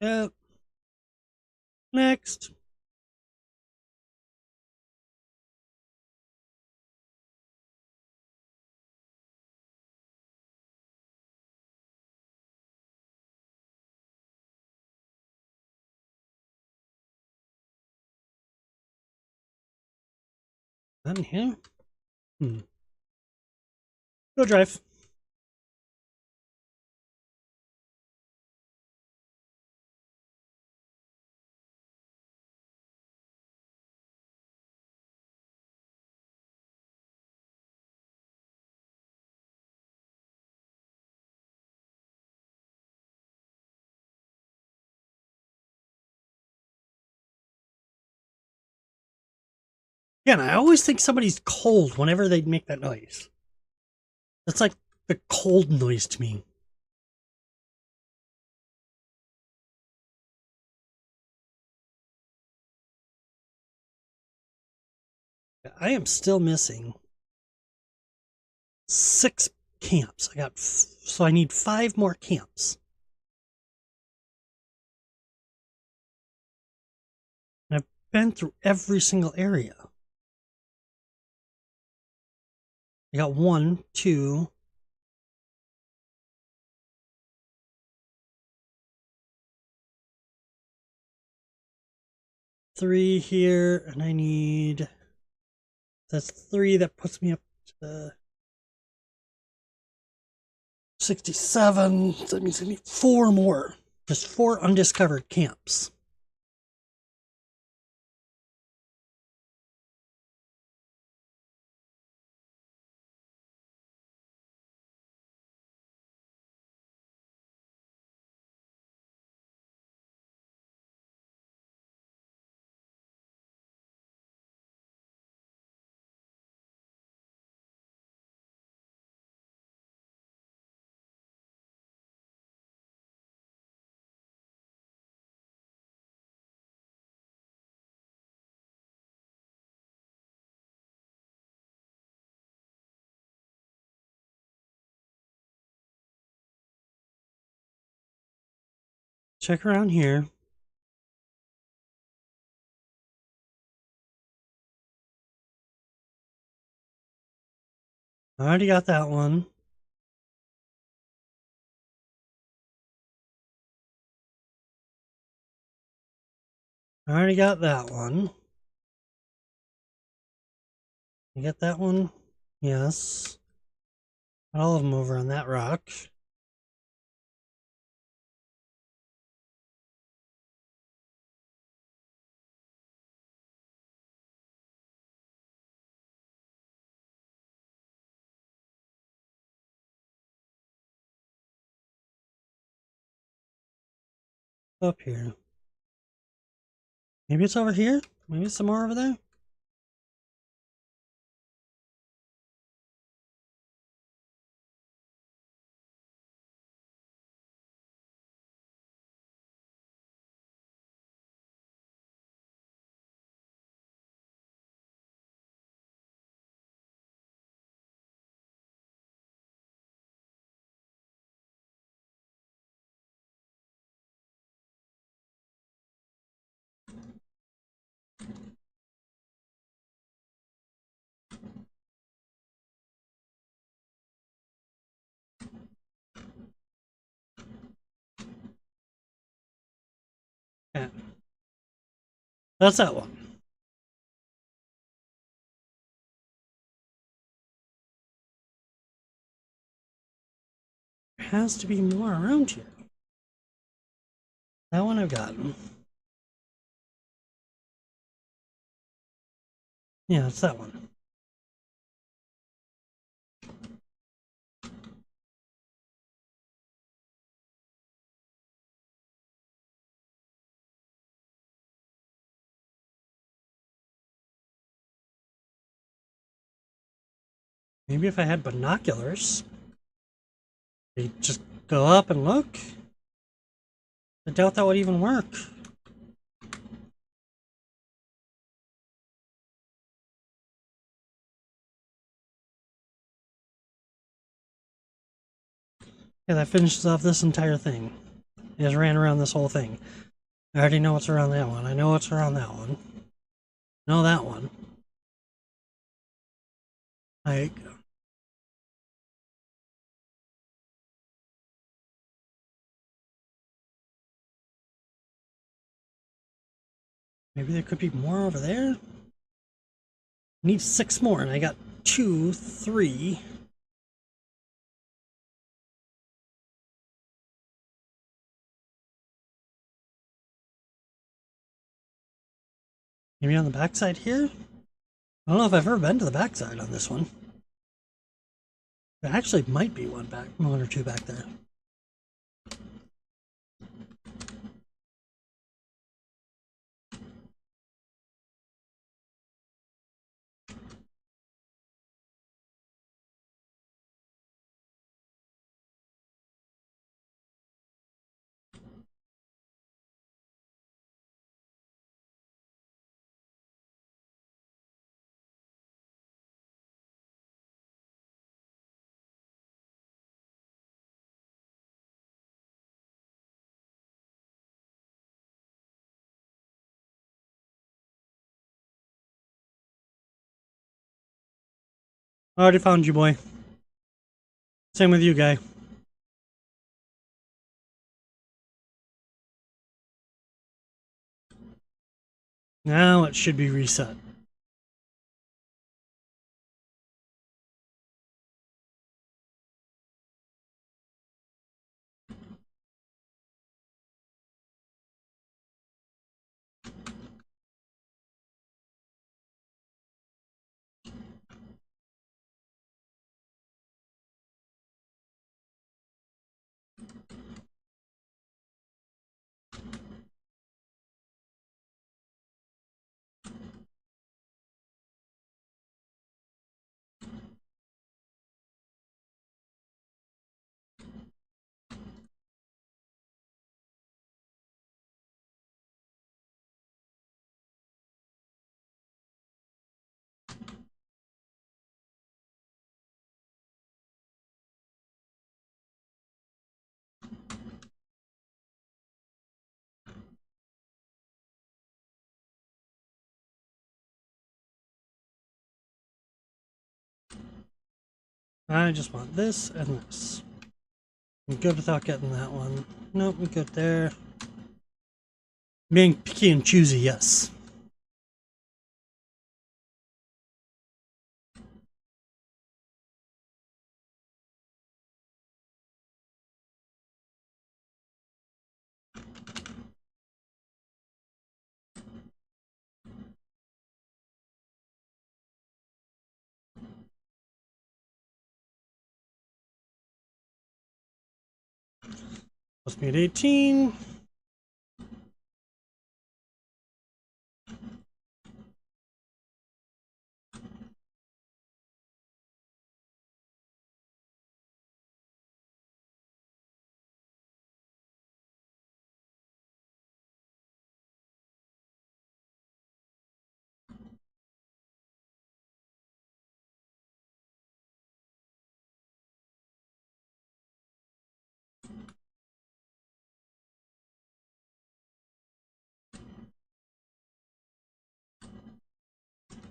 Yep. Next. Nothing here. Go drive. Yeah, and I always think somebody's cold whenever they make that noise. That's like the cold noise to me. I am still missing 6 camps. So I need 5 more camps. And I've been through every single area. I got 1, 2, 3 here, and I need. That's 3. That puts me up to 67. So that means I need 4 more. Just 4 undiscovered camps. Check around here. I already got that one. I already got that one. You get that one? Yes. All of them over on that rock. Up here. Maybe it's over here? Maybe it's some more over there? Yeah. That's that one. There has to be more around here. That one I've gotten. Yeah, it's that one. Maybe if I had binoculars, I'd just go up and look. I doubt that would even work. Yeah, that finishes off this entire thing. I just ran around this whole thing. I already know what's around that one. I know what's around that one. Know that one. Like, maybe there could be more over there? I need 6 more, and I got 2, 3. Maybe on the backside here? I don't know if I've ever been to the backside on this one. There actually might be one or two back there. I already found you, boy. Same with you, guy. Now it should be reset. I just want this and this. I'm good without getting that one. Nope, we good there. Being picky and choosy, yes. Supposed to be at 18.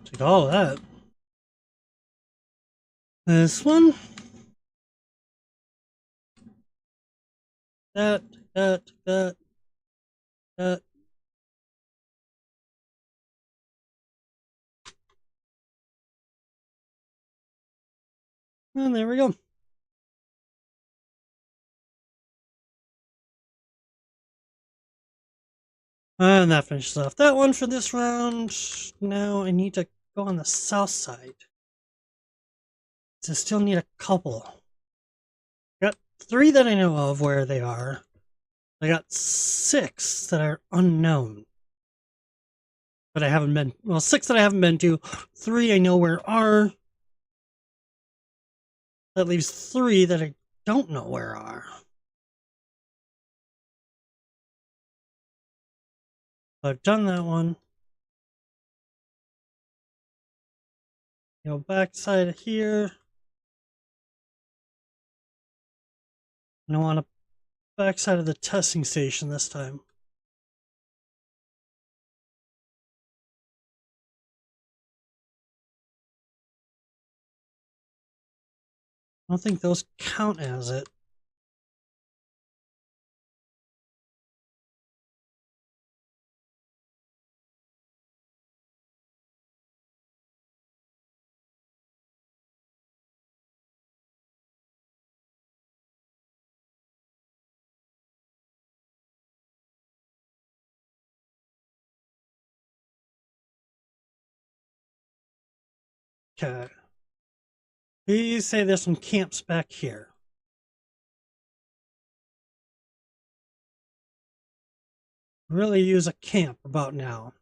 Take all of that. This one. That. That. And there we go. And that finishes off that one for this round. Now I need to go on the south side. So I still need a couple. Got 3 that I know of where they are. I got 6 that are unknown. But I haven't been, well, 6 that I haven't been to. 3 I know where are. That leaves 3 that I don't know where are. I've done that one. Go backside of here. And I want to backside of the testing station this time. I don't think those count as it. Okay. Please say there's some camps back here. Really use a camp about now.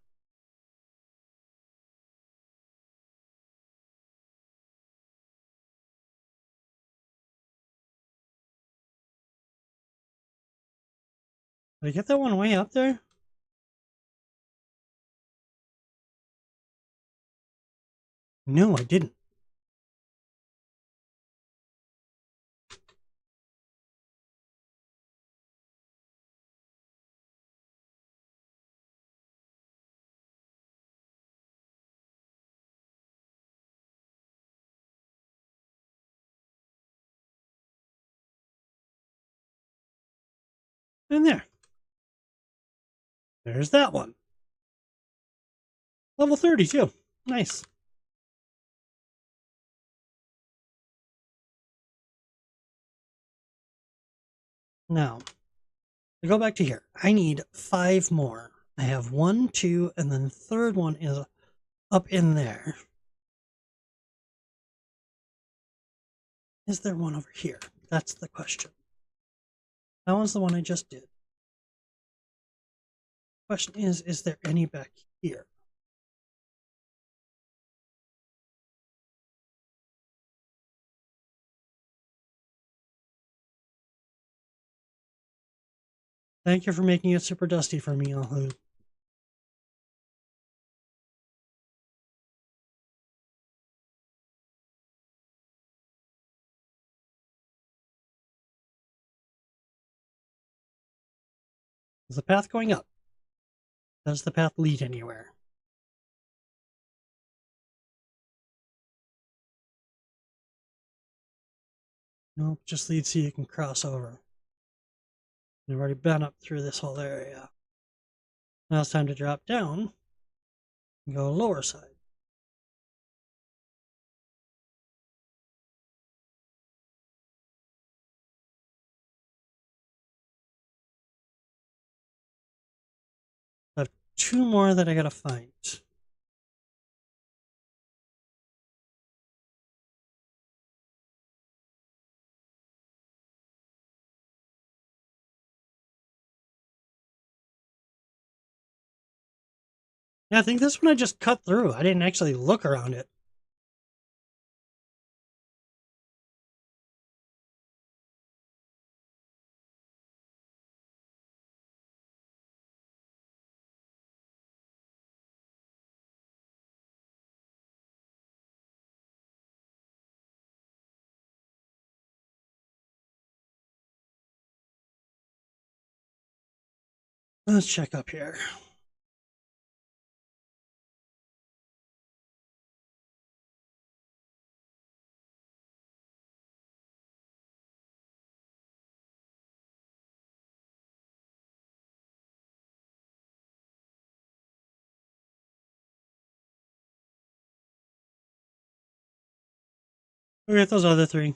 Did I get that one way up there? No, I didn't. In there. There's that one. Level 32. Nice. Now, to go back to here, I need 5 more. I have 1, 2, and then the third one is up in there. Is there one over here? That's the question. That one's the one I just did. Question is there any back here? Thank you for making it super dusty for me, Ahu. Is the path going up? Does the path lead anywhere? Nope, just leads so you can cross over. I've already been up through this whole area. Now it's time to drop down and go lower side. I have 2 more that I gotta find. Yeah, I think this one I just cut through. I didn't actually look around it. Let's check up here. We'll get those other 3. And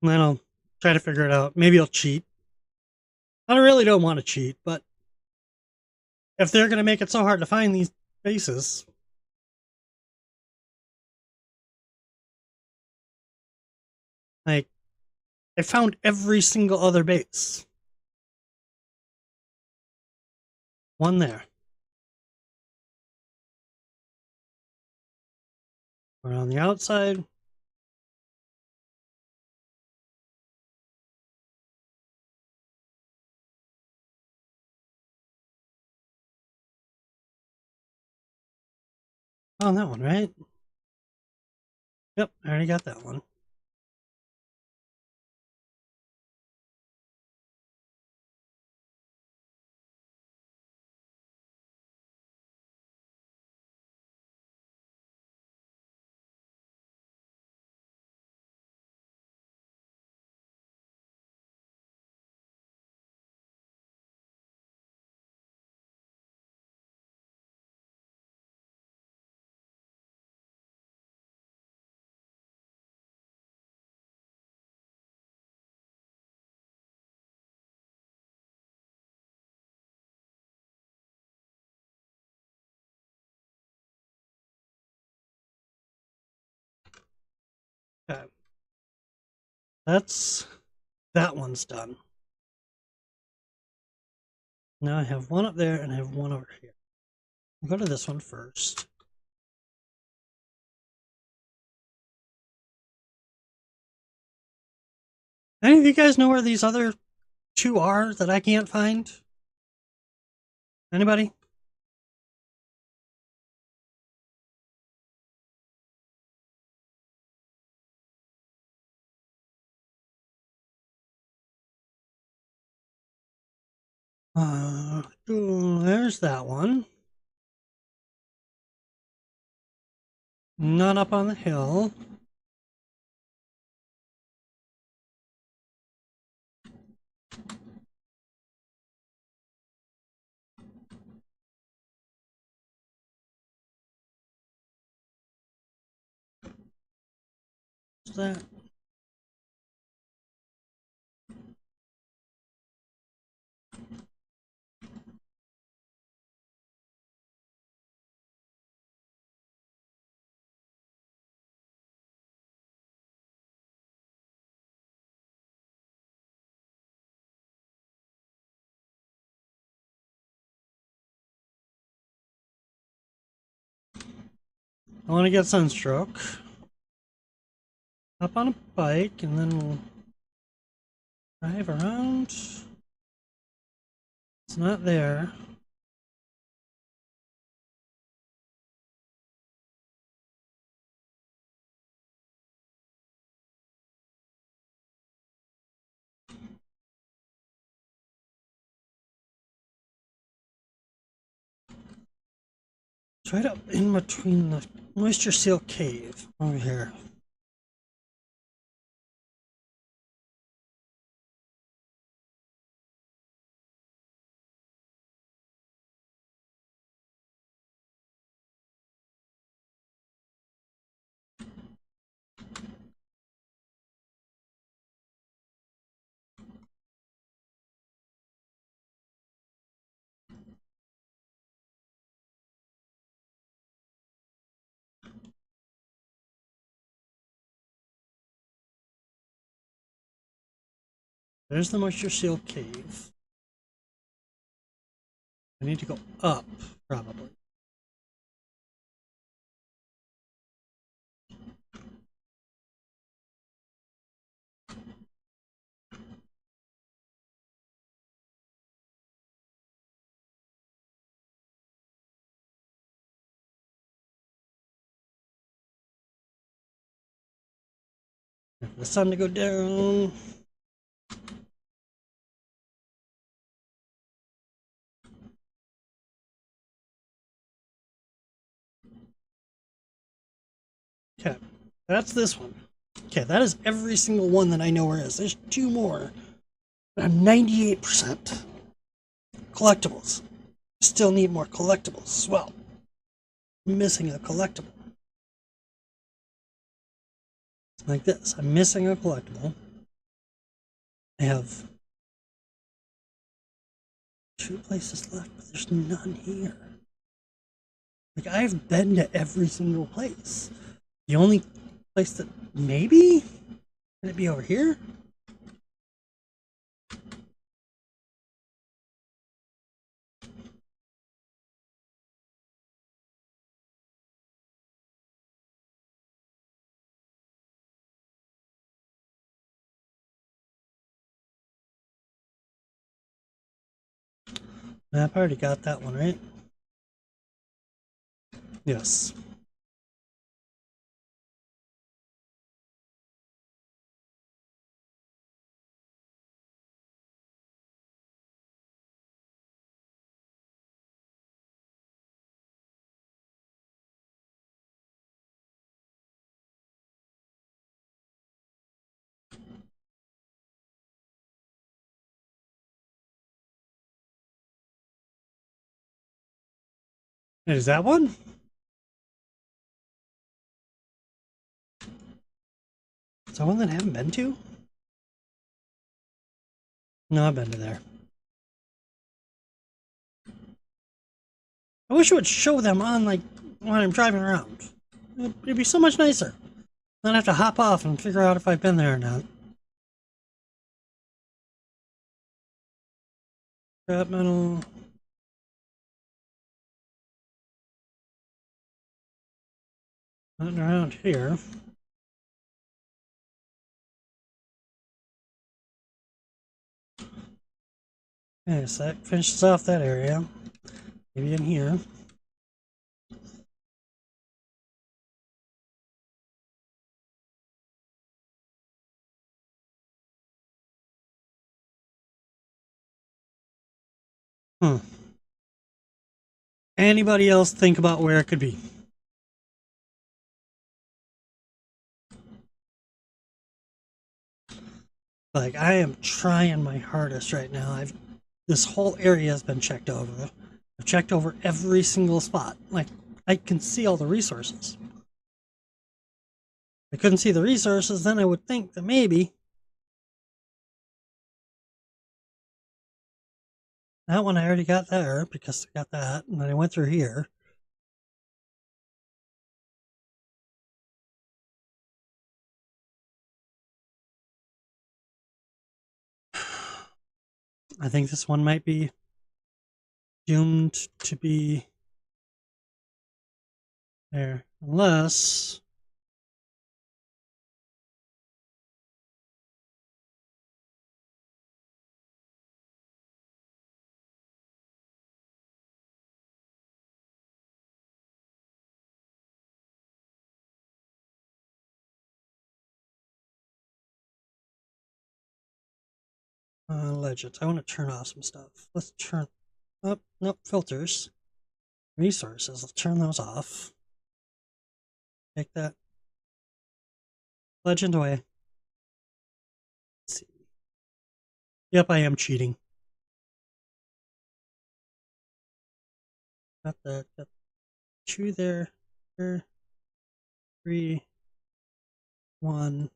then I'll try to figure it out. Maybe I'll cheat. I really don't want to cheat, but if they're gonna make it so hard to find these bases, like, I found every single other base. 1 there. We're on the outside. Found that one, right? Yep, I already got that one. Okay. That one's done. Now I have 1 up there and I have 1 over here. I'll go to this one first. Any of you guys know where these other 2 are that I can't find? Anybody? There's that one. None up on the hill. What's that? I want to get sunstroke. Hop on a bike and then we'll drive around. It's not there. It's right up in between the moisture seal cave over here. There's the moisture seal cave. I need to go up, probably. Wait for the sun to go down. Okay, that's this one. Okay, that is every single one that I know where is. There's two more. I'm 98% collectibles. Still need more collectibles as well. I'm missing a collectible. Like this. I'm missing a collectible. I have 2 places left, but there's none here. Like, I've been to every single place. The only place that maybe? Can it be over here? I've already got that one, right? Yes. Is that one? Is that one that I haven't been to? No, I've been to there. I wish it would show them on, like, when I'm driving around. It'd be so much nicer. Then I have to hop off and figure out if I've been there or not. Scrap metal. Nothing around here. Okay, so that finishes off that area. Maybe in here. Hmm. Anybody else think about where it could be? Like, I am trying my hardest right now. This whole area has been checked over. I've checked over every single spot. Like, I can see all the resources. If I couldn't see the resources, then I would think that maybe that one I already got there because I got that, and then I went through here. I think this one might be doomed to be there, unless legends. I want to turn off some stuff. Let's turn up. Nope, filters, resources. Let's turn those off. Take that legend away. Let's see. Yep, I am cheating. Got 2 there. There. 3, 1.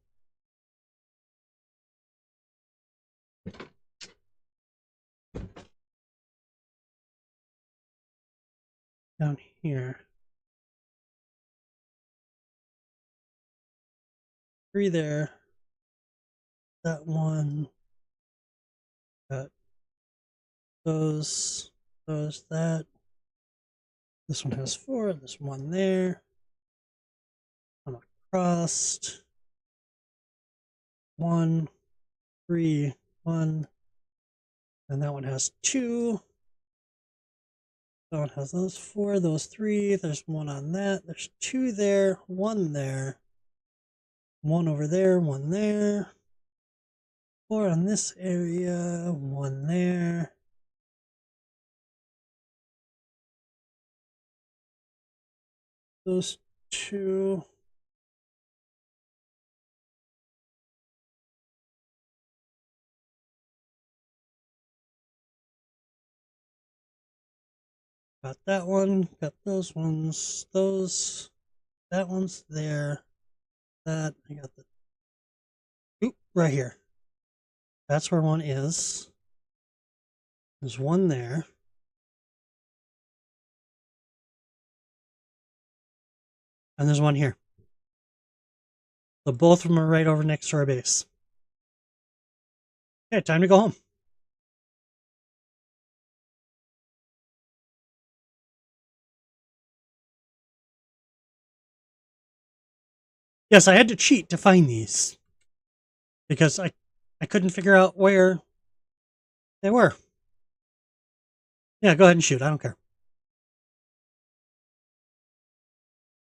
Down here. 3 there. That one. Got that. This one has 4, there's 1 there. I'm across. 1, 3, 1. And that one has 2. That one has those 4, those 3. There's 1 on that. There's 2 there, 1 there. 1 over there, 1 there. 4 on this area, 1 there. Those 2. Got that one, got those ones, that one's there. That, I got the, oop, right here. That's where 1 is. There's 1 there. And there's 1 here. So both of them are right over next to our base. Okay, time to go home. Yes, I had to cheat to find these. Because I couldn't figure out where they were. Yeah, go ahead and shoot. I don't care.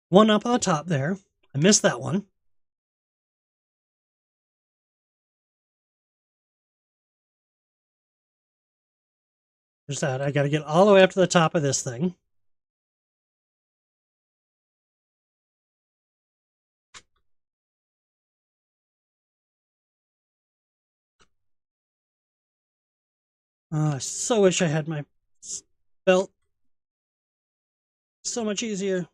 1 up on the top there. I missed that one. There's that. I got to get all the way up to the top of this thing. I so wish I had my belt. So much easier.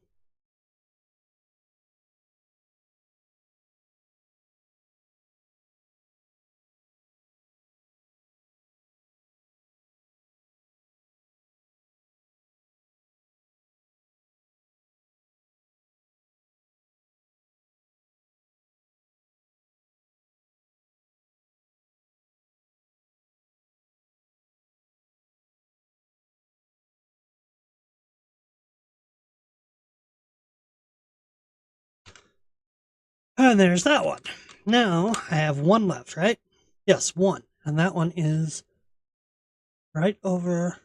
And there's that one. Now I have 1 left, right? Yes, 1. And that one is right over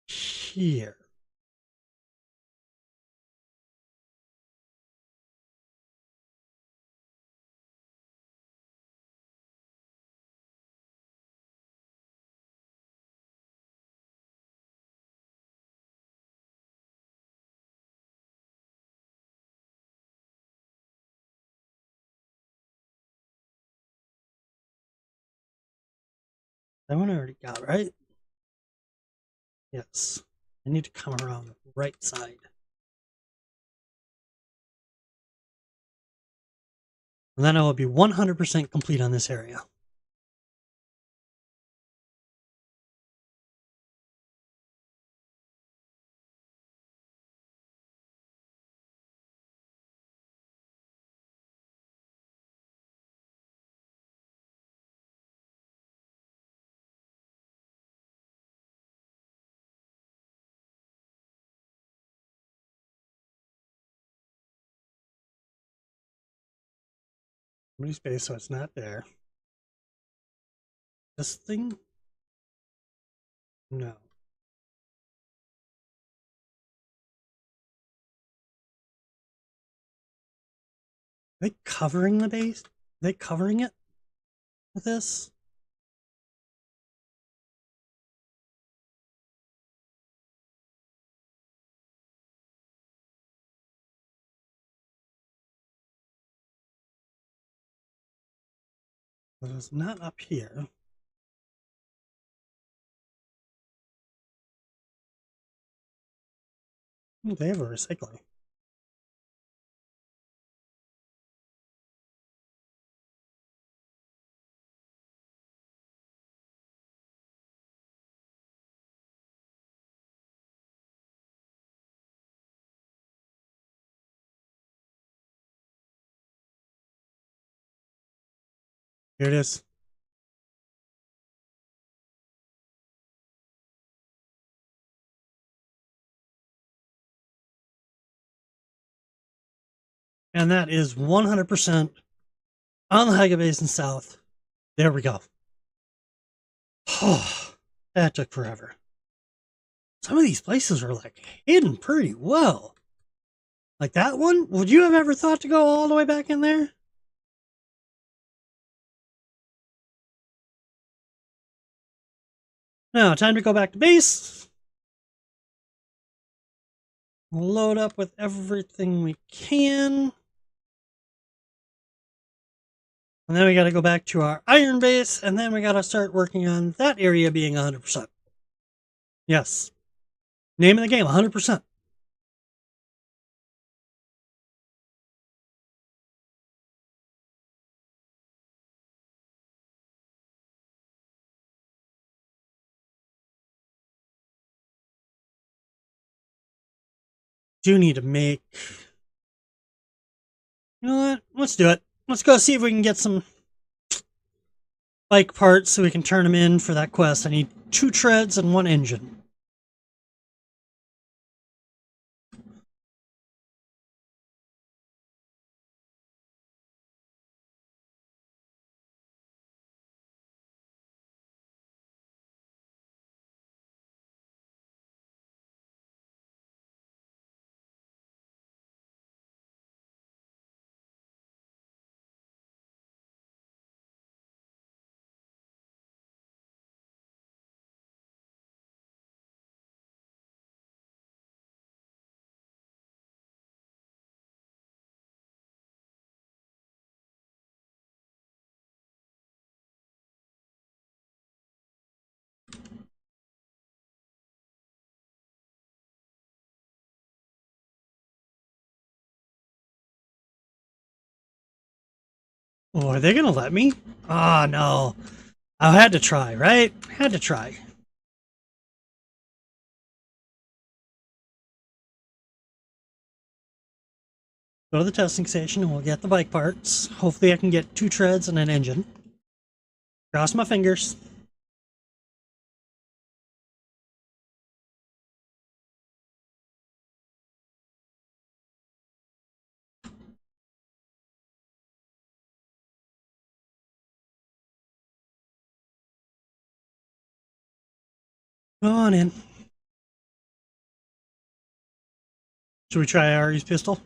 here. That one I already got, right? Yes. I need to come around the right side. And then I will be 100% complete on this area. Many space, so it's not there. This thing? No. Are they covering the base? Are they covering it with this? But it's not up here. They have a recycling. Here it is. And that is 100% on the Hagga Basin South. There we go. Oh, that took forever. Some of these places are like hidden pretty well. Like that one, would you have ever thought to go all the way back in there? Now, time to go back to base. Load up with everything we can. And then we got to go back to our iron base, and then we got to start working on that area being 100%. Yes. Name of the game, 100%. Do need to make... You know what? Let's do it. Let's go see if we can get some bike parts so we can turn them in for that quest. I need 2 treads and 1 engine. Oh, are they going to let me? Ah, no. I had to try, right? Had to try. Go to the testing station and we'll get the bike parts. Hopefully I can get 2 treads and an engine. Cross my fingers. Go on in. Should we try Ari's pistol?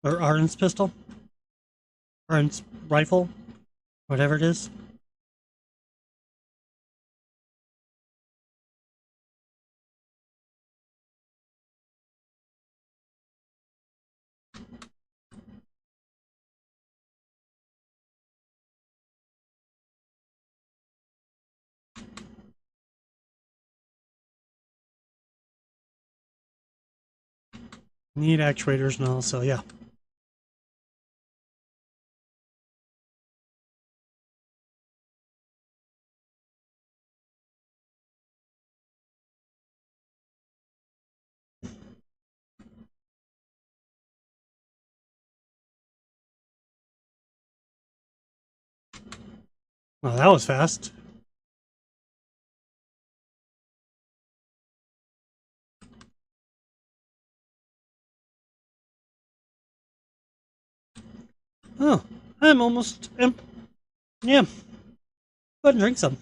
Or Arden's pistol? Arden's rifle? Whatever it is. Need actuators and all, so yeah. Well, that was fast. Oh, I'm almost... yeah. Go ahead and drink some.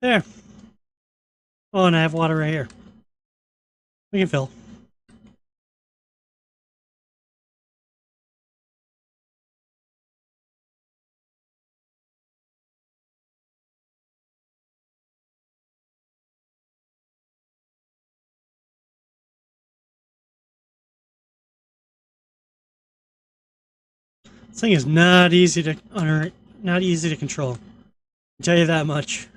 There. Oh, and I have water right here. We can fill. This thing is not easy to not easy to control. I'll tell you that much.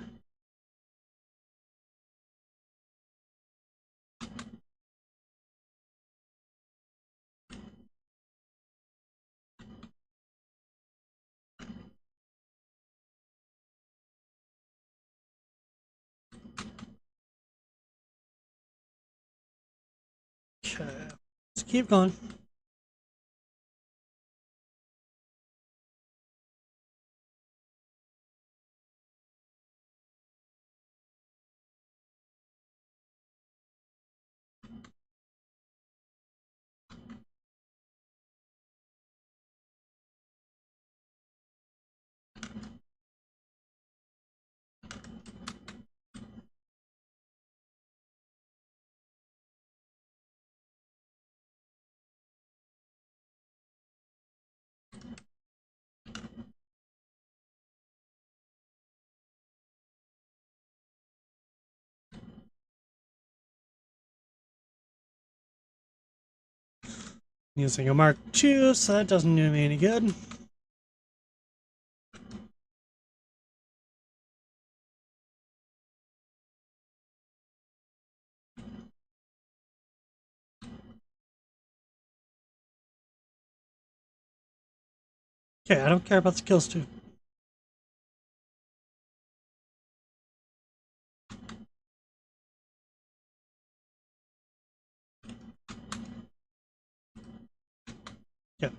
Okay. Let's keep going. Using a Mark II, so that doesn't do me any good. Okay, I don't care about the kills too. Yeah.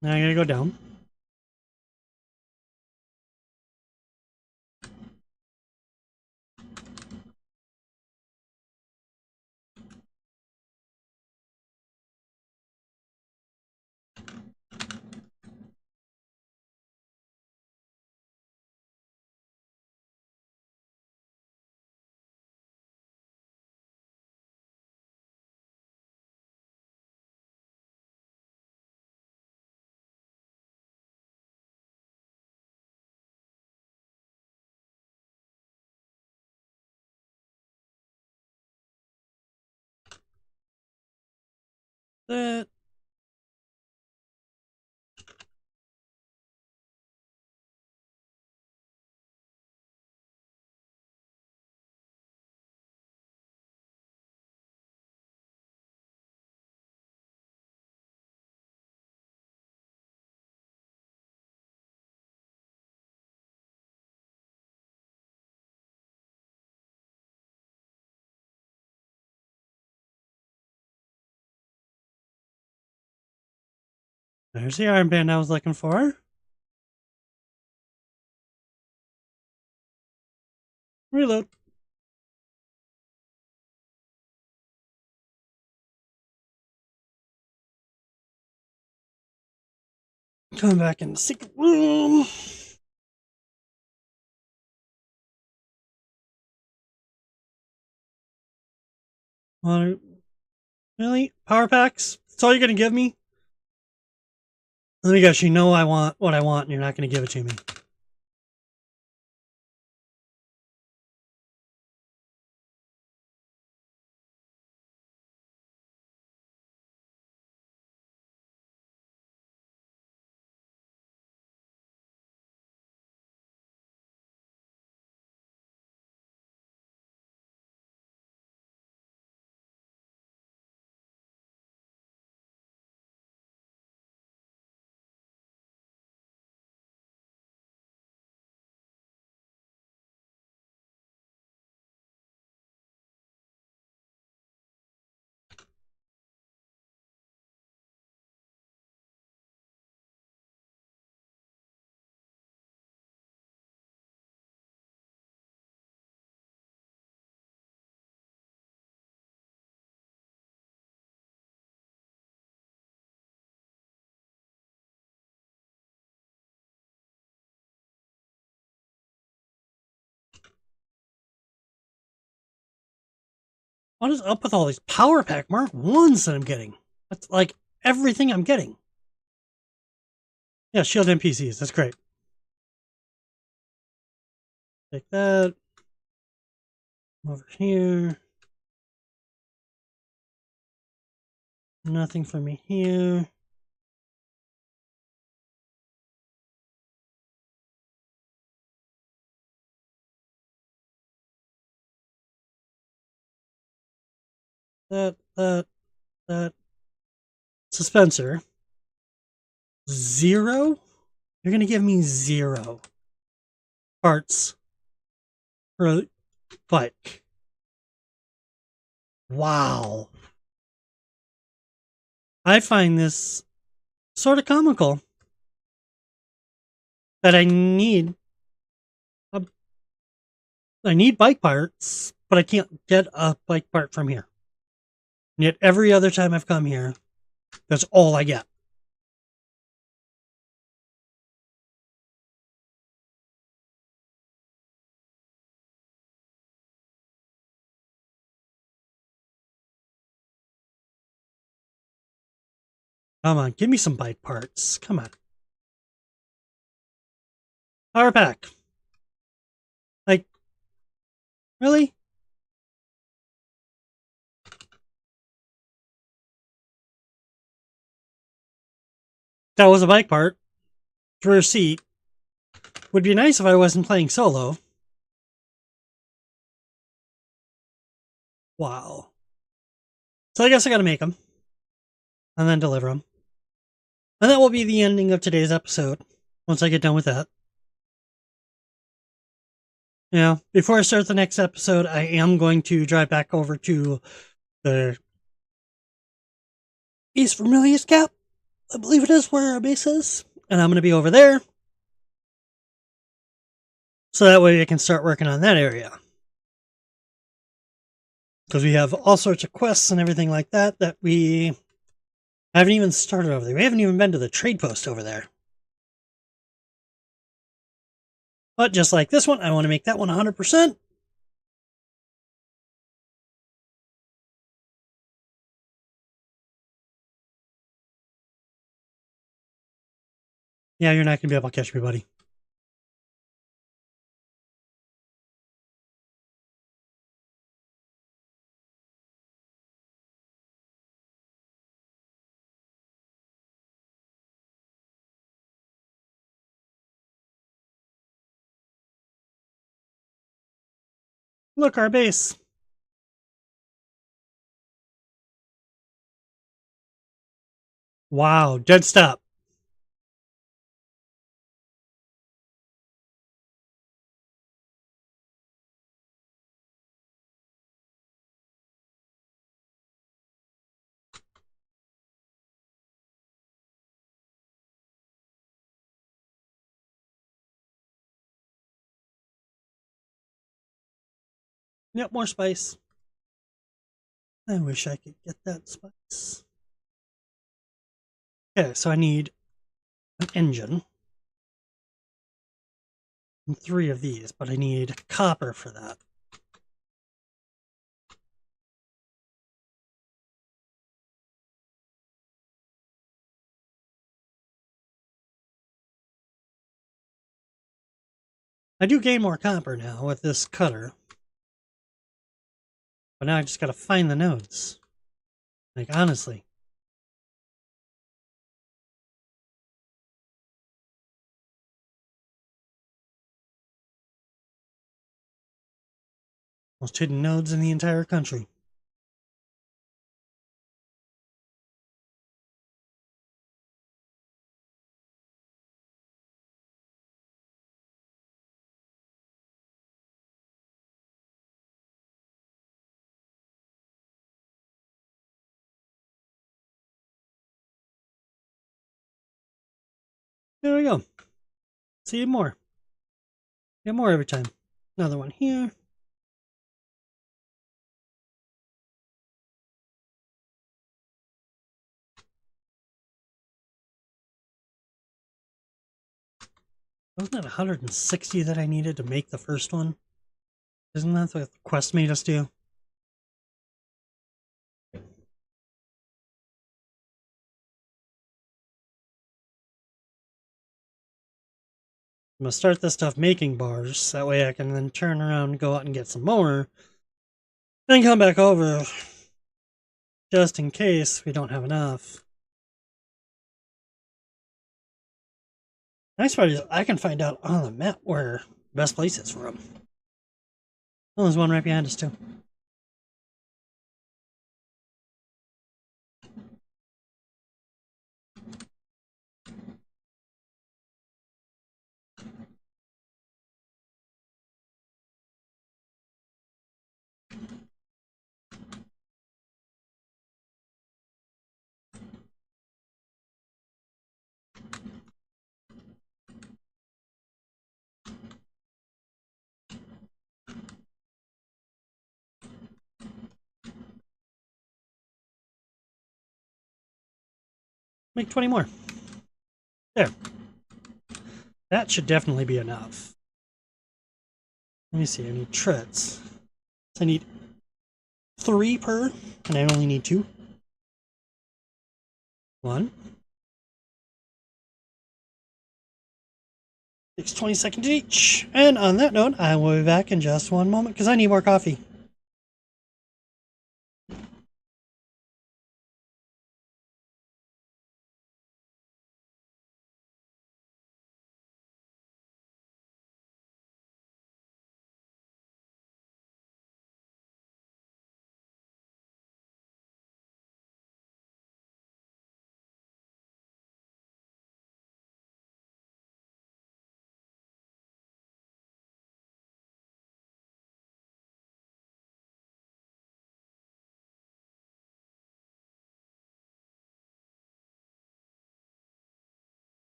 Now I gotta go down. That. There's the armband I was looking for. Reload. Coming back in the secret room. Really? Power packs? That's all you're gonna give me? Let me guess, you know I want what I want and you're not gonna give it to me. What is up with all these power pack Mark 1s that I'm getting? That's like everything I'm getting. Yeah, shield NPCs. That's great. Take that. Over here. Nothing for me here. That. Dispenser. 0? You're gonna give me 0 parts for a bike. Wow. I find this sort of comical that a, I need bike parts, but I can't get a bike part from here. And yet every other time I've come here, that's all I get. Come on, give me some bike parts. Come on. Power pack. Like, really? That was a bike part. Rear seat. Would be nice if I wasn't playing solo. Wow. So I guess I gotta make them. And then deliver them. And that will be the ending of today's episode. Once I get done with that. Yeah, before I start the next episode, I am going to drive back over to the East Vermilius Cap. I believe it is where our base is. And I'm going to be over there. So that way I can start working on that area. Because we have all sorts of quests and everything like that that we haven't even started over there. We haven't even been to the trade post over there. But just like this one, I want to make that one 100%. Yeah, you're not going to be able to catch me, buddy. Look, our base. Wow, dead stop. Yep, more spice. I wish I could get that spice. Okay, so I need an engine. And 3 of these, but I need copper for that. I do gain more copper now with this cutter. But now I just gotta find the nodes. Like, honestly. Most hidden nodes in the entire country. There we go. See more. Get more every time. Another one here. Wasn't that 160 that I needed to make the first one? Isn't that what the quest made us do? I'm gonna start this stuff making bars. That way I can then turn around and go out and get some more. Then come back over. Just in case we don't have enough. Nice part is I can find out on the map where the best place is for them. Oh, there's one right behind us too. Make 20 more. There. That should definitely be enough. Let me see, I need treads. So I need 3 per, and I only need 2. 1. Takes 20 seconds each. And on that note, I will be back in just one moment because I need more coffee.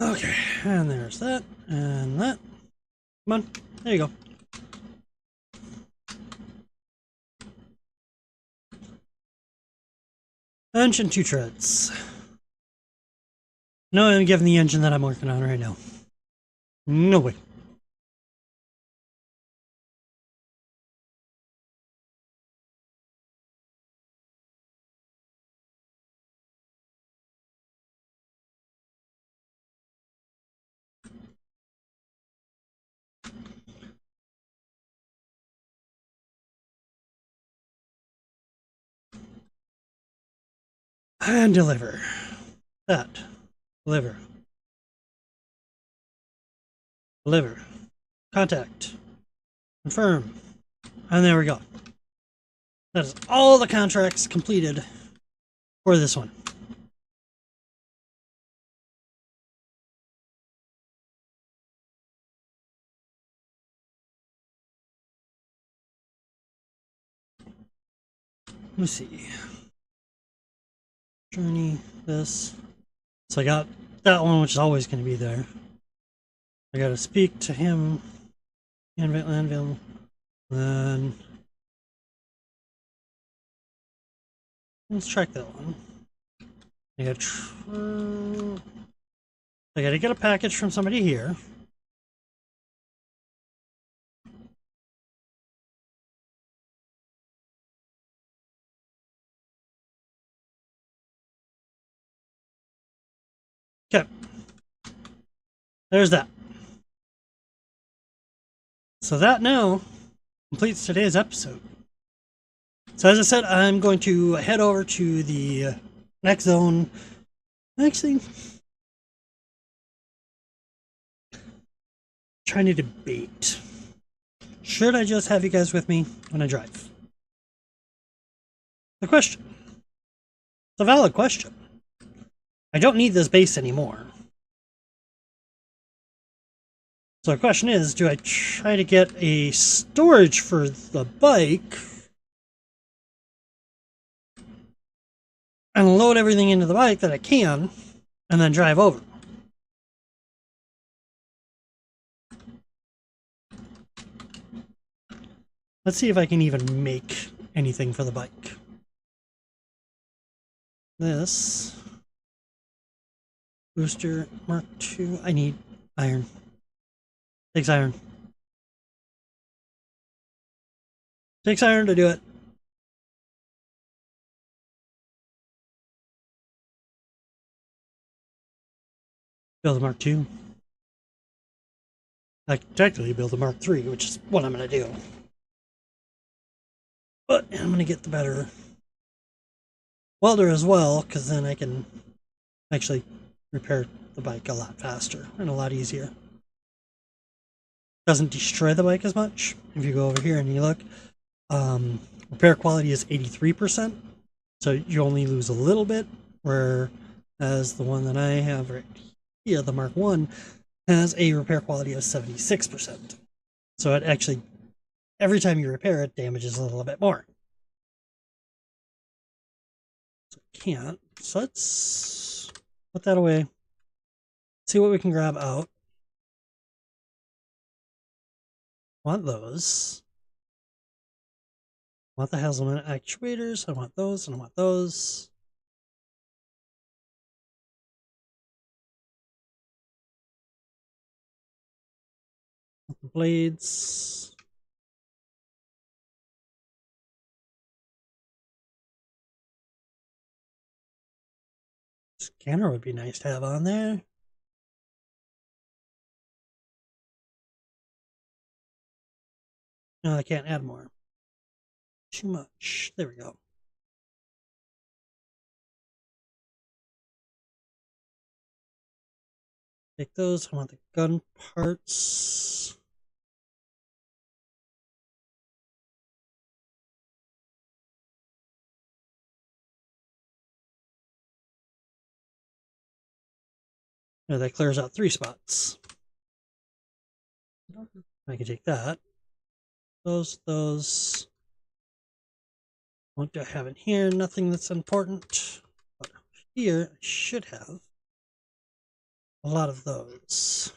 Okay, and there's that, and that. Come on, there you go. Engine 2 treads. No, I'm giving the engine that I'm working on right now. No way. And deliver. That. Deliver. Deliver. Contact. Confirm. And there we go. That is all the contracts completed for this one. Let me see. Journey, this. So I got that one, which is always going to be there. I got to speak to him. Anvil. Then let's track that one. I got to get a package from somebody here. Okay. There's that. So that now completes today's episode. So as I said, I'm going to head over to the next zone. Actually, trying to debate. Should I just have you guys with me when I drive? The question. It's a valid question. I don't need this base anymore. So the question is, do I try to get a storage for the bike and load everything into the bike that I can and then drive over? Let's see if I can even make anything for the bike. This booster Mark II. I need iron. Takes iron. Takes iron to do it. Build a Mark II. I could technically build a Mark III, which is what I'm going to do. But I'm going to get the better welder as well, because then I can actually repair the bike a lot faster and a lot easier. Doesn't destroy the bike as much. If you go over here and you look, repair quality is 83%, so you only lose a little bit, whereas the one that I have right here, the Mark I, has a repair quality of 76%. So it actually, every time you repair it, damages a little bit more. So can't. So let's put that away. See what we can grab out. Want those. I want the Hazelnut actuators. I want those, and I want those. The blades. Scanner would be nice to have on there. No, I can't add more. Too much. There we go. Take those. I want the gun parts. No, that clears out 3 spots. I can take that. Those. What do I have in here? Nothing that's important. But here, I should have a lot of those.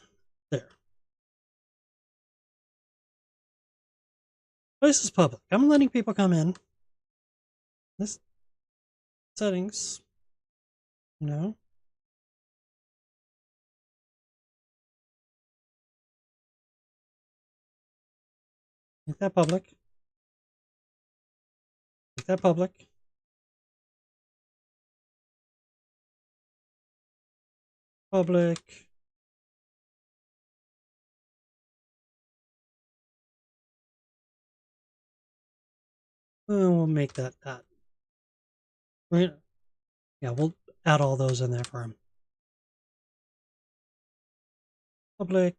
There. This is public. I'm letting people come in. This settings. No. Make that public. Make that public. Public. We'll make that. Yeah, we'll add all those in there for him. Public.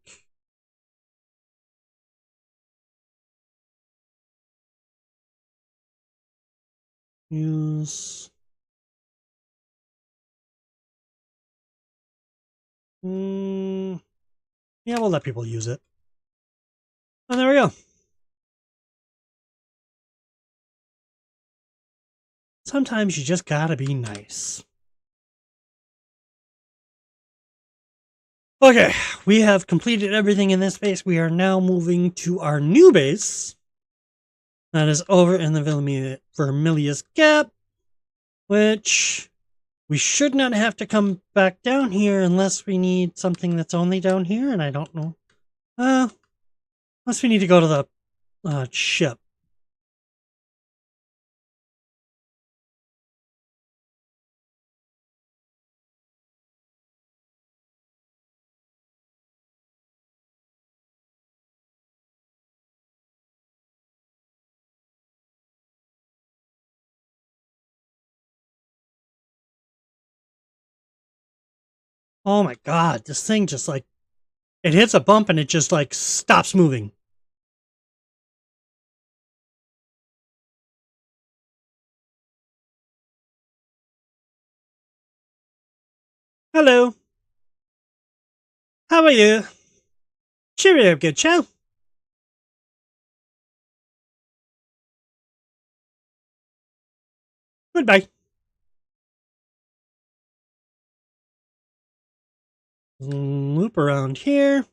Use. Yeah, we'll let people use it. And there we go. Sometimes you just gotta be nice. Okay, we have completed everything in this base. We are now moving to our new base. That is over in the Vermilius Gap, which we should not have to come back down here unless we need something that's only down here, and I don't know. Unless we need to go to the ship. Oh my god, this thing just like, it hits a bump and it just like stops moving. Hello. How are you? Cheerio, good show. Goodbye. Loop around here.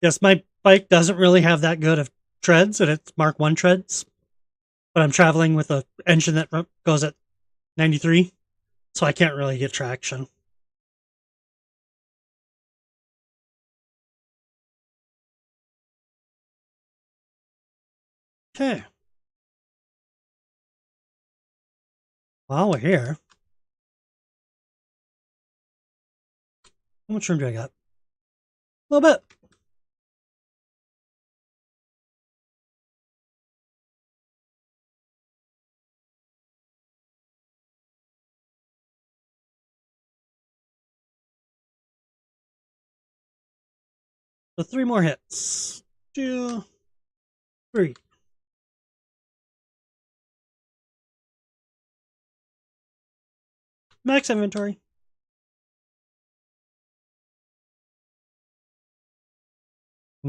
Yes, my bike doesn't really have that good of treads, and it's Mark 1 treads. But I'm traveling with an engine that goes at 93, so I can't really get traction. Okay. While we're here, how much room do I got? A little bit. So 3 more hits. 2, 3. Max inventory.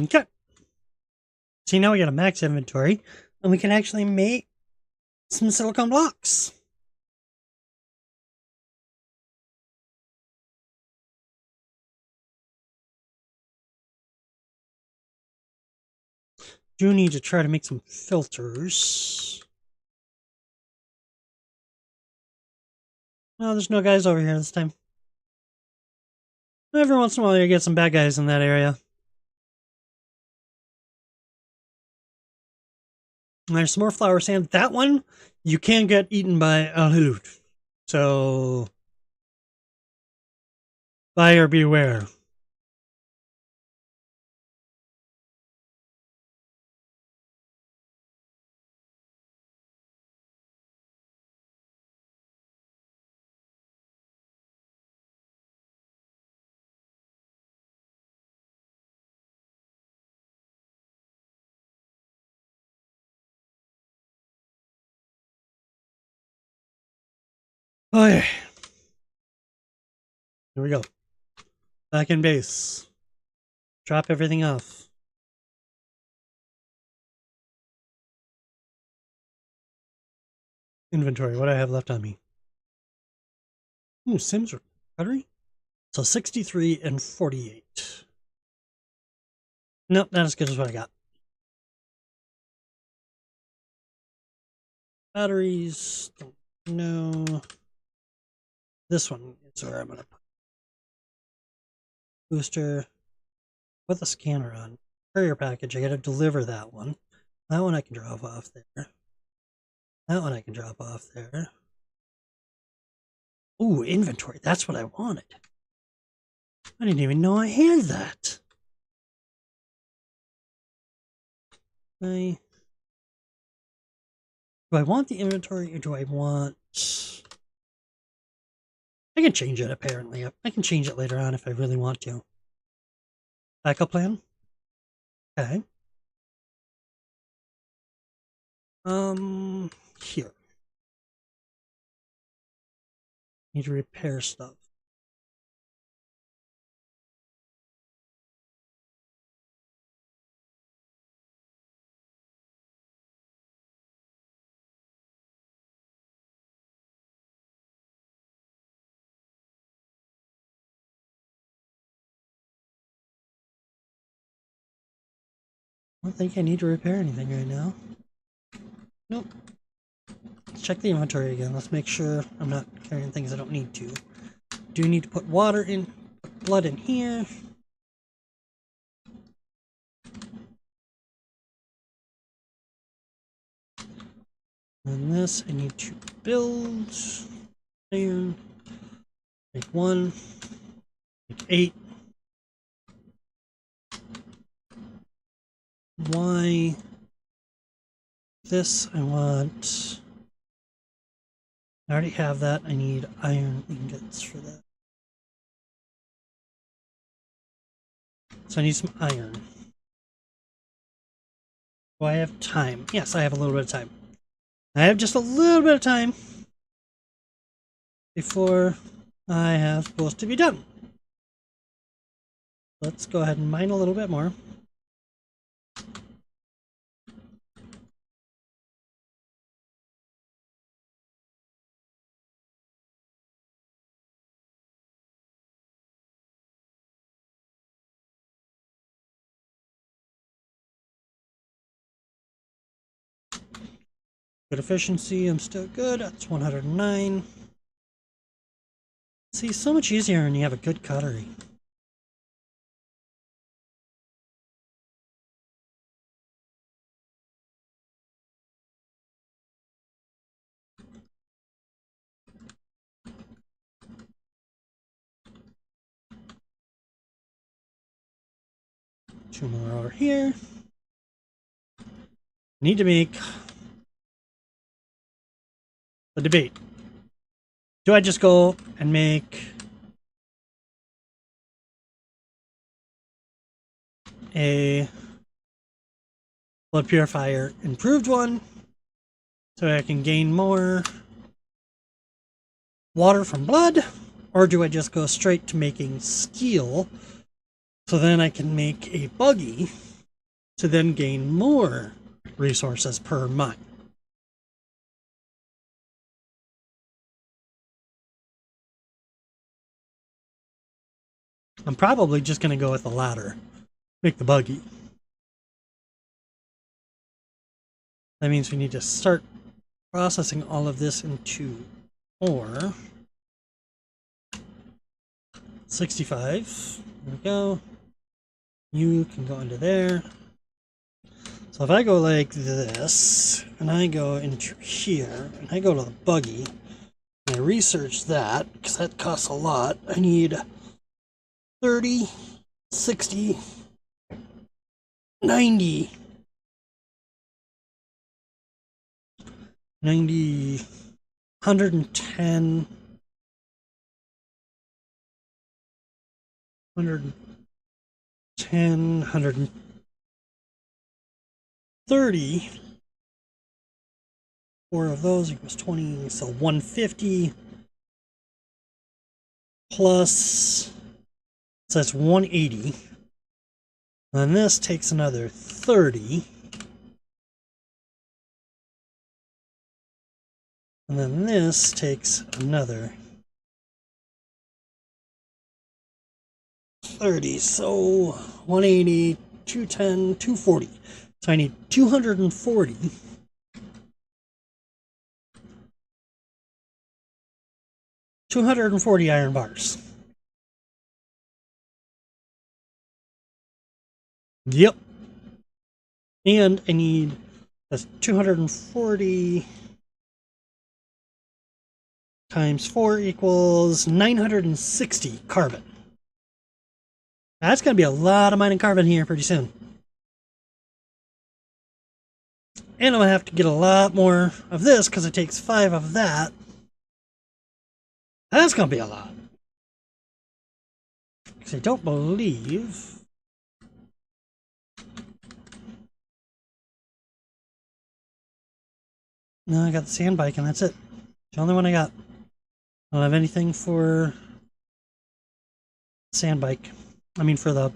Okay. See, now we got a max inventory, and we can actually make some silicone blocks. Do need to try to make some filters. No, there's no guys over here this time. Every once in a while you get some bad guys in that area. And there's some more flower sand. That one, you can get eaten by Alhut. So, buyer beware. Okay. Here we go. Back in base. Drop everything off. Inventory, what do I have left on me? Ooh, Sims recovery? So 63 and 48. Nope, not as good as what I got. Batteries, don't know. This one is where I'm going to put booster. Put the scanner on. Courier package, I got to deliver that one. That one I can drop off there. That one I can drop off there. Ooh, inventory, that's what I wanted. I didn't even know I had that. Do I want the inventory or do I want... I can change it apparently. I can change it later on if I really want to. Backup plan? Okay. Here. Need to repair stuff. I don't think I need to repair anything right now. Nope. Let's check the inventory again. Let's make sure I'm not carrying things I don't need to. Do need to put water in, put blood in here. And this I need to build. Iron. Make 1. Make 8. Why? This I want. I already have that. I need iron ingots for that. So I need some iron. Do I have time? Yes, I have a little bit of time. I have just a little bit of time before I have supposed to be done. Let's go ahead and mine a little bit more. Good efficiency, I'm still good. That's 109. See, so much easier when you have a good cutlery. Two more over here. Need to make the debate. Do I just go and make a blood purifier improved one so I can gain more water from blood? Or do I just go straight to making steel so then I can make a buggy to then gain more resources per mine? I'm probably just going to go with the latter. Make the buggy. That means we need to start processing all of this into ore. 65. There we go. You can go into there. So if I go like this, and I go into here, and I go to the buggy, and I research that, because that costs a lot, I need 30, 60, 90, 110, 110, 130. 4 of those equals 20, so 150 plus, so that's 180. And then this takes another 30. And then this takes another 30. So 180, 210, 240. So I need 240. 240 iron bars. Yep. And I need, that's 240 times 4 equals 960 carbon. That's going to be a lot of mining carbon here pretty soon. And I'm going to have to get a lot more of this because it takes 5 of that. That's going to be a lot. Because I don't believe... No, I got the sand bike and that's it. It's the only one I got. I don't have anything for sand bike. I mean for the...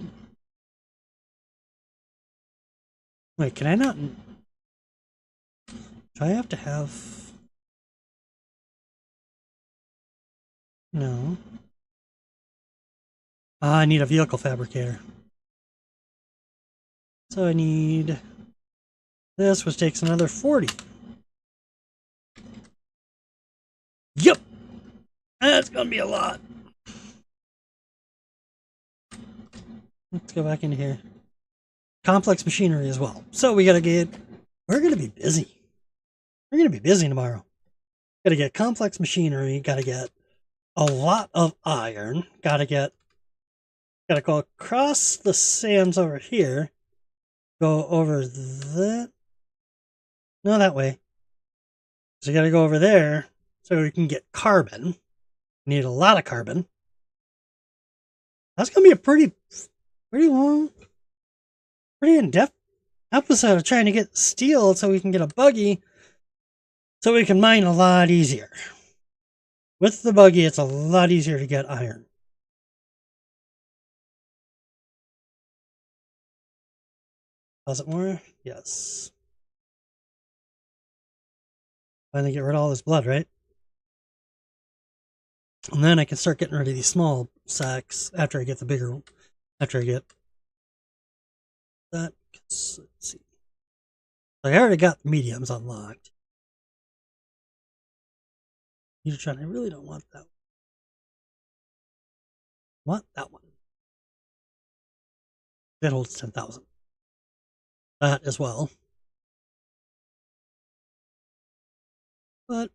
Wait, can I not... Do I have to have... No. I need a vehicle fabricator. So I need this, which takes another 40. Yep! That's gonna be a lot. Let's go back into here. Complex machinery as well. So we gotta get... We're gonna be busy. We're gonna be busy tomorrow. Gotta get complex machinery, gotta get a lot of iron, gotta go across the sands over here, go over that, no, that way. So you gotta go over there so we can get carbon. We need a lot of carbon. That's gonna be a pretty long, pretty in-depth episode of trying to get steel so we can get a buggy so we can mine a lot easier. With the buggy, it's a lot easier to get iron. Does it more? Yes. Finally get rid of all this blood, right? And then I can start getting rid of these small sacks after I get the bigger one. After I get that. Let's see. I already got the mediums unlocked. I really don't want that one. I want that one. That holds 10,000. That as well. But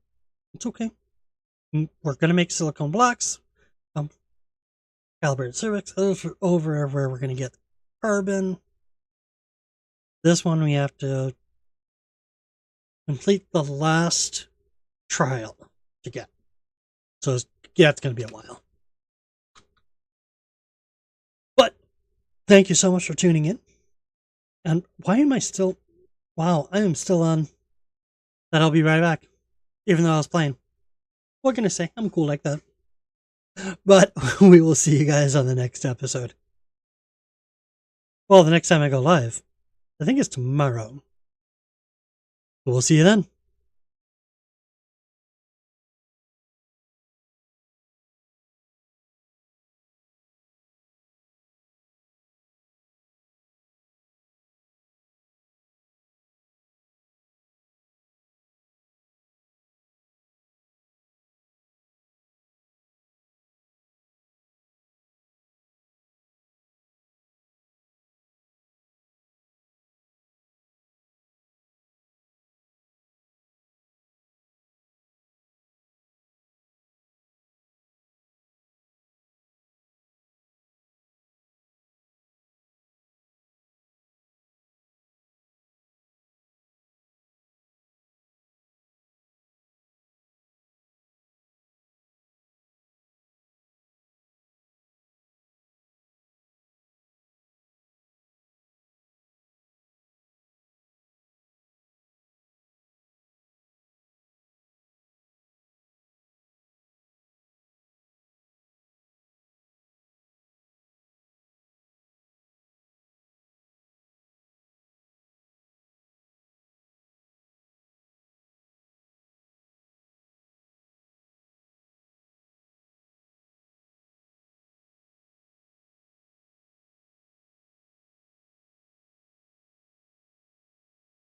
it's okay. We're going to make silicone blocks. Calibrated cervix. Over where we're going to get carbon. This one we have to complete the last trial to get. So yeah, it's going to be a while. But thank you so much for tuning in. And why am I still... Wow, I am still on that I'll be right back. Even though I was playing. What can I say? I'm cool like that. But we will see you guys on the next episode. Well, the next time I go live. I think it's tomorrow. We'll see you then.